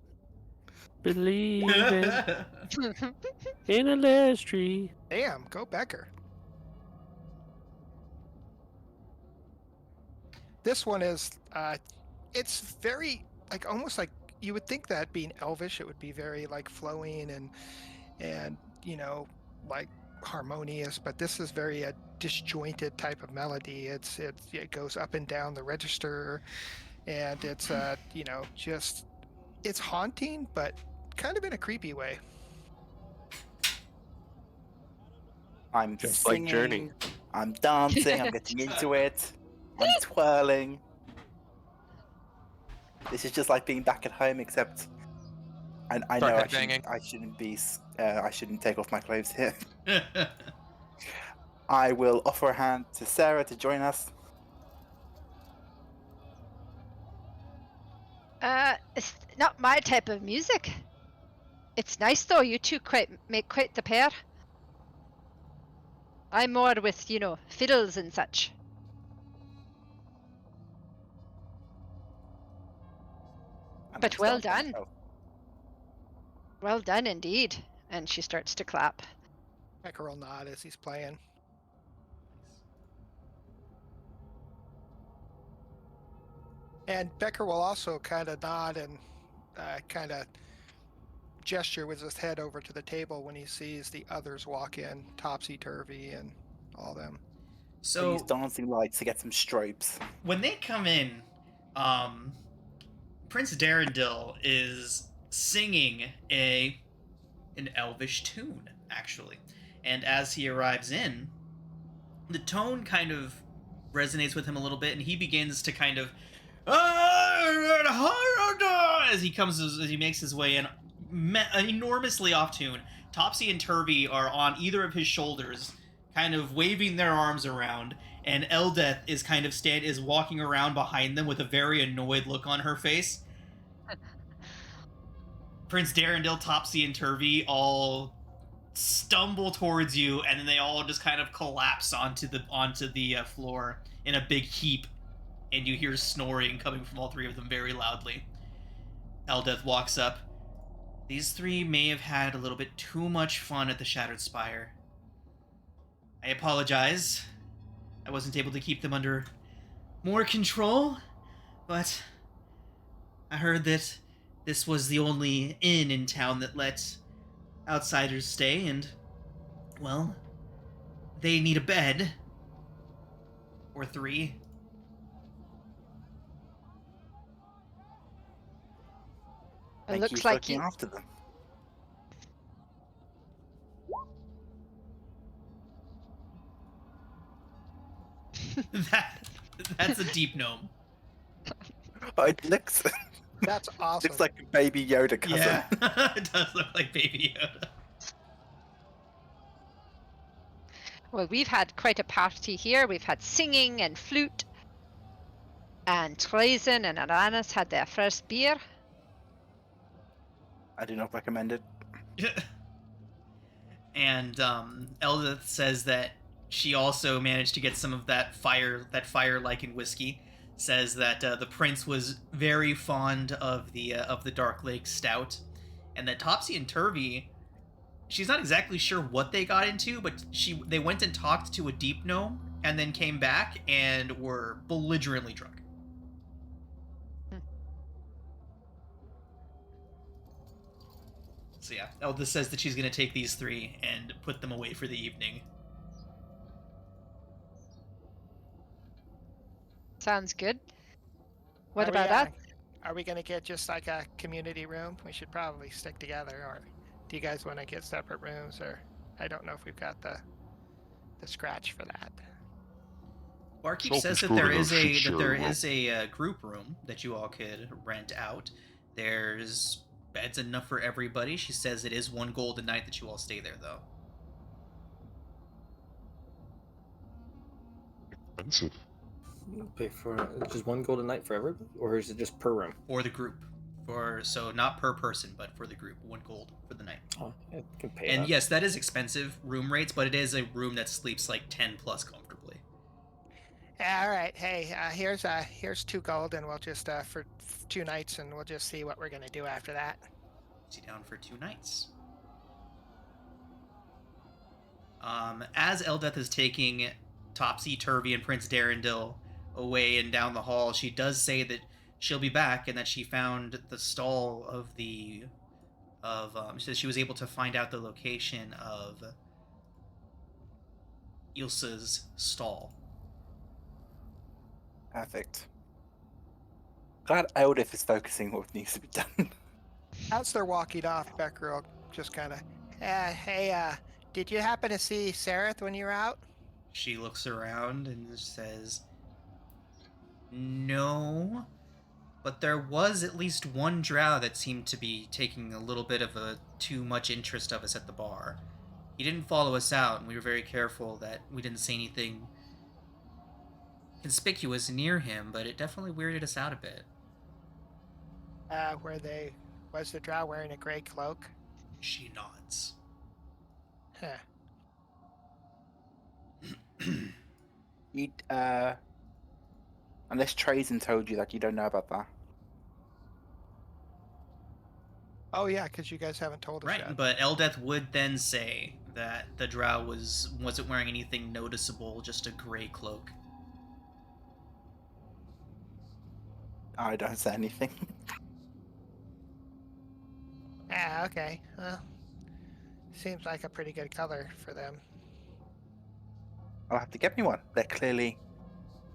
believing in a last tree. Damn, go Becker. This one is, it's very, like, almost like, you would think that being Elvish, it would be very, like, flowing and you know, like, harmonious, but this is very a disjointed type of melody. It goes up and down the register, and it's, you know, just, it's haunting, but kind of in a creepy way. I'm Just like singing, Journey. I'm dancing, I'm getting into it, I'm twirling. This is just like being back at home, except I know Start headbanging. I shouldn't take off my clothes here. I will offer a hand to Sarah to join us. It's not my type of music. It's nice though. You two make quite the pair. I'm more with, you know, fiddles and such. And But I'm well starting done. myself. Well done indeed. And she starts to clap. Becker will nod as he's playing. And Becker will also kind of nod and kind of gesture with his head over to the table when he sees the others walk in, topsy-turvy and all them. I So use dancing lights to get some strobes. when they come in, Prince Darendil is singing an elvish tune, actually. And as he arrives in, the tone kind of resonates with him a little bit, and he begins to kind of as he makes his way in, enormously off tune. Topsy and Turvy are on either of his shoulders, kind of waving their arms around, and Eldeth is kind of is walking around behind them with a very annoyed look on her face. Prince Darendil, Topsy, and Turvy all stumble towards you, and then they all just kind of collapse onto the floor in a big heap, and you hear snoring coming from all three of them very loudly. Eldeth walks up. These three may have had a little bit too much fun at the Shattered Spire. I apologize. I wasn't able to keep them under more control, but I heard that this was the only inn in town that let outsiders stay, and, well, they need a bed. Or three. It Thank you looks for like looking after them. That's a deep gnome. Oh, it looks That's awesome. looks like a baby Yoda cousin. Yeah, it does look like Baby Yoda. Well, we've had quite a party here. We've had singing and flute. And Treisen and Aranis had their first beer. I do not recommend it. And Eldith says that she also managed to get some of that fire-like whiskey. Says that the prince was very fond of the Dark Lake Stout, and that Topsy and Turvy, she's not exactly sure what they got into, but they went and talked to a deep gnome and then came back and were belligerently drunk. So yeah, Elda says that she's going to take these 3 and put them away for the evening. Sounds good. What Are we, about that? Are we going to get just like a community room? We should probably stick together, or do you guys want to get separate rooms? Or I don't know if we've got the scratch for that. Barkeep says that there is a group room that you all could rent out. There's beds enough for everybody. She says it is 1 gold a night that you all stay there, though. Expensive. Pay for just 1 gold a night for everybody, or is it just per room? For the group. So not per person, but for the group, 1 gold for the night. Oh, yeah, you can pay And that. yes, that is expensive room rates, but it is a room that sleeps like 10 plus comfortably. All right. Hey, here's 2 gold, and we'll just for 2 nights, and we'll just see what we're gonna do after that. See down for 2 nights. As Eldeth is taking Topsy Turvy and Prince Darendil away and down the hall, she does say that she'll be back and that she found the stall of she says she was able to find out the location of Ilsa's stall. Perfect. Glad Eldith is focusing on what needs to be done. As they're walking off, Becker will just kind of, hey, did you happen to see Sareth when you were out? She looks around and says, "No, but there was at least 1 drow that seemed to be taking a little bit of a too much interest of us at the bar. He didn't follow us out, and we were very careful that we didn't say anything conspicuous near him, but it definitely weirded us out a bit." Was the drow wearing a gray cloak? She nods. Huh. Unless Trazen told you that you don't know about that. Oh yeah, because you guys haven't told us Right, yet. but Eldeth would then say that the drow wasn't wearing anything noticeable, just a gray cloak. I don't say anything. Ah, okay. Well, seems like a pretty good color for them. I'll have to get me one. They're clearly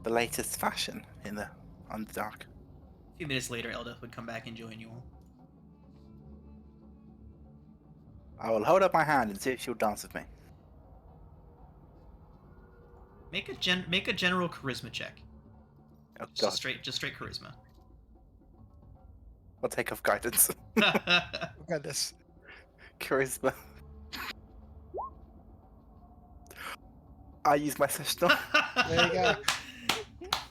the latest fashion in the Underdark. A few minutes later, Eldeth would come back and join you all. I will hold up my hand and see if she'll dance with me. Make a general charisma check. Oh Just god, straight charisma. I'll take off guidance. Goodness. Charisma. I use my sessional. There you go.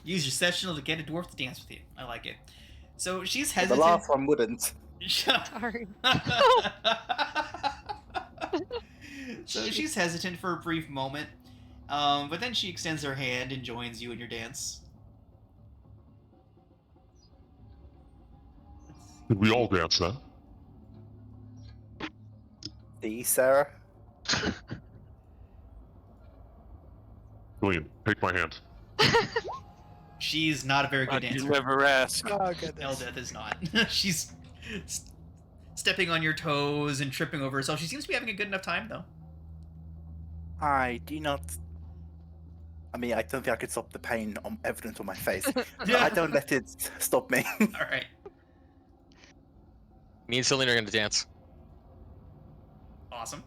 Use your sessional to get a dwarf to dance with you. I like it. So she's The hesitant. last one wouldn't. Sorry. So she's hesitant for a brief moment, but then she extends her hand and joins you in your dance. Did we all dance then? See, Sarah? William, take my hand. She's not a very good You dancer. never ask. Oh goodness. Eldeth is not. She's stepping on your toes and tripping over herself. She seems to be having a good enough time, though. I do not. I mean, I don't think I could stop the pain evident on my face. Yeah. I don't let it stop me. All right. Me and Celine are going to dance. Awesome.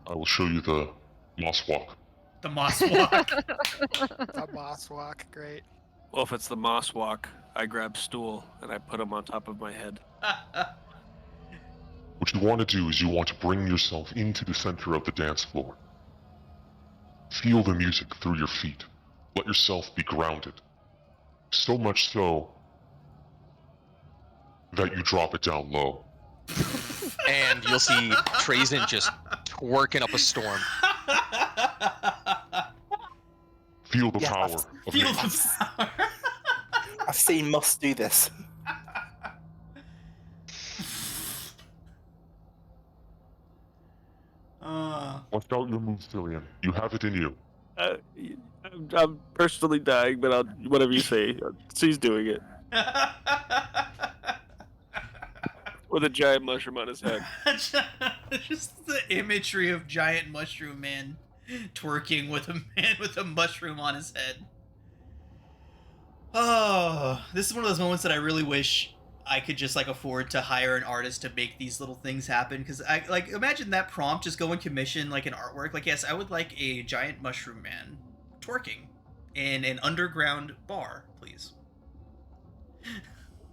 I will show you the moss walk. The moss walk. A boss walk, great. Well, if it's the moss walk, I grab stool and I put him on top of my head. What you want to do is you want to bring yourself into the center of the dance floor. Feel the music through your feet. Let yourself be grounded. So much so that you drop it down low. And you'll see Trazen just twerking up a storm. Feel the Yes, power I've- of Feel your the power. I've seen Moss do this. Act out your move, Cillian. You have it in you. I'm personally dying, but whatever you say. She's doing it with a giant mushroom on his head. Just the imagery of giant mushroom man twerking with a man with a mushroom on his head. Oh, this is one of those moments that I really wish I could just like afford to hire an artist to make these little things happen. Because I like imagine that prompt, just go and commission like an artwork. Like, yes, I would like a giant mushroom man twerking in an underground bar, please.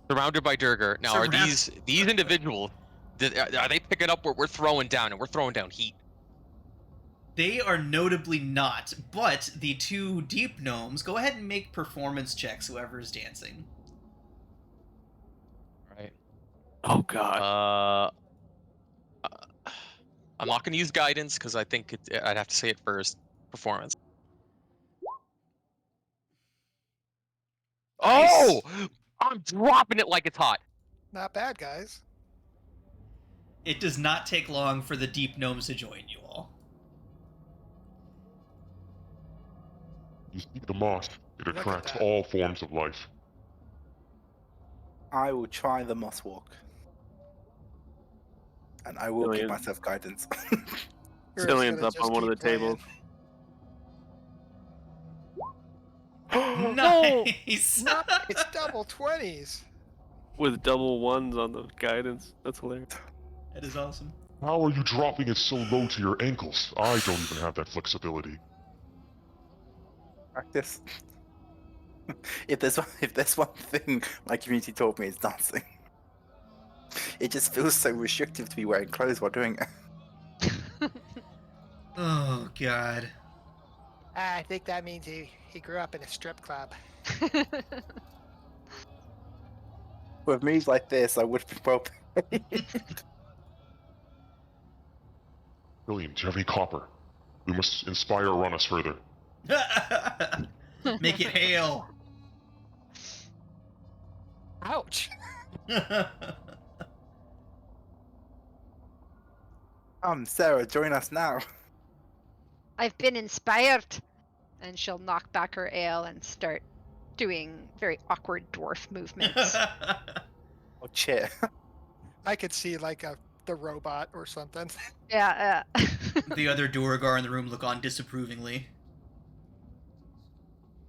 Surrounded by Durgar. Now, are these individuals? Are they picking up what we're throwing down? And we're throwing down heat. They are notably not, but the two deep gnomes, go ahead and make performance checks, whoever's dancing. Right. Oh God. I'm not going to use guidance because I think I'd have to say it first. Performance. Nice. Oh! I'm dropping it like it's hot. Not bad, guys. It does not take long for the deep gnomes to join you all. You see the moss. It Look at attracts that. all forms of life. I will try the moss walk. And I will give Cillian. myself guidance. Or it's Cillian's gonna up just on one of the keep playing. tables Nice! No, it's double 20s. with double ones on the guidance. That's hilarious. That is awesome. How are you dropping it so low to your ankles? I don't even have that flexibility. Practice. If there's one thing my community taught me, it's dancing. It just feels so restrictive to be wearing clothes while doing it. Oh, God. I think that means he grew up in a strip club. With moves like this, I would be well paid. Cillian, do you have any copper? We must inspire or run us further. Make it hail. Ouch. Sarah, join us now. I've been inspired. And she'll knock back her ale and start doing very awkward dwarf movements. Oh, cheer. I could see like the robot or something. Yeah. The other Duergar in the room look on disapprovingly.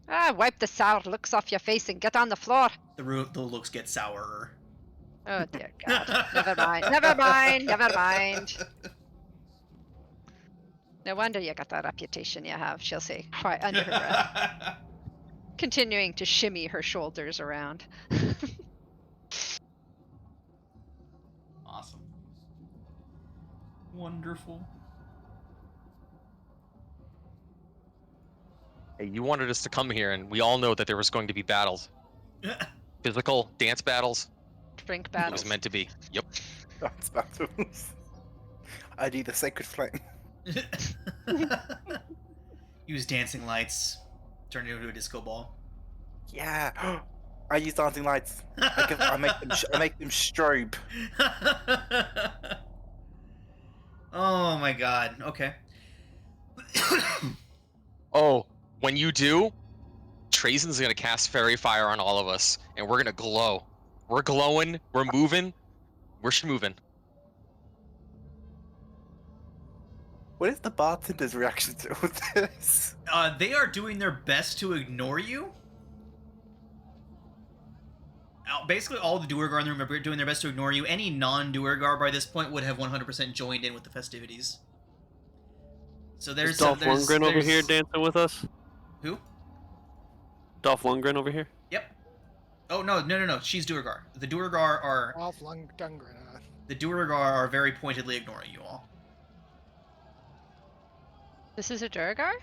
Wipe the sour looks off your face and get on the floor. The looks get sourer. Oh dear God. Never mind. Never mind. Never mind. No wonder you got that reputation you have, she'll say, quite under her breath, continuing to shimmy her shoulders around. Awesome. Wonderful. Hey, you wanted us to come here, and we all know that there was going to be battles. Physical dance battles. Drink It battles. was meant to be. Yep. Dance battles. I do the sacred flame. Use dancing lights. Turn it into a disco ball. Yeah. I use dancing lights. I make them strobe. Oh my God. Okay. Oh, when you do, Trazen's gonna cast Fairy Fire on all of us, and we're gonna glow. We're glowing. We're moving. We're schmoving. What is the bartender's reaction to all this? They are doing their best to ignore you. Basically, all the Duergar in the room are doing their best to ignore you. Any non-Duergar by this point would have 100% joined in with the festivities. So Is there's Dolph Lundgren over here dancing with us? Who? Dolph Lundgren over here? Yep. Oh no! She's Duergar. The Duergar are Off Lundgren. the Duergar are very pointedly ignoring you all. This is a Durgar?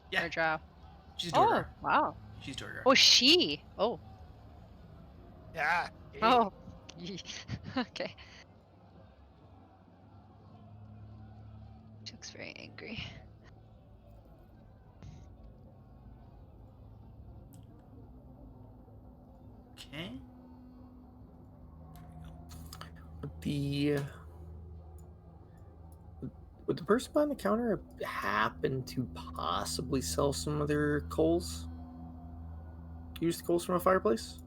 Yeah. Or Drow? She's Duergar. Oh, wow. She's Duergar. Oh, she. Oh. Yeah. Oh. Okay. She looks very angry. Okay. Would the person behind the counter happen to possibly sell some of their coals? Used coals from a fireplace?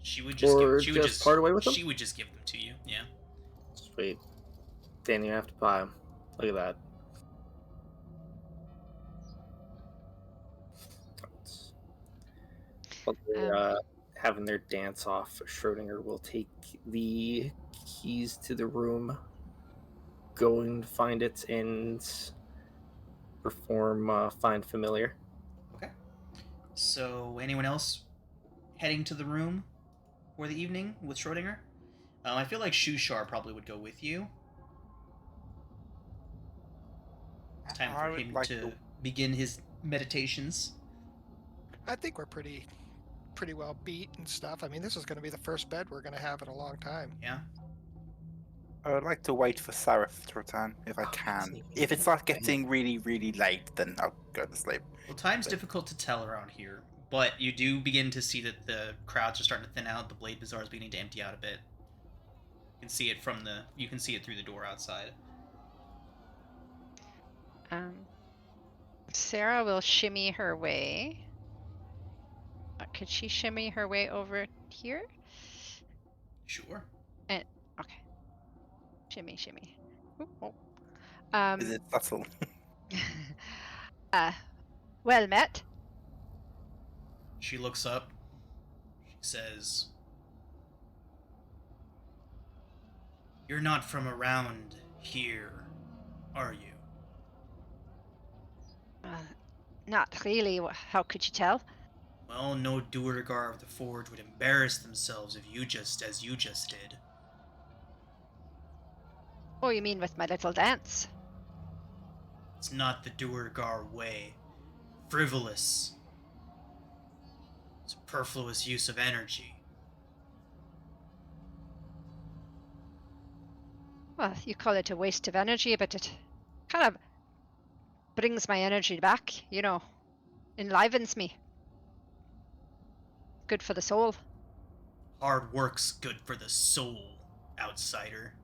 She would just Or give. She would just part away with them? She would just give them to you. Yeah. Sweet. Then you have to buy them. Look at that. While they're having their dance off, Schrodinger will take the keys to the room, go and find it, and perform Find Familiar. Okay. So, anyone else heading to the room for the evening with Schrodinger? I feel like Shushar probably would go with you. It's time for him to begin his meditations. I think we're pretty well beat and stuff. I mean, this is going to be the first bed we're going to have in a long time. Yeah. I would like to wait for Sareth to return if I can. If it starts getting really, really late, then I'll go to sleep. Well, time's difficult to tell around here, but you do begin to see that the crowds are starting to thin out. The Blade Bazaar is beginning to empty out a bit. You can see it you can see it through the door outside. Sarah will shimmy her way. Could she shimmy her way over here? Sure. And okay. Shimmy. Ooh, oh. Is it subtle? Well met. She looks up. She says, "You're not from around here, are you?" Not really. How could you tell? Well, no Duergar of the Forge would embarrass themselves as you just did. Oh, you mean with my little dance? It's not the Duergar way. Frivolous. Superfluous use of energy. Well, you call it a waste of energy, but it kind of brings my energy back, enlivens me. Good for the soul. Hard work's good for the soul, outsider.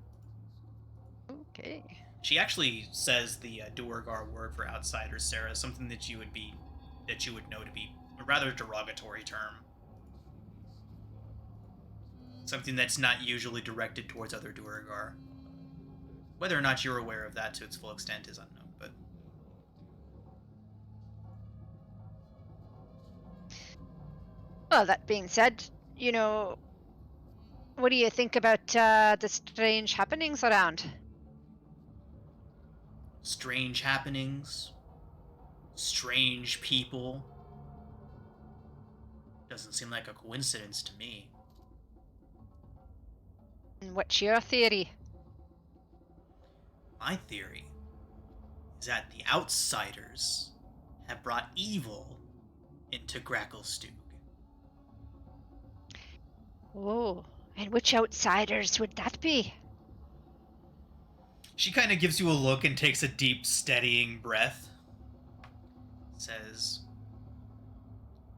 Okay. She actually says the Duergar word for outsider, Sarah, something that you would know to be a rather derogatory term. Something that's not usually directed towards other Duergar. Whether or not you're aware of that to its full extent is unknown, but... Well, that being said, what do you think about the strange happenings around? Strange happenings? Strange people? Doesn't seem like a coincidence to me. And what's your theory? My theory is that the outsiders have brought evil into Gracklstugh. Oh, and which outsiders would that be? She kind of gives you a look and takes a deep, steadying breath. Says,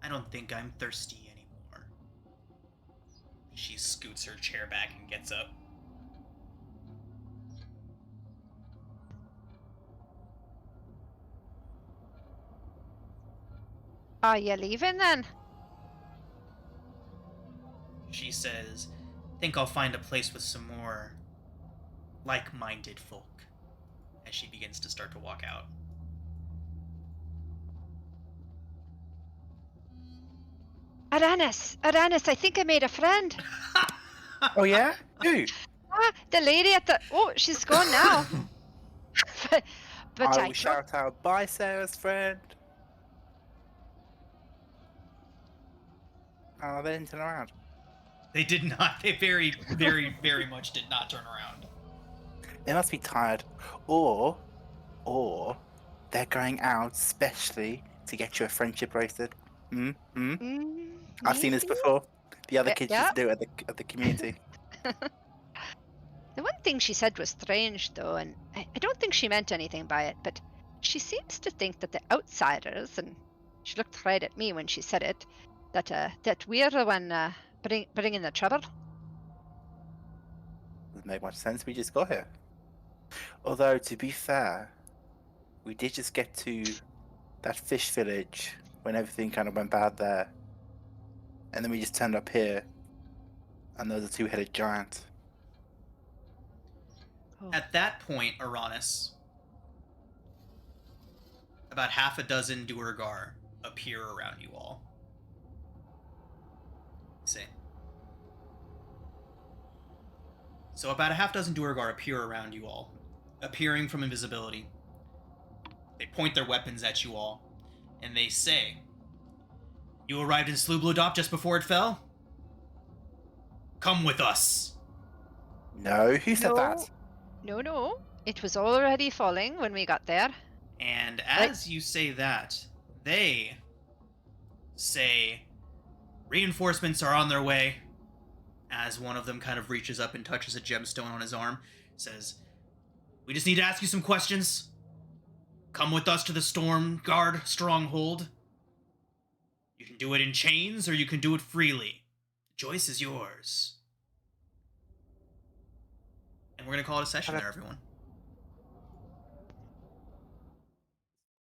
"I don't think I'm thirsty anymore." She scoots her chair back and gets up. Are you leaving then? She says, "Think I'll find a place with some more like-minded folk," as she begins to start to walk out. Aranis, I think I made a friend. Oh yeah? Who? The lady at the... Oh, she's gone now. but I will shout out, "Bye, Sarah's friend." Oh, they didn't turn around. They did not. They very, very, very much did not turn around. They must be tired. Or they're going out specially to get you a friendship bracelet. I've seen this before. The other kids used to do it at the community. The one thing she said was strange, though, and I don't think she meant anything by it, but she seems to think that the outsiders, and she looked right at me when she said it, that we're the one bringing the trouble. Doesn't make much sense. We just got here. Although, to be fair, we did just get to that fish village when everything kind of went bad there. And then we just turned up here, and there was a two-headed giant. Oh. At that point, Uranus, about half a dozen Duergar appear around you all. See. So about a half dozen Duergar appear around you all, appearing from invisibility. They point their weapons at you all, and they say, "You arrived in Slublodop just before it fell? Come with us." No, who said that? No. It was already falling when we got there. And as you say that, they say, "Reinforcements are on their way." As one of them kind of reaches up and touches a gemstone on his arm, says, "We just need to ask you some questions. Come with us to the Storm Guard stronghold. You can do it in chains or you can do it freely. The choice is yours." And we're going to call it a session there, everyone.